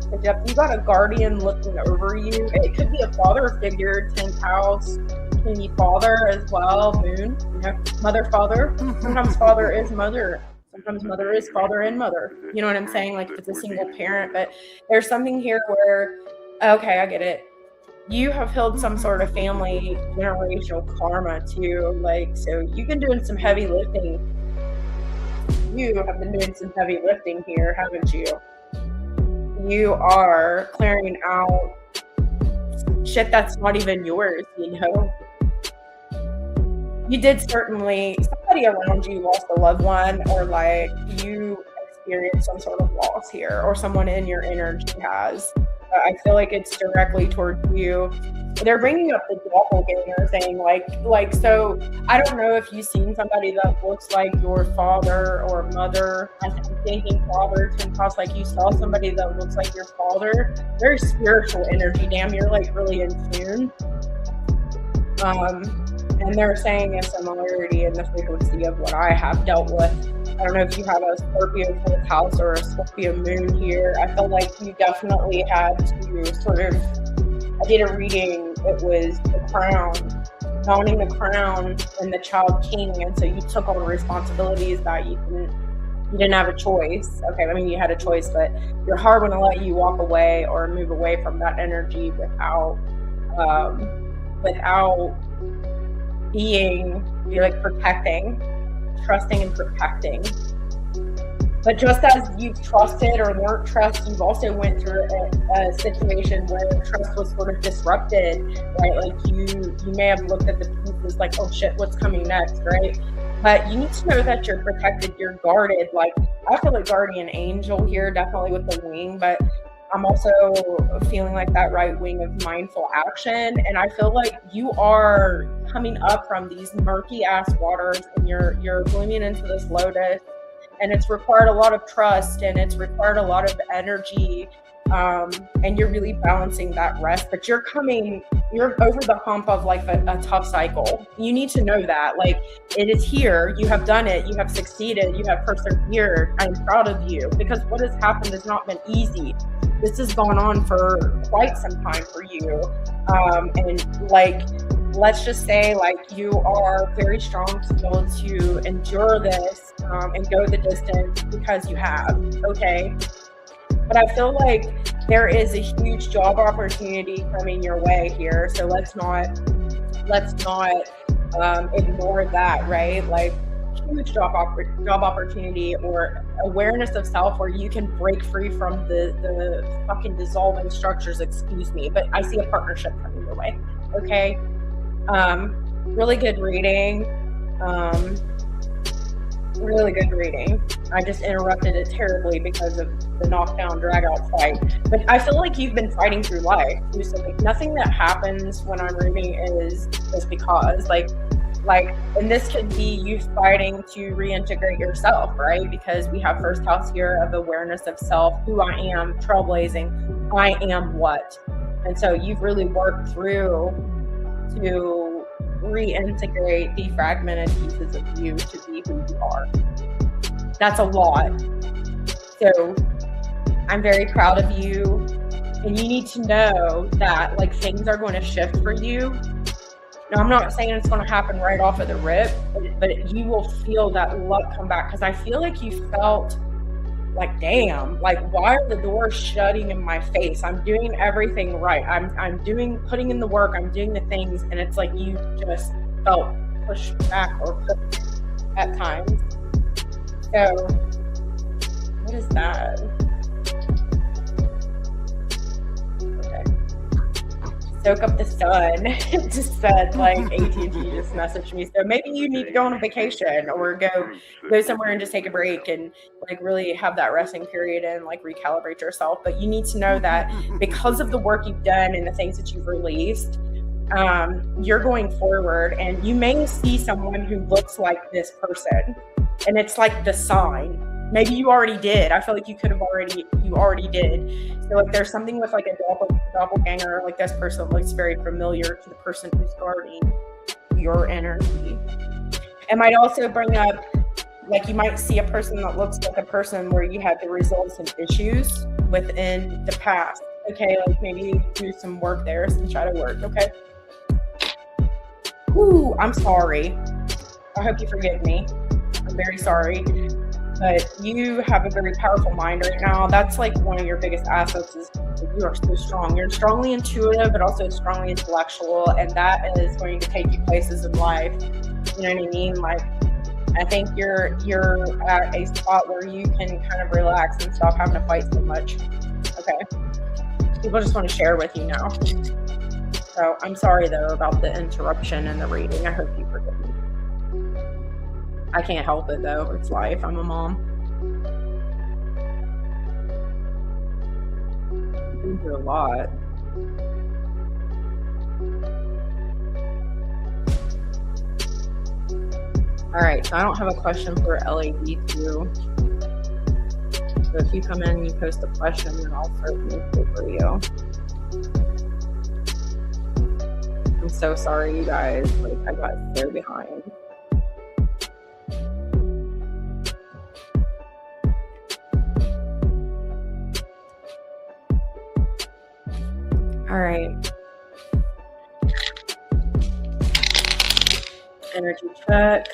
you got a guardian looking over you. It could be a father figure, 10th house. Can be father as well, moon, mother, father. Sometimes father is mother. Sometimes mother is father and mother. You know what I'm saying? Like if it's a single parent, but there's something here where, okay, I get it. You have healed some sort of family generational karma too. Like, so you've been doing some heavy lifting. You have been doing some heavy lifting here, haven't you? You are clearing out shit that's not even yours, You did certainly, somebody around you lost a loved one, or like you experienced some sort of loss here, or someone in your energy has. I feel like it's directly towards you. They're bringing up the doppelganger thing, like. So I don't know if you've seen somebody that looks like your father or mother. I'm thinking father, 10th house, like you saw somebody that looks like your father. Very spiritual energy. Damn, you're like really in tune. And they're saying a similarity in the frequency of what I have dealt with. I don't know if you have a Scorpio 4th house or a Scorpio moon here. I feel like you definitely had to sort of, I did a reading, it was the crown, donning the crown and the child king. And so you took on responsibilities that you didn't have a choice. Okay, I mean, you had a choice, but your heart wouldn't let you walk away or move away from that energy without being like protecting, trusting and protecting. But just as you've trusted or learned trust, you've also went through a situation where trust was sort of disrupted, right? Like you may have looked at the pieces like, oh shit, what's coming next, right? But you need to know that you're protected, you're guarded. Like I feel like guardian angel here, definitely with the wing, but I'm also feeling like that right wing of mindful action. And I feel like you are coming up from these murky ass waters and you're blooming into this lotus, and it's required a lot of trust and it's required a lot of energy. And you're really balancing that rest, but you're over the hump of like a tough cycle. You need to know that, like, it is here. You have done it. You have succeeded. You have persevered. I'm proud of you, because what has happened has not been easy. This has gone on for quite some time for you. And like, let's just say like you are very strong to be able to endure this and go the distance because you have, okay? But I feel like there is a huge job opportunity coming your way here. So let's not ignore that, right? Like huge job opportunity or awareness of self where you can break free from the fucking dissolving structures, excuse me. But I see a partnership coming your way, okay? Really good reading. Really good reading. I just interrupted it terribly because of the knockdown, drag out fight. But I feel like you've been fighting through life. So like nothing that happens when I'm reading is because like, and this could be you fighting to reintegrate yourself, right? Because we have first house here of awareness of self, who I am, trailblazing, I am what. And so you've really worked through to reintegrate defragmented pieces of you to be who you are. That's a lot. So I'm very proud of you, and you need to know that like things are going to shift for you. Now, I'm not saying it's going to happen right off of the rip, but you will feel that luck come back, because I feel like you felt like, damn, like, why are the doors shutting in my face? I'm doing everything right. I'm putting in the work. I'm doing the things. And it's like you just felt pushed back or pushed at times. So what is that? Soak up the sun. It just said like AT&T just messaged me. So maybe you need to go on a vacation or go somewhere and just take a break and like really have that resting period and like recalibrate yourself. But you need to know that because of the work you've done and the things that you've released, you're going forward, and you may see someone who looks like this person, and it's like the sign. Maybe you already did. I feel like you already did. So like there's something with like a doppelganger, like this person looks very familiar to the person who's guarding your energy. It might also bring up, like you might see a person that looks like a person where you had to resolve some issues within the past. Okay, like maybe do some work there, some shadow work, okay? Ooh, I'm sorry. I hope you forgive me. I'm very sorry. But you have a very powerful mind right now. That's like one of your biggest assets is you are so strong. You're strongly intuitive, but also strongly intellectual. And that is going to take you places in life. You know what I mean? Like, I think you're at a spot where you can kind of relax and stop having to fight so much. Okay. People just want to share with you now. So I'm sorry though about the interruption and the reading. I hope you forgive me. I can't help it though. It's life. I'm a mom. I've been through a lot. All right. So I don't have a question for LAD2. So if you come in and you post a question, then I'll certainly pay for you. I'm so sorry, you guys. Like, I got so behind. All right. Energy check.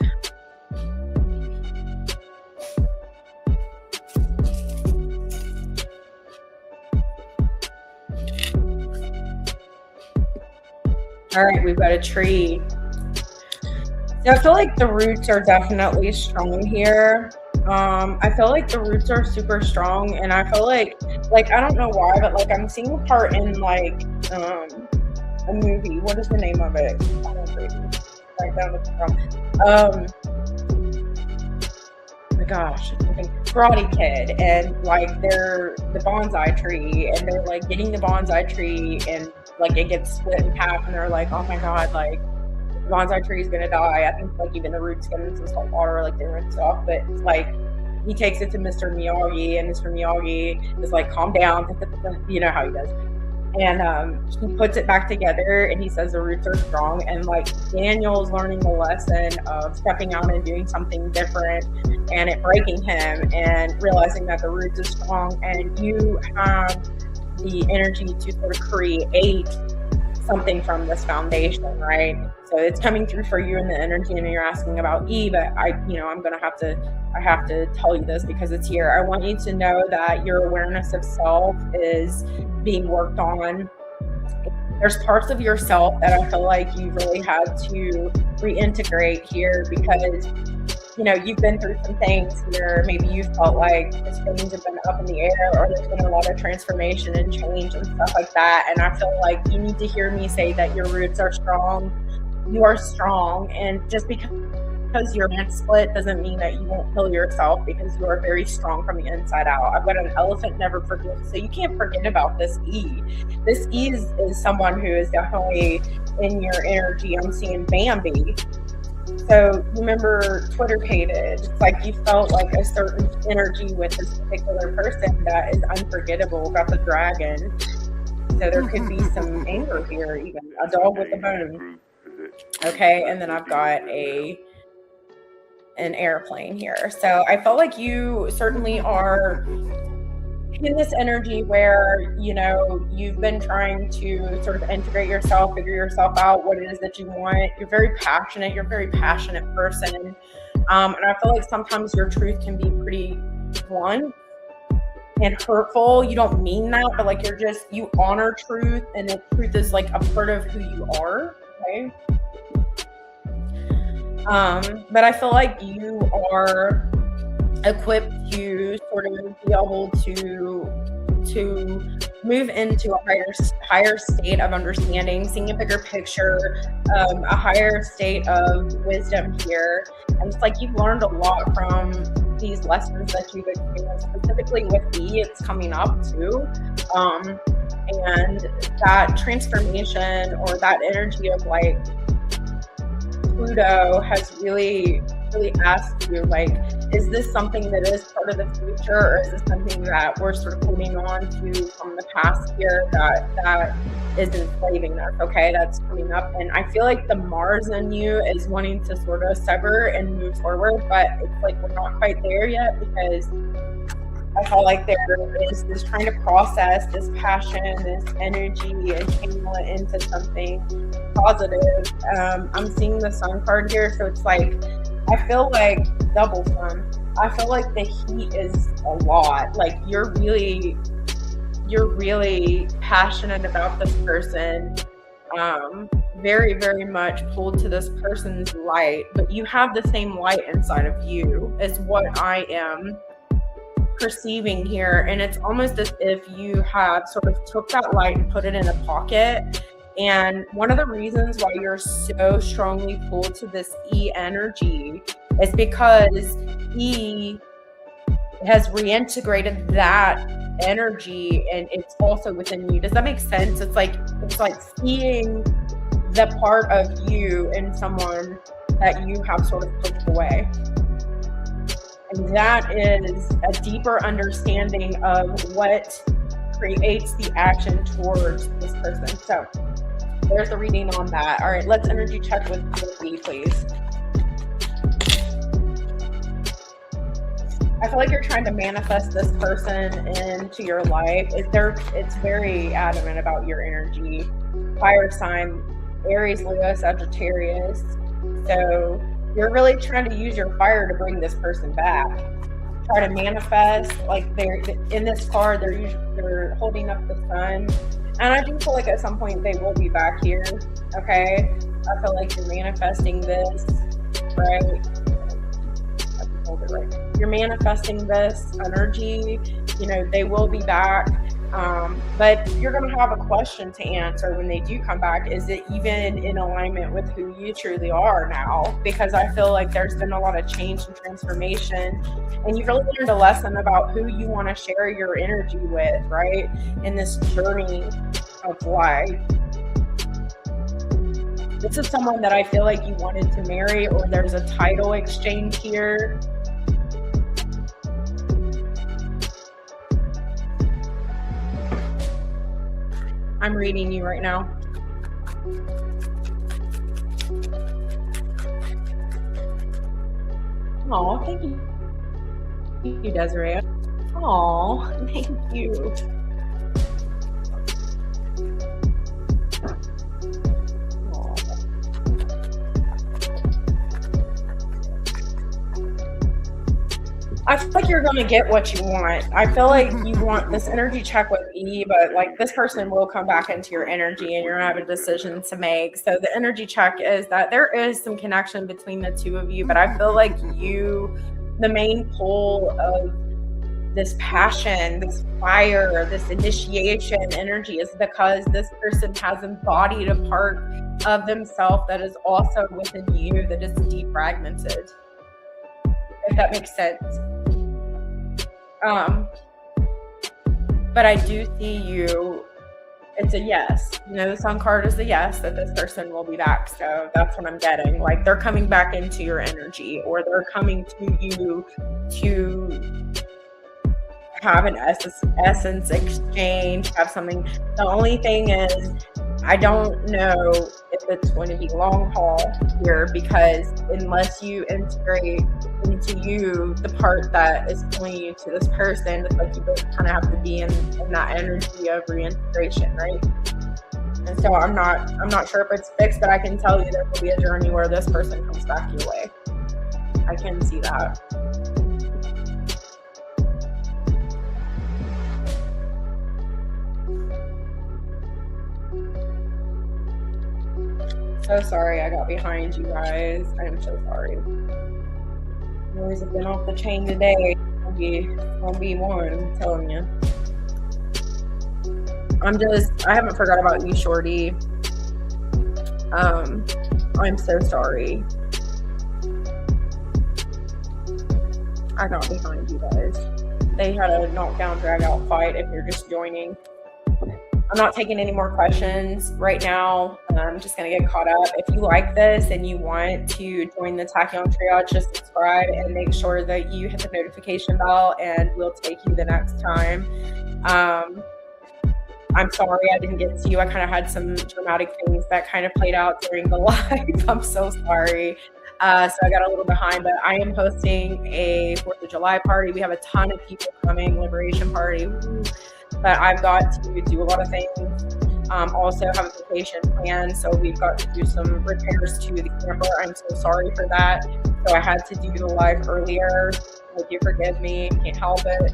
All right, we've got a tree. So I feel like the roots are definitely strong here. I feel like the roots are super strong, and I feel like I don't know why, but like I'm seeing a part in like a movie. What is the name of it? Right down at the oh my gosh, I think Karate Kid, and like they're the bonsai tree, and they're like getting the bonsai tree, and like it gets split in half, and they're like, oh my god, like the bonsai tree is gonna die. I think like even the roots get into salt water, like they rinse off, but it's like he takes it to Mr. Miyagi, and Mr. Miyagi is like, calm down, you know how he does. And he puts it back together, and he says the roots are strong. And like Daniel's learning the lesson of stepping out and doing something different, and it breaking him, and realizing that the roots are strong, and you have the energy to sort of create something from this foundation, right? So it's coming through for you in the energy, and you're asking about E, but I have to tell you this because it's here. I want you to know that your awareness of self is being worked on. There's parts of yourself that I feel like you really had to reintegrate here because, you know, you've been through some things where maybe you felt like things have been up in the air, or there's been a lot of transformation and change and stuff like that. And I feel like you need to hear me say that your roots are strong. You are strong. And just because your man split doesn't mean that you won't heal yourself, because you are very strong from the inside out. I've got an elephant never forgets. So you can't forget about this E. This E is someone who is definitely in your energy. I'm seeing Bambi. So remember Twitter hated. It's like you felt like a certain energy with this particular person that is unforgettable. Got the dragon. So there could be some anger here, even a dog with a bone. Okay, and then I've got an airplane here. So I felt like you certainly are in this energy where, you know, you've been trying to sort of integrate yourself, figure yourself out, what it is that you want. You're very passionate. You're a very passionate person. And I feel like sometimes your truth can be pretty blunt and hurtful. You don't mean that, but like you honor truth, and the truth is like a part of who you are. Okay. But I feel like you are equipped to sort of be able to move into a higher state of understanding, seeing a bigger picture, a higher state of wisdom here. And it's like you've learned a lot from these lessons that you've experienced. Specifically with E, it's coming up too. And that transformation, or that energy of like Pluto, has really asked you, like, is this something that is part of the future, or is this something that we're sort of holding on to from the past here that is enslaving us? Okay, that's coming up. And I feel like the Mars in you is wanting to sort of sever and move forward, but it's like we're not quite there yet, because I feel like there is this trying to process this passion, this energy, and channel it into something positive. I'm seeing the Sun card here, so it's like I feel like double sun. I feel like the heat is a lot. Like you're really passionate about this person. Very, very much pulled to this person's light, but you have the same light inside of you as what I am perceiving here. And it's almost as if you have sort of took that light and put it in a pocket. And one of the reasons why you're so strongly pulled to this E energy is because E has reintegrated that energy, and it's also within you. Does that make sense? It's like seeing the part of you in someone that you have sort of pushed away. And that is a deeper understanding of what creates the action towards this person. So there's the reading on that. All right, let's energy check with me, please. I feel like you're trying to manifest this person into your life. It's very adamant about your energy. Fire sign, Aries, Leo, Sagittarius. So you're really trying to use your fire to bring this person back. Try to manifest, like they're in this card, they're holding up the sun. And I do feel like at some point they will be back here. Okay. I feel like you're manifesting this, right? Hold it right. You're manifesting this energy, you know, they will be back. But you're going to have a question to answer when they do come back. Is it even in alignment with who you truly are now? Because I feel like there's been a lot of change and transformation, and you've really learned a lesson about who you want to share your energy with, right? In this journey of life. This is someone that I feel like you wanted to marry, or there's a title exchange here. I'm reading you right now. Oh, thank you. Thank you, Desiree. Oh, thank you. I feel like you're going to get what you want. I feel like you want this energy check with E, but like this person will come back into your energy and you're going to have a decision to make. So the energy check is that there is some connection between the two of you, but I feel like the main pull of this passion, this fire, this initiation energy is because this person has embodied a part of themselves that is also within you that is defragmented. If that makes sense. But I do see you, it's a yes. The sun card is a yes that this person will be back. So that's what I'm getting. Like they're coming back into your energy, or they're coming to you to have an essence exchange, have something. The only thing is, I don't know if it's going to be long haul here, because unless you integrate into you the part that is pulling you to this person, it's like you both kind of have to be in that energy of reintegration, right? And so I'm not sure if it's fixed, but I can tell you there will be a journey where this person comes back your way. I can see that. So sorry I got behind you guys. I am so sorry. Boys have been off the chain today. It's gonna be one, I'm telling you. I haven't forgot about you, Shorty. I'm so sorry. I got behind you guys. They had a knockdown, drag out fight if you're just joining. I'm not taking any more questions right now. I'm just going to get caught up. If you like this and you want to join the Taccion Triage, just subscribe and make sure that you hit the notification bell, and we'll take you the next time. I'm sorry I didn't get to you. I kind of had some dramatic things that kind of played out during the live. I'm so sorry. So I got a little behind, but I am hosting a 4th of July party. We have a ton of people coming, Liberation Party. But I've got to do a lot of things. Also have a vacation plan, so we've got to do some repairs to the camper. I'm so sorry for that. So I had to do the live earlier. Hope you forgive me. Can't help it.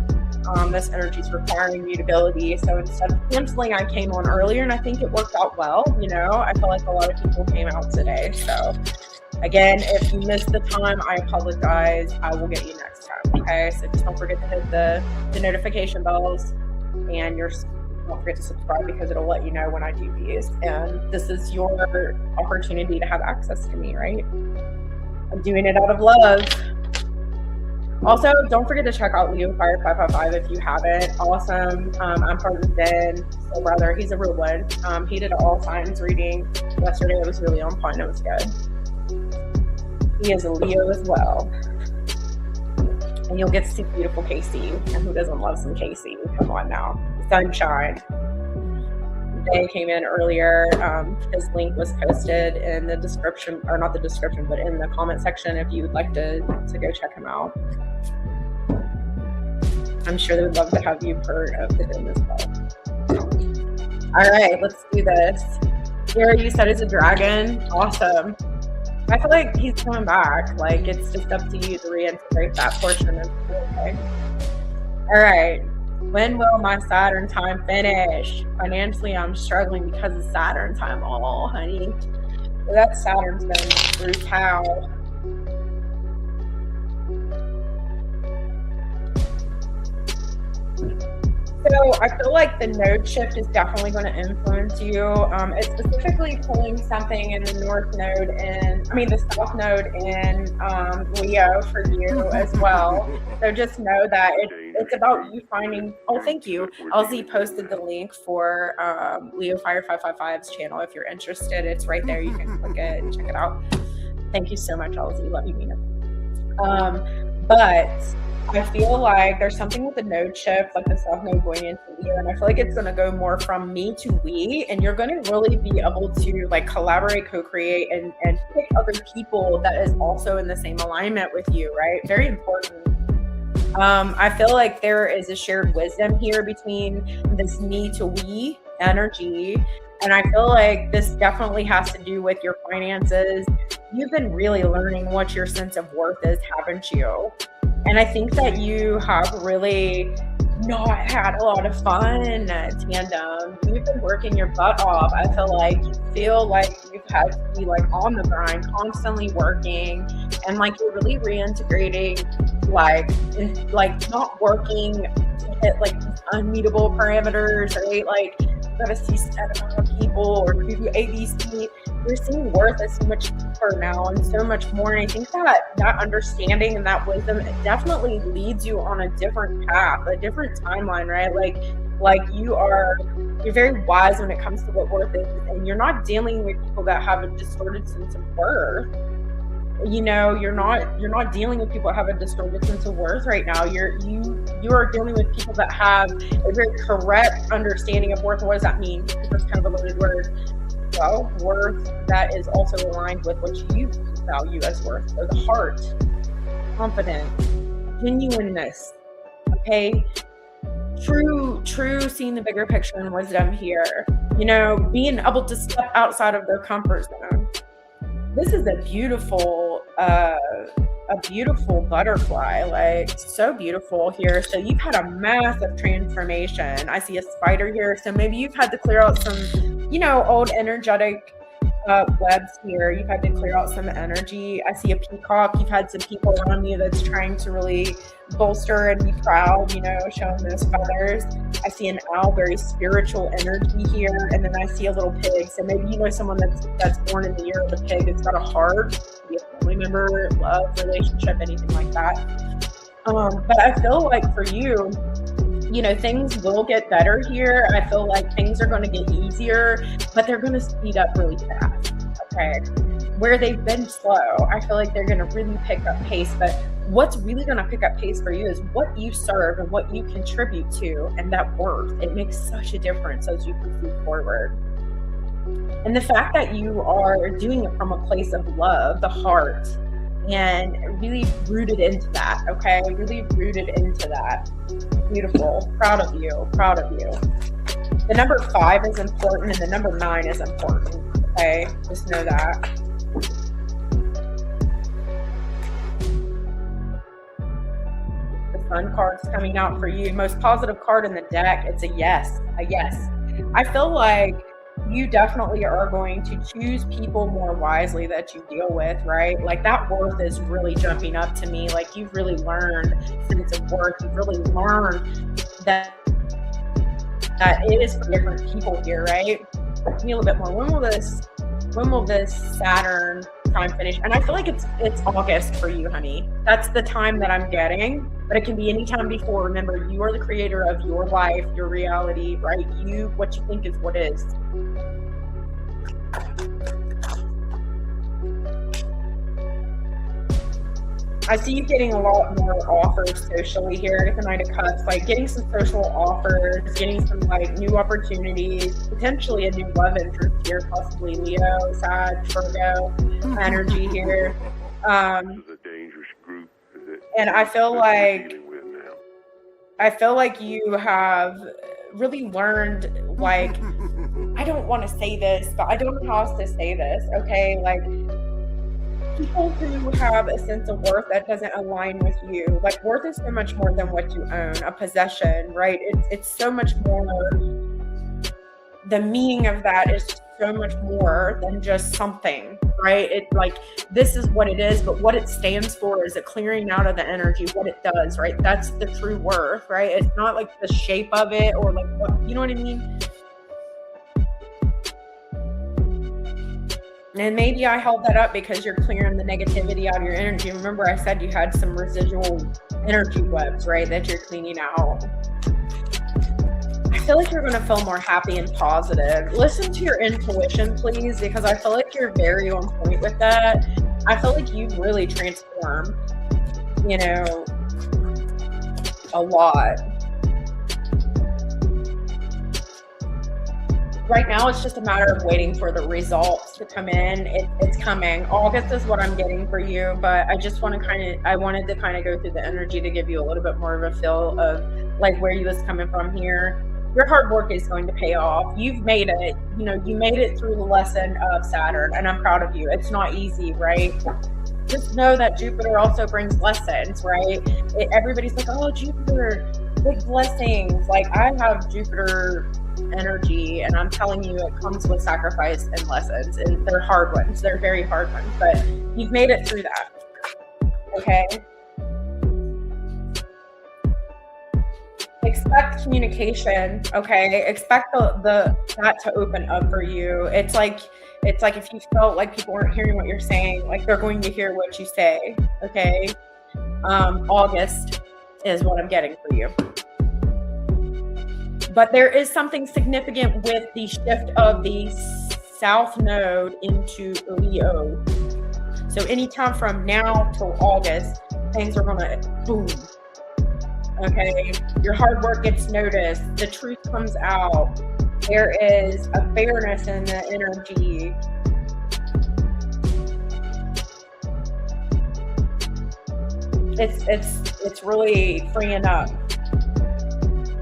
This energy is requiring mutability. So instead of canceling, I came on earlier, and I think it worked out well. I feel like a lot of people came out today. So again, if you missed the time, I apologize. I will get you next time. Okay, so just don't forget to hit the notification bells. And don't forget to subscribe, because it'll let you know when I do these. And this is your opportunity to have access to me, right? I'm doing it out of love. Also, don't forget to check out Leo Fire 555 if you haven't. Awesome. I'm part of Zen, so brother. He's a real one. He did an all signs reading yesterday. It was really on point. It was good. He is a Leo as well. And you'll get to see beautiful Casey. And who doesn't love some Casey? Come on now. Sunshine. They came in earlier. His link was posted in the description, or not the description, but in the comment section if you would like to go check him out. I'm sure they would love to have you part of the room as well. All right, let's do this. Here you said is a dragon. Awesome. I feel like he's coming back. Like, it's just up to you to reintegrate that portion of it. Okay. All right. When will my Saturn time finish? Financially, I'm struggling because of Saturn time. Oh, honey. Well, that Saturn's been through town. So I feel like the node shift is definitely going to influence you. It's specifically pulling something in the the south node in Leo for you as well. So just know that it's about you finding. Oh, thank you. LZ posted the link for Leo Fire 555's channel. If you're interested, it's right there. You can click it and check it out. Thank you so much, LZ. Love you, Mina. But I feel like there's something with the node shift, like the south node going into Leo, and I feel like it's going to go more from me to we, and you're going to really be able to like collaborate, co-create, and pick other people that is also in the same alignment with you, right? Very important. I feel like there is a shared wisdom here between this me to we energy, and I feel like this definitely has to do with your finances. You've been really learning what your sense of worth is, haven't you? And I think that you have really not had a lot of fun, Tandem. You've been working your butt off. I feel like you've had to be like on the grind, constantly working, and like you're really reintegrating, like not working to hit like these unmeetable parameters, right? Like you gotta see set amount of people or do ABC. You're seeing worth as so much deeper now and so much more. And I think that understanding and that wisdom, it definitely leads you on a different path, a different timeline, right? Like you're very wise when it comes to what worth is, and you're not dealing with people that have a distorted sense of worth. You know, you're not dealing with people that have a distorted sense of worth right now. You are dealing with people that have a very correct understanding of worth. And what does that mean? It's kind of a loaded word. Well, worth that is also aligned with what you value as worth. So the heart, confidence, genuineness, okay? True, seeing the bigger picture and wisdom here. You know, being able to step outside of their comfort zone. This is a beautiful butterfly, like so beautiful here. So you've had a massive transformation. I see a spider here. So maybe you've had to clear out some, old energetic webs here. You've had to clear out some energy. I see a peacock. You've had some people around you that's trying to really bolster and be proud, showing those feathers. I see an owl, very spiritual energy here. And then I see a little pig. So maybe someone that's born in the year of the pig. It's got a heart, be a family member, love, relationship, anything like that. But I feel like for you, things will get better here. I feel like things are going to get easier, but they're going to speed up really fast. Okay. Where they've been slow, I feel like they're going to really pick up pace. But what's really going to pick up pace for you is what you serve and what you contribute to, and that worth. It makes such a difference as you proceed forward. And the fact that you are doing it from a place of love, the heart, and really rooted into that, okay? Really rooted into that. Beautiful. Proud of you. The number 5 is important and the number 9 is important, okay? Just know that. The Sun card's coming out for you. Most positive card in the deck. It's a yes. I feel like you definitely are going to choose people more wisely that you deal with, right? Like that worth is really jumping up to me. Like you've really learned sense of worth. You've really learned that it is for different people here, right? Give me a little bit more. When will this Saturn time finish? And I feel like it's August for you, honey. That's the time that I'm getting, but it can be any time before. Remember, you are the creator of your life, your reality, right? What you think is what is. I see you getting a lot more offers socially here at the Knight of Cups, like getting some social offers, getting some like new opportunities, potentially a new love interest here, possibly Leo, Sag, Virgo energy here. This is a dangerous group. And I feel like you have really learned, like, I don't want to say this, but I don't know how else to say this, okay? Like, people who have a sense of worth that doesn't align with you, like worth is so much more than what you own, a possession, right? It's so much more, the meaning of that is so much more than just something, right? It like, this is what it is, but what it stands for is a clearing out of the energy, what it does, right? That's the true worth, right? It's not like the shape of it or like what, you know what I mean? And maybe I held that up because you're clearing the negativity out of your energy. Remember I said you had some residual energy webs, right, that you're cleaning out. I feel like you're going to feel more happy and positive. Listen to your intuition, please, because I feel like you're very on point with that. I feel like you've really transformed, a lot. Right now, it's just a matter of waiting for the results to come in. It's coming. August is what I'm getting for you, but I just want to I wanted to go through the energy to give you a little bit more of a feel of like where you was coming from here. Your hard work is going to pay off. You've made it. You made it through the lesson of Saturn, and I'm proud of you. It's not easy, right? just know that Jupiter also brings lessons, right? Everybody's like, oh, Jupiter, big blessings. Like, I have Jupiter energy, and I'm telling you, it comes with sacrifice and lessons, and they're hard ones. They're very hard ones, but you've made it through that. Okay. Expect communication. Okay. Expect that to open up for you. It's like if you felt like people weren't hearing what you're saying, like they're going to hear what you say. Okay. August is what I'm getting for you. But there is something significant with the shift of the South Node into Leo. So anytime from now till August, things are gonna boom. Okay, your hard work gets noticed. The truth comes out. There is a fairness in the energy. It's really freeing up.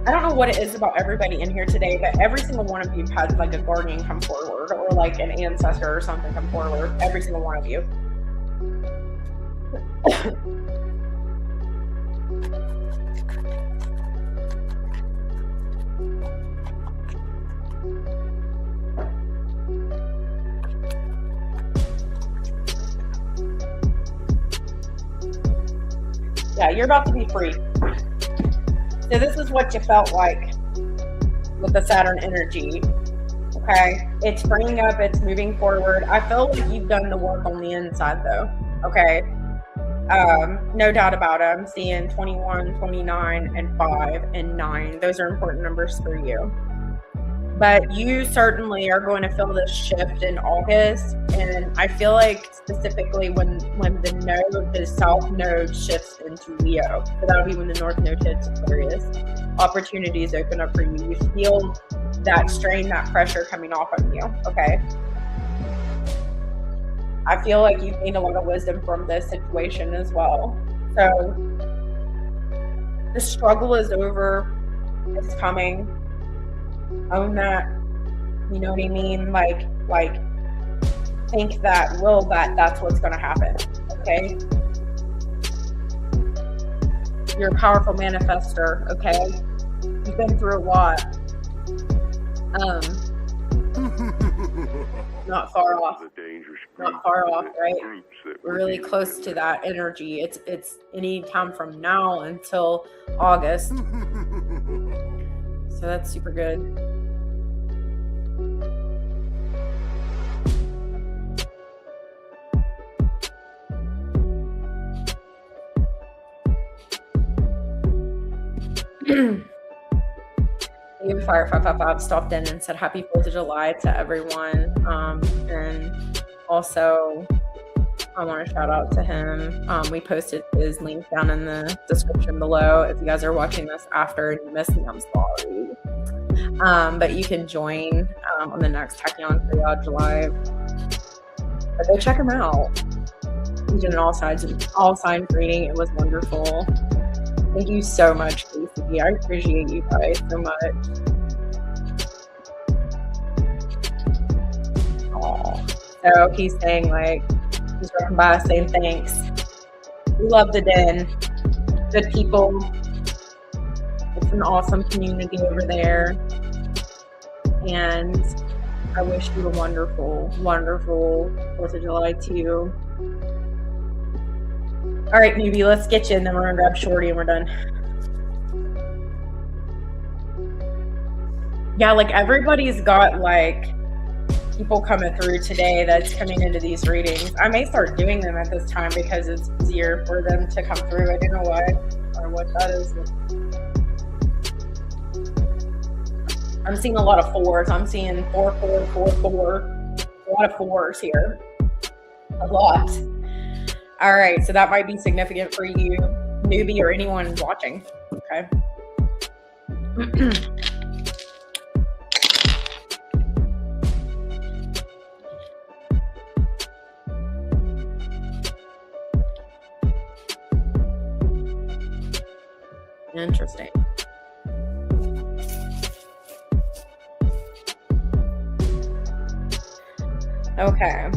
I don't know what it is about everybody in here today, but every single one of you has like a guardian come forward, or like an ancestor or something come forward. Every single one of you. Yeah, you're about to be free. So this is what you felt like with the Saturn energy. Okay, it's freeing up, it's moving forward. I feel like you've done the work on the inside though. Okay, no doubt about it. I'm seeing 21, 29, and 5 and 9. Those are important numbers for you. But you certainly are going to feel this shift in August. And I feel like specifically when the South Node shifts into Leo, so that'll be when the North Node hits Aquarius, opportunities open up for you. You feel that strain, that pressure coming off of you, okay? I feel like you've gained a lot of wisdom from this situation as well. So the struggle is over. It's coming. Own that. You know what I mean? Like think that's what's going to happen. Okay. You're a powerful manifester. Okay. You've been through a lot. Not far off. Not far off, right? We're really close to that energy. It's any time from now until August. So that's super good. Fire 555 stopped in and said happy 4th of July to everyone. And also I want to shout out to him. We posted his link down in the description below. If you guys are watching this after and you missed me, I'm sorry. But you can join on the next Taccion Triage live. But go check him out. He did an all signs reading. It was wonderful. Thank you so much, Casey. I appreciate you guys so much. So he's saying, like, he's walking by saying thanks. We love the den. Good people. It's an awesome community over there. And I wish you a wonderful, wonderful 4th of July too. All right, newbie, let's get you, and then we're gonna grab Shorty and we're done. Yeah, like everybody's got like people coming through today that's coming into these readings. I may start doing them at this time because it's easier for them to come through. I don't know why or what that is. I'm seeing a lot of 4s. I'm seeing 4, 4, 4, 4. A lot of 4s here. A lot. All right, so that might be significant for you, newbie, or anyone watching. Okay. Interesting. Okay.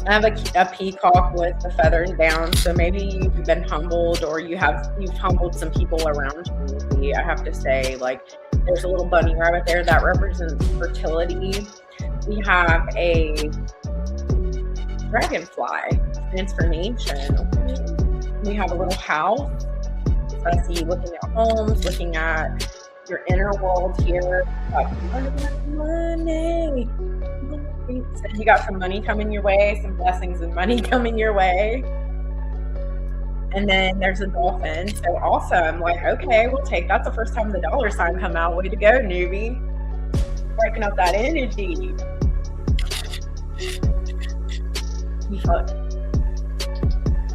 I have a peacock with the feathers down, so maybe you've been humbled, or you've humbled some people around you. I have to say, like, there's a little bunny rabbit there that represents fertility. We have a dragonfly, transformation. We have a little house. So I see you looking at homes, looking at your inner world here. Money. You got some money coming your way, some blessings and money coming your way. And then there's a dolphin. So awesome. Like, okay, we'll take that's the first time the dollar sign come out. Way to go, newbie. Breaking up that energy.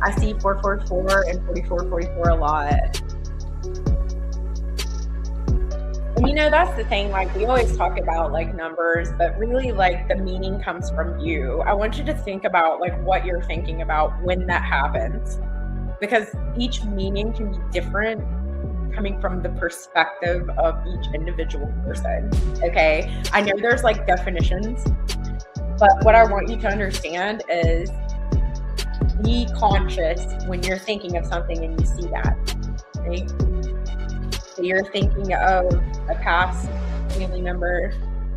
I see 444 and 4444 a lot. And you know, that's the thing, like, we always talk about like numbers, but really, like, the meaning comes from you. I want you to think about like what you're thinking about when that happens, because each meaning can be different coming from the perspective of each individual person. Okay, I know there's like definitions, but what I want you to understand is be conscious when you're thinking of something and you see that, right? So you're thinking of a past family member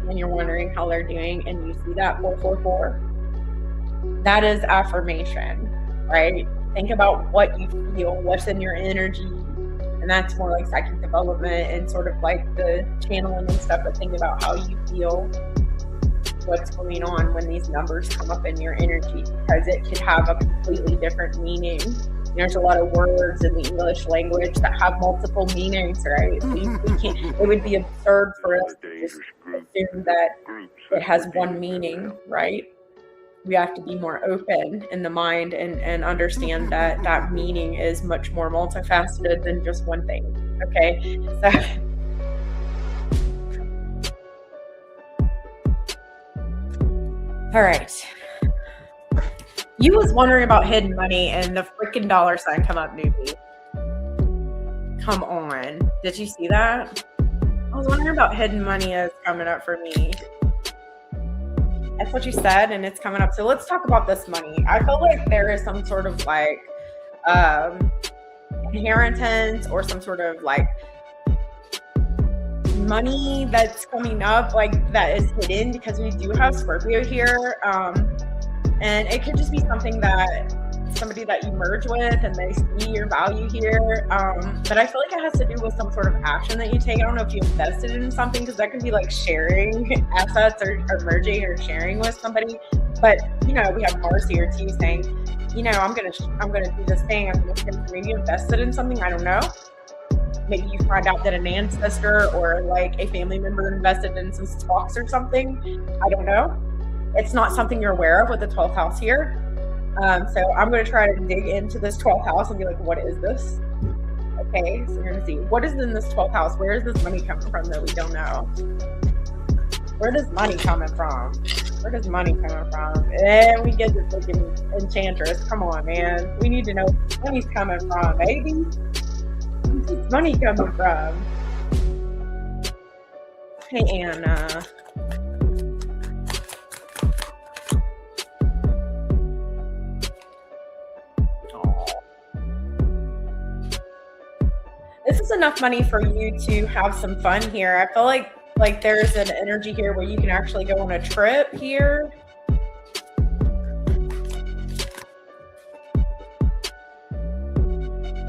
and you're wondering how they're doing, and you see that 444. That is affirmation, right? Think about what you feel, what's in your energy, and that's more like psychic development and sort of like the channeling and stuff, but think about how you feel, what's going on when these numbers come up in your energy, because it could have a completely different meaning. There's a lot of words in the English language that have multiple meanings, right? So we can't, it would be absurd for us to just assume that it has one meaning, right? We have to be more open in the mind and understand that that meaning is much more multifaceted than just one thing, okay? So all right. You was wondering about hidden money and the freaking dollar sign come up, newbie. Come on. Did you see that? I was wondering about hidden money is coming up for me. That's what you said, and it's coming up. So let's talk about this money. I feel like there is some sort of like inheritance or some sort of like money that's coming up, like that is hidden, because we do have Scorpio here. And it could just be something that somebody that you merge with and they see your value here. But I feel like it has to do with some sort of action that you take. I don't know if you invested in something, because that could be like sharing assets or merging or sharing with somebody. But you know, we have Mars here too, saying, you know, I'm gonna do this thing. I'm gonna maybe invested in something. I don't know. Maybe you find out that an ancestor or like a family member invested in some stocks or something. I don't know. It's not something you're aware of with the 12th house here. So I'm going to try to dig into this 12th house and be like, what is this? Okay, so we're going to see. What is in this 12th house? Where is this money coming from that we don't know? Where does money coming from? Where does money coming from? And we get this freaking enchantress. Come on, man. We need to know where money's coming from, baby. Where's money coming from? Hey, Anna. This is enough money for you to have some fun here. I feel like there's an energy here where you can actually go on a trip here.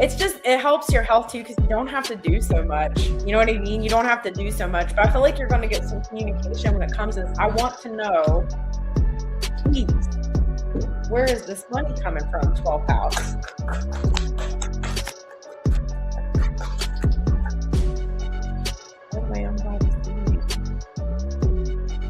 It's just, it helps your health too, because you don't have to do so much. You know what I mean? You don't have to do so much. But I feel like you're going to get some communication when it comes to this. I want to know, please, where is this money coming from, 12th house?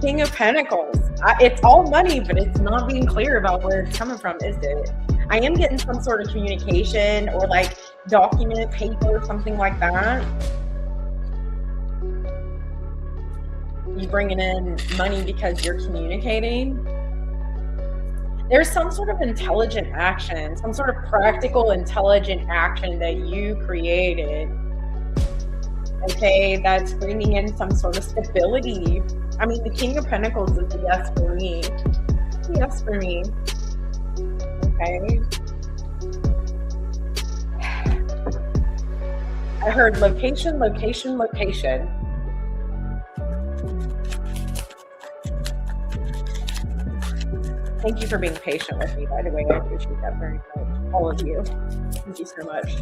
King of Pentacles. It's all money, but it's not being clear about where it's coming from, is it? I am getting some sort of communication or like document, paper, something like that. You bringing in money because you're communicating. There's some sort of intelligent action, some sort of practical, intelligent action that you created. Okay, that's bringing in some sort of stability. I mean, the King of Pentacles is a yes for me. Yes for me. Okay. I heard location, location, location. Thank you for being patient with me, by the way. I appreciate that very much. All of you. Thank you so much.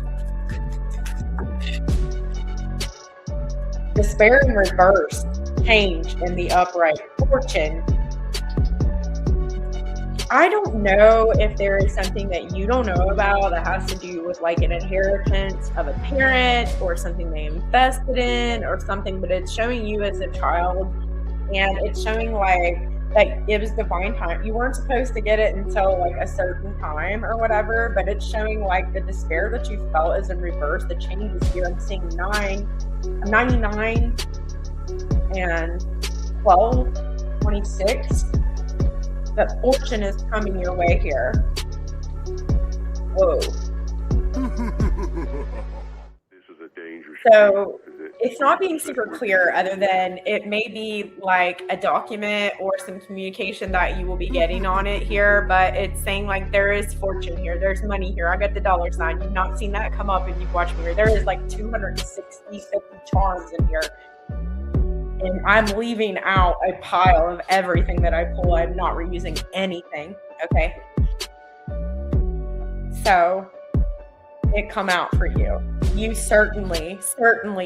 Despair in reverse, change in the upright, fortune. I don't know if there is something that you don't know about that has to do with like an inheritance of a parent or something they invested in or something, but it's showing you as a child, and it's showing like that it was divine time. You weren't supposed to get it until like a certain time or whatever, but it's showing like the despair that you felt is in reverse. The change is here. I'm seeing 99 and 12, 26. That fortune is coming your way here. Whoa. This is a dangerous. So it's not being super clear other than it may be like a document or some communication that you will be getting on it here, but it's saying like there is fortune here. There's money here. I got the dollar sign. You've not seen that come up and you've watched me here. There is like 260, 50 charms in here. And I'm leaving out a pile of everything that I pull. I'm not reusing anything. Okay. So it come out for you. You certainly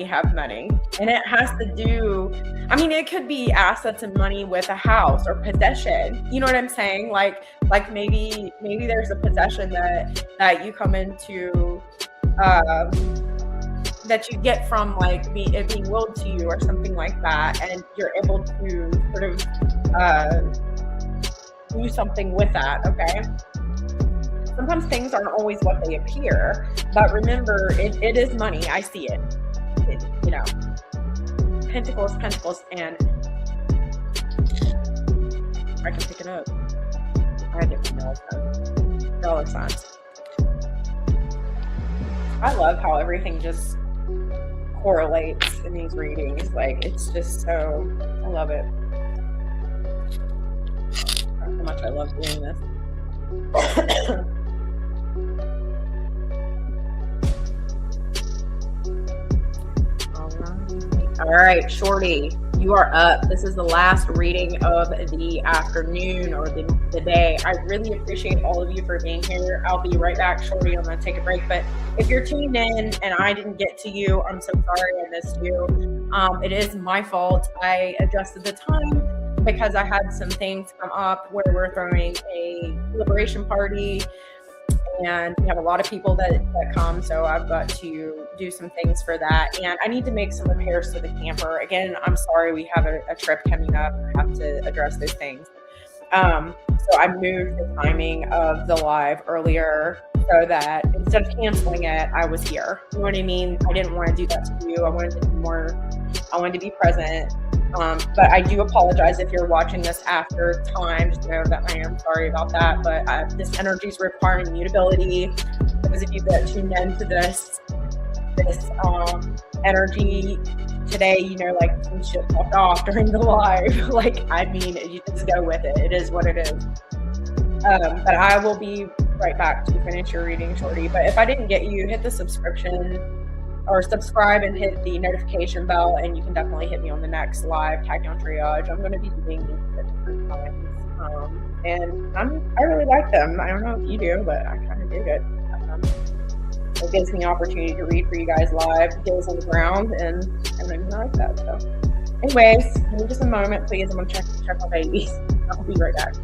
have money. And it has to do, I mean, it could be assets and money with a house or possession. You know what I'm saying? Like maybe there's a possession that you come into, that you get from like it being willed to you or something like that, and you're able to sort of do something with that. Okay. Sometimes things aren't always what they appear, but remember, it is money. I see it. You know, pentacles, and I can pick it up. I get dollar signs. I love how everything just correlates in these readings. Like, it's just so, I love it. How much I love doing this. All right, Shorty, you are up. This is the last reading of the afternoon or the day. I really appreciate all of you for being here. I'll be right back, Shorty. I'm going to take a break. But if you're tuned in and I didn't get to you, I'm so sorry I missed you. It is my fault. I adjusted the time because I had some things come up where we're throwing a liberation party. And we have a lot of people that come, so I've got to do some things for that. And I need to make some repairs to the camper. Again, I'm sorry, we have a trip coming up. I have to address those things. So I moved the timing of the live earlier so that instead of canceling it, I was here. You know what I mean? I didn't want to do that to you. I wanted to be present. But I do apologize if you're watching this after time. Just know that I am sorry about that. But this energy is requiring mutability. Those of you that tuned into this energy today, you know, like some shit popped off during the live. Like, I mean, you just go with it. It is what it is. But I will be right back to finish your reading, Shorty. But if I didn't get you, hit the subscribe and hit the notification bell, and you can definitely hit me on the next live Taccion Triage. I'm going to be doing these at different times, and I really like them. I don't know if you do, but I kind of dig it. It gives me the opportunity to read for you guys live, heels on the ground, and I like that. So, anyways, give me just a moment, please. I'm going to check my babies. I'll be right back.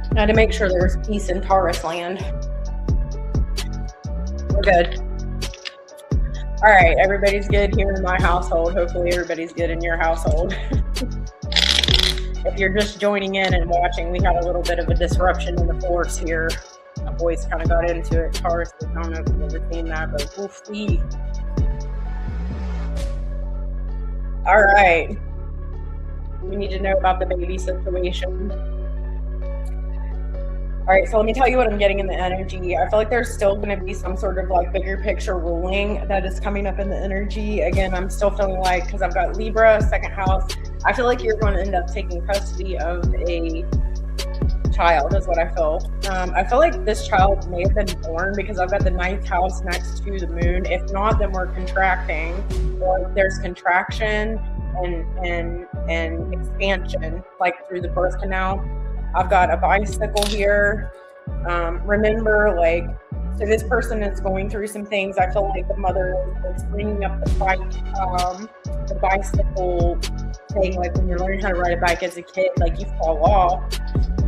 I had to make sure there was peace in Taurus land. We're good. All right, everybody's good here in my household. Hopefully everybody's good in your household. If you're just joining in and watching, we had a little bit of a disruption in the force here. My boys kind of got into it. Taurus, I don't know if you've ever seen that, but oofy. All right. We need to know about the baby situation. All right, so let me tell you what I'm getting in the energy. I feel like there's still going to be some sort of like bigger picture ruling that is coming up in the energy. Again, I'm still feeling like, because I've got Libra, second house, I feel like you're going to end up taking custody of a child is what I feel. I feel like this child may have been born because I've got the 9th house next to the moon. If not, then we're contracting, or there's contraction and expansion, like through the birth canal. I've got a bicycle here. Remember, like, so this person is going through some things. I feel like the mother is bringing up the bike, the bicycle thing. Like when you're learning how to ride a bike as a kid, like you fall off.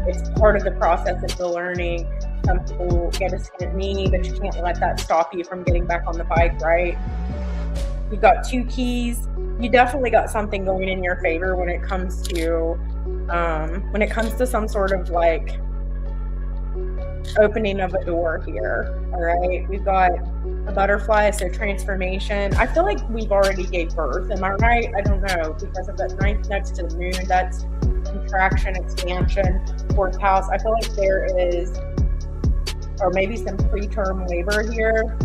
It's part of the process of the learning. Some people get a skinned knee, but you can't let that stop you from getting back on the bike, right? You've got 2 keys. You definitely got something going in your favor when it comes to some sort of like opening of a door here. All right, we've got a butterfly, so transformation. I feel like we've already gave birth. Am I right? I don't know, because of that 9th next to the moon, that's contraction, expansion, 4th house. I feel like there is, or maybe some preterm labor here.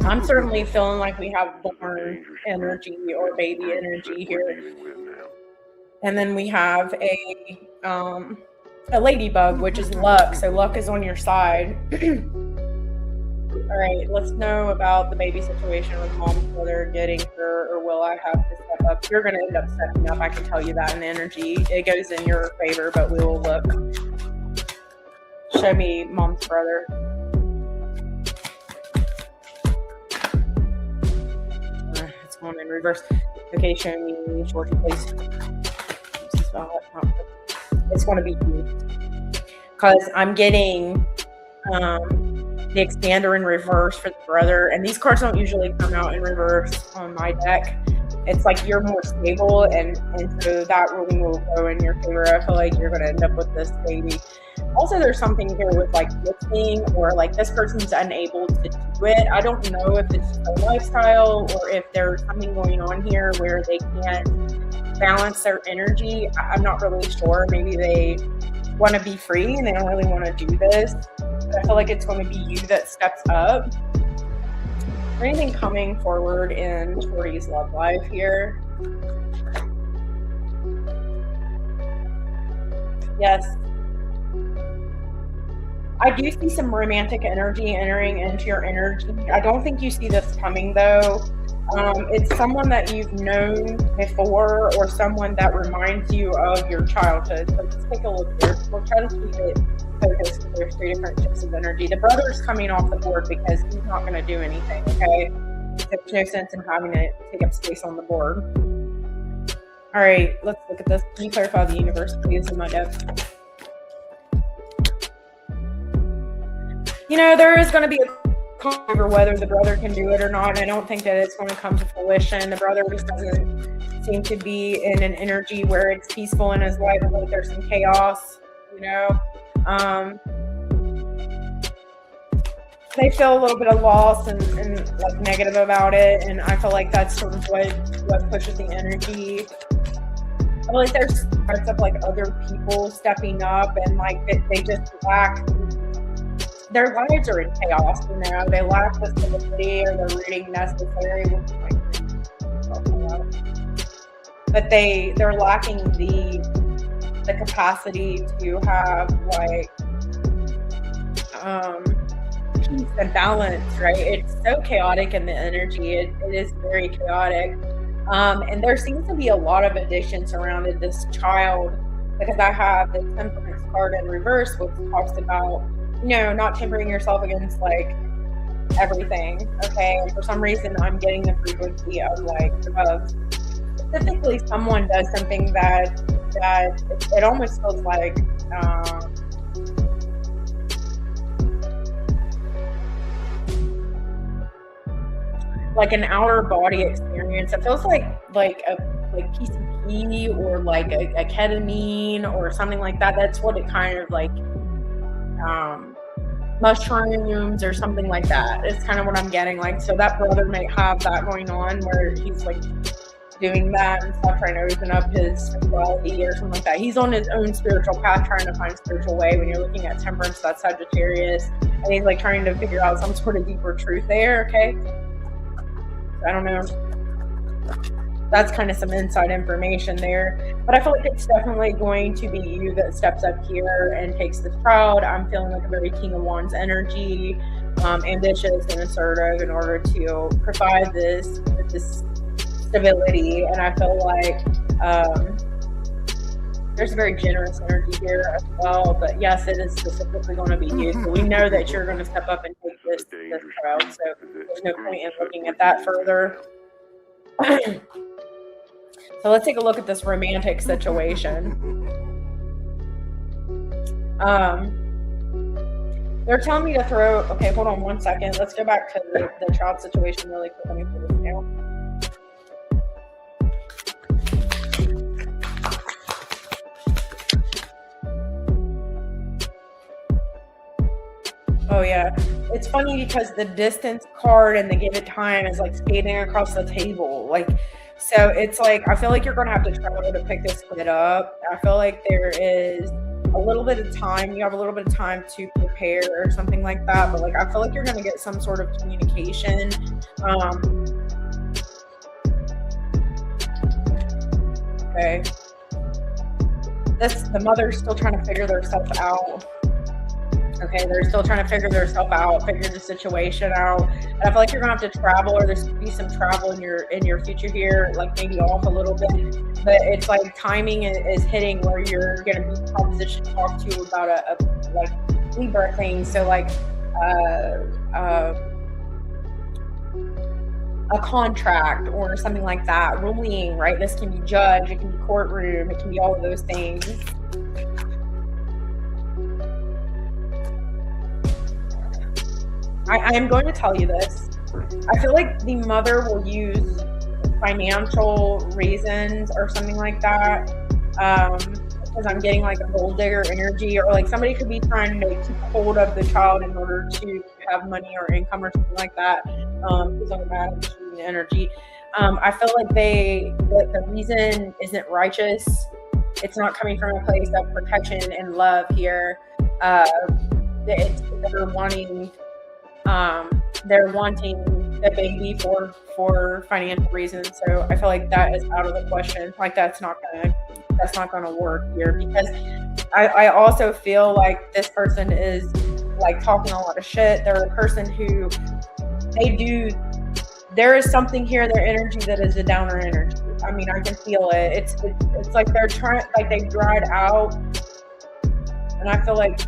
I'm certainly feeling like we have born energy or baby energy here. And then we have a ladybug, which is luck. So luck is on your side. All right, let's know about the baby situation with mom's brother getting her, or will I have to step up? You're going to end up stepping up. I can tell you that in the energy. It goes in your favor, but we will look. Show me mom's brother. It's going in reverse. Okay, show me Shorty, please. It's going to be you, because I'm getting the expander in reverse for the brother, and these cards don't usually come out in reverse on my deck. It's like you're more stable, and so that ruling will go in your favor. I feel like you're going to end up with this baby. Also, there's something here with like listening, or like this person's unable to do it. I don't know if it's a lifestyle or if there's something going on here where they can't balance their energy. I'm not really sure. Maybe they want to be free and they don't really want to do this. But I feel like it's going to be you that steps up. Is there anything coming forward in Shorty's love life here? Yes. I do see some romantic energy entering into your energy. I don't think you see this coming though. It's someone that you've known before, or someone that reminds you of your childhood. So let's take a look here. We'll try to keep it focused. There's 3 different types of energy. The brother's coming off the board because he's not going to do anything, okay? There's no sense in having to take up space on the board. All right, let's look at this. Can you clarify the universe, please, in my depth? You know, there is going to be a conflict over whether the brother can do it or not. I don't think that it's going to come to fruition. The brother just doesn't seem to be in an energy where it's peaceful in his life. Like there's some chaos, you know. They feel a little bit of loss and like negative about it, and I feel like that's sort of what pushes the energy. I feel like there's parts of like other people stepping up, and like they just lack. Their lives are in chaos, you know. They lack the stability or the rooting necessary, but they're lacking the capacity to have like peace and balance, right? It's so chaotic in the energy. It is very chaotic, and there seems to be a lot of addiction surrounded this child, because I have the Temperance card in reverse, which talks about, you know, not tempering yourself against like everything, okay? And for some reason, I'm getting the frequency of like, specifically someone does something that it almost feels like, like an outer body experience. It feels like PCP or like a ketamine or something like that. That's what it kind of like. Mushrooms or something like that. It's kind of what I'm getting. Like, so that brother might have that going on where he's like doing that and stuff, trying to open up his spirituality or something like that. He's on his own spiritual path, trying to find spiritual way. When you're looking at Temperance, that's Sagittarius, and he's like trying to figure out some sort of deeper truth there. Okay, I don't know. That's kind of some inside information there. But I feel like it's definitely going to be you that steps up here and takes this child. I'm feeling like a very King of Wands energy, ambitious and assertive in order to provide this stability. And I feel like there's a very generous energy here as well. But yes, it is specifically going to be you. So we know that you're going to step up and take this child. So there's no point in looking at that further. So let's take a look at this romantic situation. They're telling me to throw, okay, hold on one second. Let's go back to the child situation really quick. Let me put this down. Oh yeah, it's funny because the distance card and the give it time is like skating across the table. Like, so it's like, I feel like you're going to have to travel to pick this kid up. I feel like there is a little bit of time. You have a little bit of time to prepare or something like that. But like, I feel like you're going to get some sort of communication. Okay. The mother's still trying to figure themselves out. Okay, they're still trying to figure themselves out, figure the situation out. And I feel like you're gonna have to travel, or there's gonna be some travel in your future here, like maybe off a little bit. But it's like timing is hitting where you're gonna be propositioned to talk to about a like Libra thing. So like a contract or something like that, ruling, right? This can be judge, it can be courtroom, it can be all of those things. I am going to tell you this. I feel like the mother will use financial reasons or something like that because I'm getting like a gold digger energy, or like somebody could be trying to keep hold of the child in order to have money or income or something like that. Because I'm mad at the energy. I feel like the reason isn't righteous. It's not coming from a place of protection and love here. They're wanting the baby for financial reasons. So I feel like that is out of the question. Like that's not gonna work here, because I also feel like this person is like talking a lot of shit. They're a person who there is something here, their energy that is a downer energy. I mean, I can feel it. It's like they're trying, like they dried out, and I feel like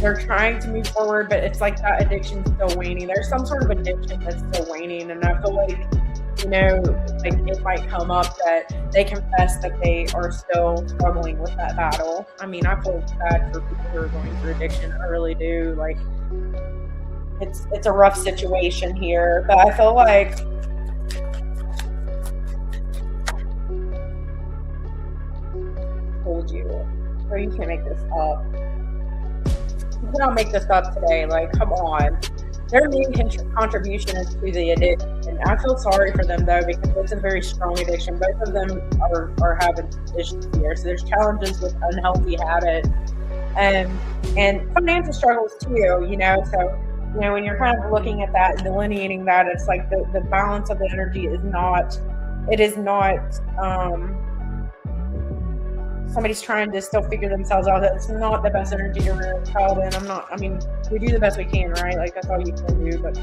they're trying to move forward, but it's like that addiction's still waning. There's some sort of addiction that's still waning, and I feel like, you know, like it might come up that they confess that they are still struggling with that battle. I mean, I feel bad for people who are going through addiction. I really do. Like, it's a rough situation here, but I feel like I told you, or you can't make this up. You cannot make this up today. Like, come on. Their main contribution is to the addiction. And I feel sorry for them, though, because it's a very strong addiction. Both of them are having issues here. So there's challenges with unhealthy habits and financial struggles, too, you know. So, you know, when you're kind of looking at that and delineating that, it's like the balance of the energy is not somebody's trying to still figure themselves out. That's not the best energy to rear a child in. I mean, we do the best we can, right? Like, that's all you can do, but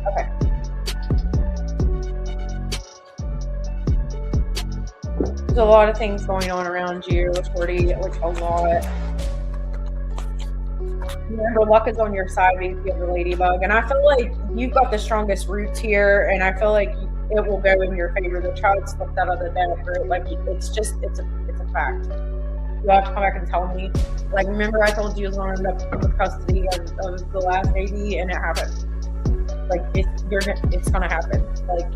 okay. There's a lot of things going on around you, Shorty, like a lot. Remember, luck is on your side if you have the ladybug, and I feel like you've got the strongest roots here, and I feel like it will go in your favor. The child slipped out of the bed, right? Like, it's a fact. You have to come back and tell me. Like, remember I told you I was going to end up with custody of the last baby, and it happened. Like, it's gonna happen. Like,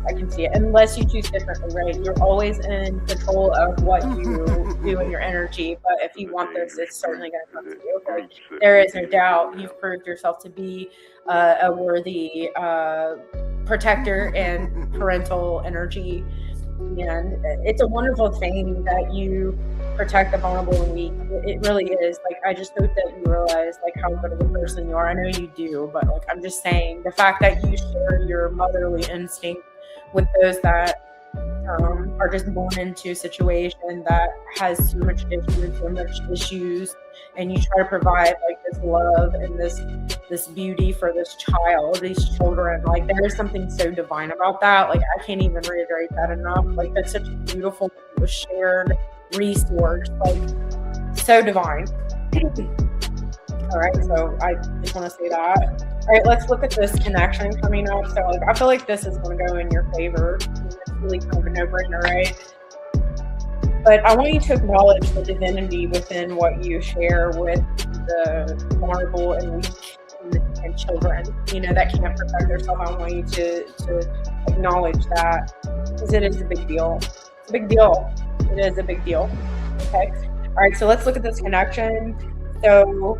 I can see it. Unless you choose differently, right? You're always in control of what you do in your energy. But if you want this, it's certainly gonna come to you. Like, there is no doubt. You've proved yourself to be a worthy protector and parental energy. And it's a wonderful thing that you protect the vulnerable and weak. It really is. Like, I just hope that you realize like how good of a person you are. I know you do, but like, I'm just saying, the fact that you share your motherly instinct with those that are just born into a situation that has so much addiction and so much issues, and you try to provide like this love and this beauty for this child, these children. Like, there is something so divine about that. Like, I can't even reiterate that enough. Like, that's such a beautiful shared resource, like so divine. All right, so I just want to say that. All right, let's look at this connection coming up. So like, I feel like this is going to go in your favor. It's really kind of a no-brainer, right? But I want you to acknowledge the divinity within what you share with the vulnerable and weak and children, you know, that can't protect themselves. I want you to acknowledge that, because it is a big deal. It's a big deal. It is a big deal. Okay. All right. So let's look at this connection. So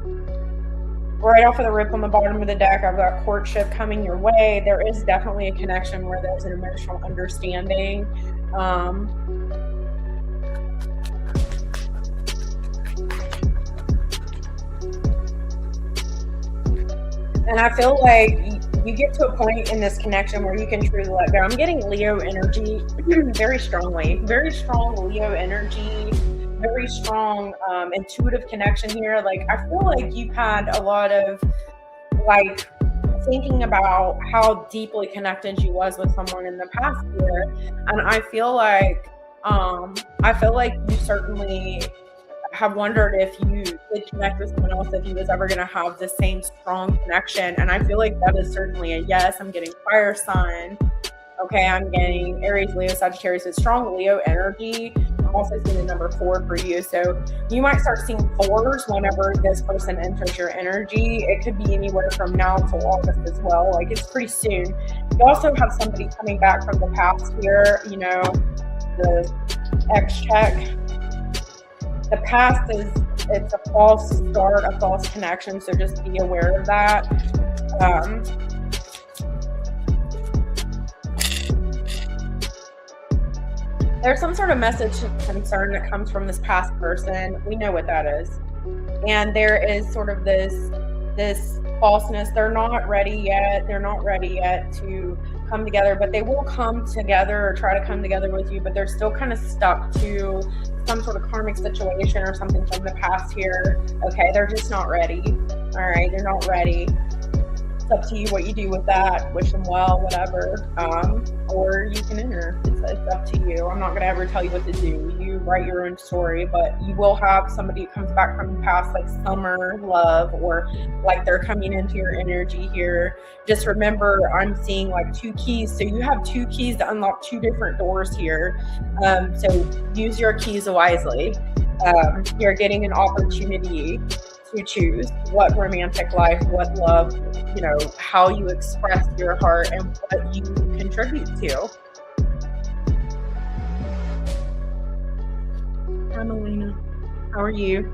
right off of the rip on the bottom of the deck, I've got courtship coming your way. There is definitely a connection where there's an emotional understanding. And I feel like you get to a point in this connection where you can truly let go. I'm getting Leo energy very strongly. Very strong Leo energy. Very strong intuitive connection here. Like, I feel like you've had a lot of like thinking about how deeply connected you was with someone in the past year. And I feel like you certainly have wondered if you did connect with someone else, if he was ever going to have the same strong connection. And I feel like that is certainly a yes. I'm getting fire sign. Okay, I'm getting Aries, Leo, Sagittarius. It's strong Leo energy. I'm also seeing the number 4 for you. So you might start seeing 4s whenever this person enters your energy. It could be anywhere from now to August as well. Like, it's pretty soon. You also have somebody coming back from the past here, you know, the X check. The past it's a false start, a false connection, so just be aware of that. There's some sort of message of concern that comes from this past person. We know what that is. And there is sort of this falseness. They're not ready yet. They're not ready yet to come together, but they will come together or try to come together with you, but they're still kind of stuck to some sort of karmic situation or something from the past here. Okay, they're just not ready. All right, they're not ready. It's up to you what you do with that. Wish them well, whatever. Or you can enter. It's up to you. I'm not going to ever tell you what to do. You write your own story, but you will have somebody who comes back from the past, like summer love, or like they're coming into your energy here. Just remember, I'm seeing like 2 keys. So you have 2 keys to unlock 2 different doors here. So use your keys wisely. You're getting an opportunity to choose what romantic life, what love, you know, how you express your heart and what you contribute to. Hi, Melina. How are you?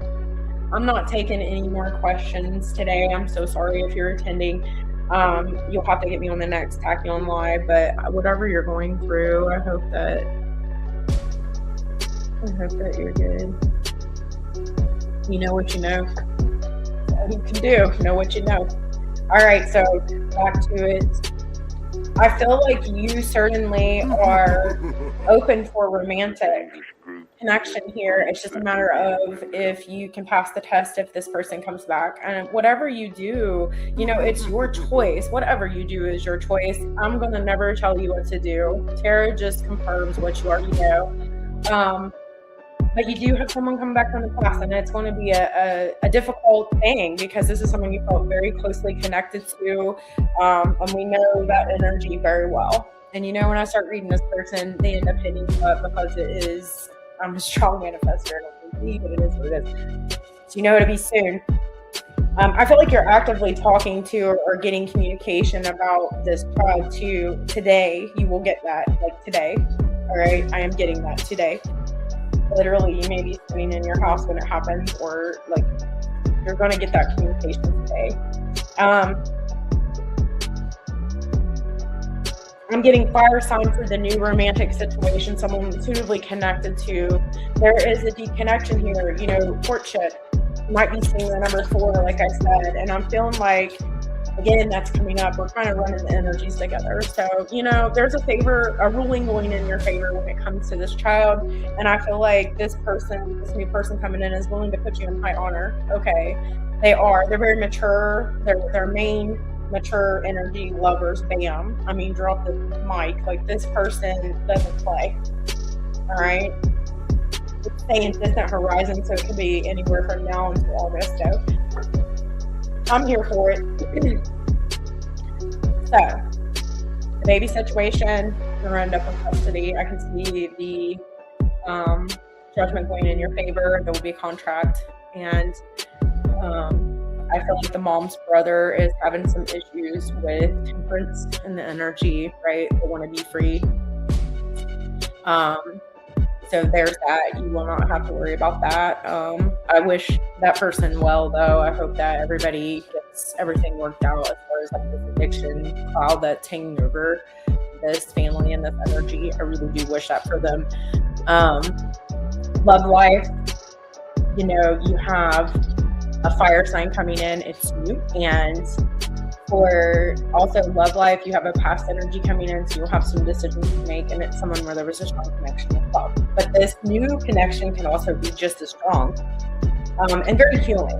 I'm not taking any more questions today. I'm so sorry if you're attending. You'll have to get me on the next Taccion Live, but whatever you're going through, I hope that you're good. You know what you know. What you can do, know what you know. All right, so back to it. I feel like you certainly are open for romantic connection here. It's just a matter of if you can pass the test, if this person comes back. And whatever you do, you know, it's your choice. Whatever you do is your choice. I'm going to never tell you what to do. Tarot just confirms what you already know. But you do have someone come back from the past, and it's going to be a difficult thing because this is someone you felt very closely connected to, and we know that energy very well. And you know, when I start reading this person, they end up hitting you up because it is, I'm a strong manifestor, but it is what it is. So you know it'll be soon. I feel like you're actively talking to or getting communication about this child too. Today, you will get that, like today. All right, I am getting that today. Literally, you may be sitting in your house when it happens, or like you're going to get that communication today. I'm getting fire sign for the new romantic situation, someone suitably connected to. There is a deep connection here, you know, courtship. You might be seeing the number 4, like I said, and I'm feeling like, again, that's coming up. We're kind of running the energies together. So, you know, there's a ruling going in your favor when it comes to this child. And I feel like this new person coming in is willing to put you in high honor. Okay. They're very mature. They're main mature energy lovers. Bam. I mean, drop the mic. Like, this person doesn't play. All right. It's saying distant horizon, so it could be anywhere from now until August. So I'm here for it. So, the baby situation, you're going to end up in custody. I can see the judgment going in your favor. There will be a contract. And I feel like the mom's brother is having some issues with temperance and the energy, right? They want to be free. So there's that. You will not have to worry about that. I wish that person well, though. I hope that everybody gets everything worked out as far as like this addiction cloud that's hanging over this family and this energy. I really do wish that for them. Love life, you know, you have a fire sign coming in. It's you. And for also love life, you have a past energy coming in, so you'll have some decisions to make, and it's someone where there was a strong connection as well. But this new connection can also be just as strong and very healing.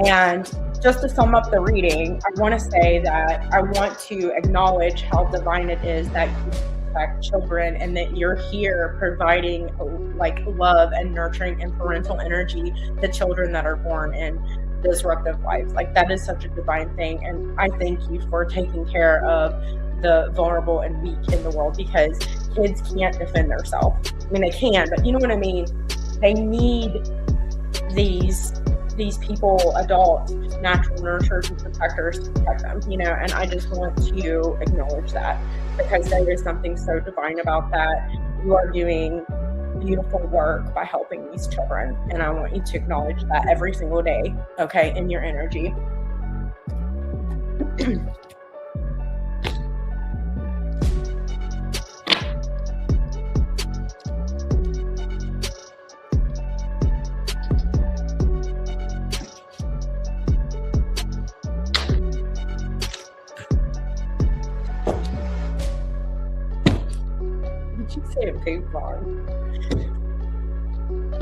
And just to sum up the reading, I want to say that I want to acknowledge how divine it is that you protect children and that you're here providing like love and nurturing and parental energy to children that are born in disruptive lives. Like, that is such a divine thing, and I thank you for taking care of the vulnerable and weak in the world, because kids can't defend themselves. I mean, they can, but you know what I mean? They need these people, adults, natural nurturers and protectors to protect them, you know, and I just want to acknowledge that, because there is something so divine about that. You are doing beautiful work by helping these children. And I want you to acknowledge that every single day, okay, in your energy. Did you say a ping pong?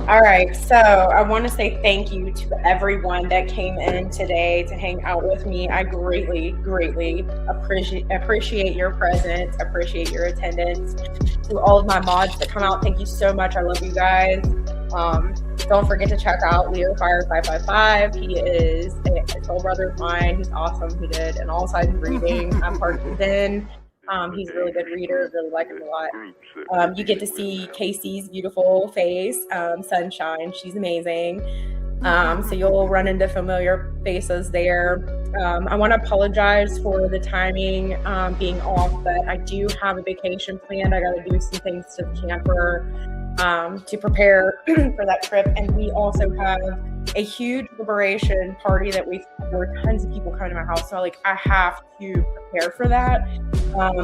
All right, so I want to say thank you to everyone that came in today to hang out with me. I greatly, greatly appreciate your presence, appreciate your attendance. To all of my mods that come out, thank you so much. I love you guys. Don't forget to check out Leo Fire 555. He is a soul brother of mine. He's awesome. He did an all signs reading. I'm part of Den. He's a really good reader. Really like him a lot. You get to see Casey's beautiful face, Sunshine. She's amazing. So you'll run into familiar faces there. I want to apologize for the timing being off, but I do have a vacation planned. I got to do some things to the camper to prepare for that trip. And we also have a huge liberation party that there were tons of people coming to my house. So I have to prepare for that.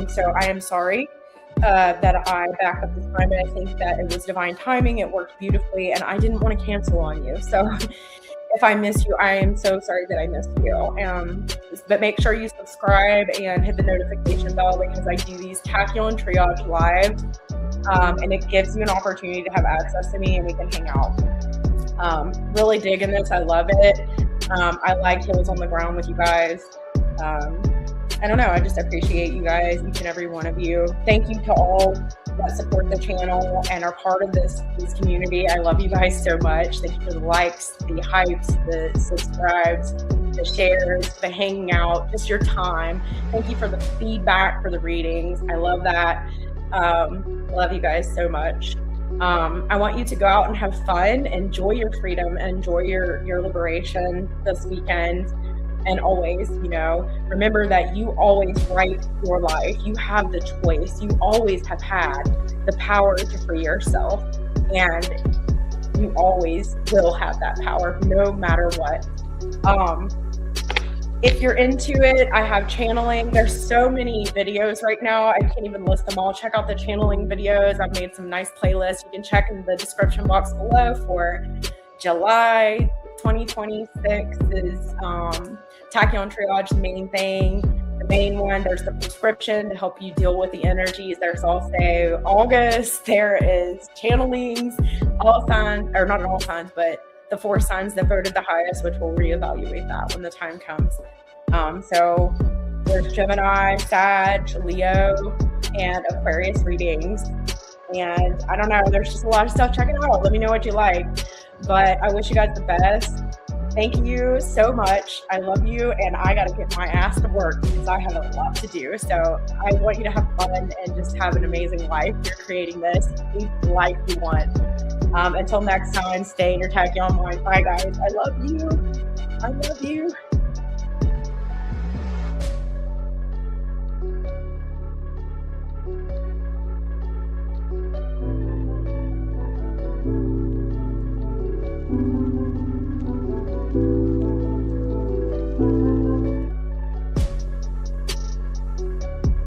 So I am sorry that I backed up this time, and I think that it was divine timing. It worked beautifully, and I didn't want to cancel on you. So if I missed you, I am so sorry that I missed you. But make sure you subscribe and hit the notification bell, because I do these Taccion Triage lives, and it gives you an opportunity to have access to me and we can hang out. Really digging this. I love it. I like heels on the ground with you guys. I don't know. I just appreciate you guys, each and every one of you. Thank you to all that support the channel and are part of this community. I love you guys so much. Thank you for the likes, the hypes, the subscribes, the shares, the hanging out, just your time. Thank you for the feedback, for the readings. I love that. Love you guys so much. I want you to go out and have fun, enjoy your freedom, enjoy your liberation this weekend. And always, remember that you always write your life. You have the choice. You always have had the power to free yourself. And you always will have that power, no matter what. If you're into it, I have channeling. There's so many videos right now. I can't even list them all. Check out the channeling videos. I've made some nice playlists. You can check in the description box below for July 2026 is Taccion Triage, the main thing. The main one, there's the prescription to help you deal with the energies. There's also August. There is channelings, all signs, or not all signs, but the 4 signs that voted the highest, which we'll reevaluate that when the time comes. So there's Gemini, Sag, Leo, and Aquarius readings. And I don't know, there's just a lot of stuff. Check it out. Let me know what you like. But I wish you guys the best. Thank you so much. I love you, and I got to get my ass to work because I have a lot to do. So I want you to have fun and just have an amazing life. You're creating this life you want. Until next time, stay in your Tachyon mind. Bye, guys. I love you. I love you.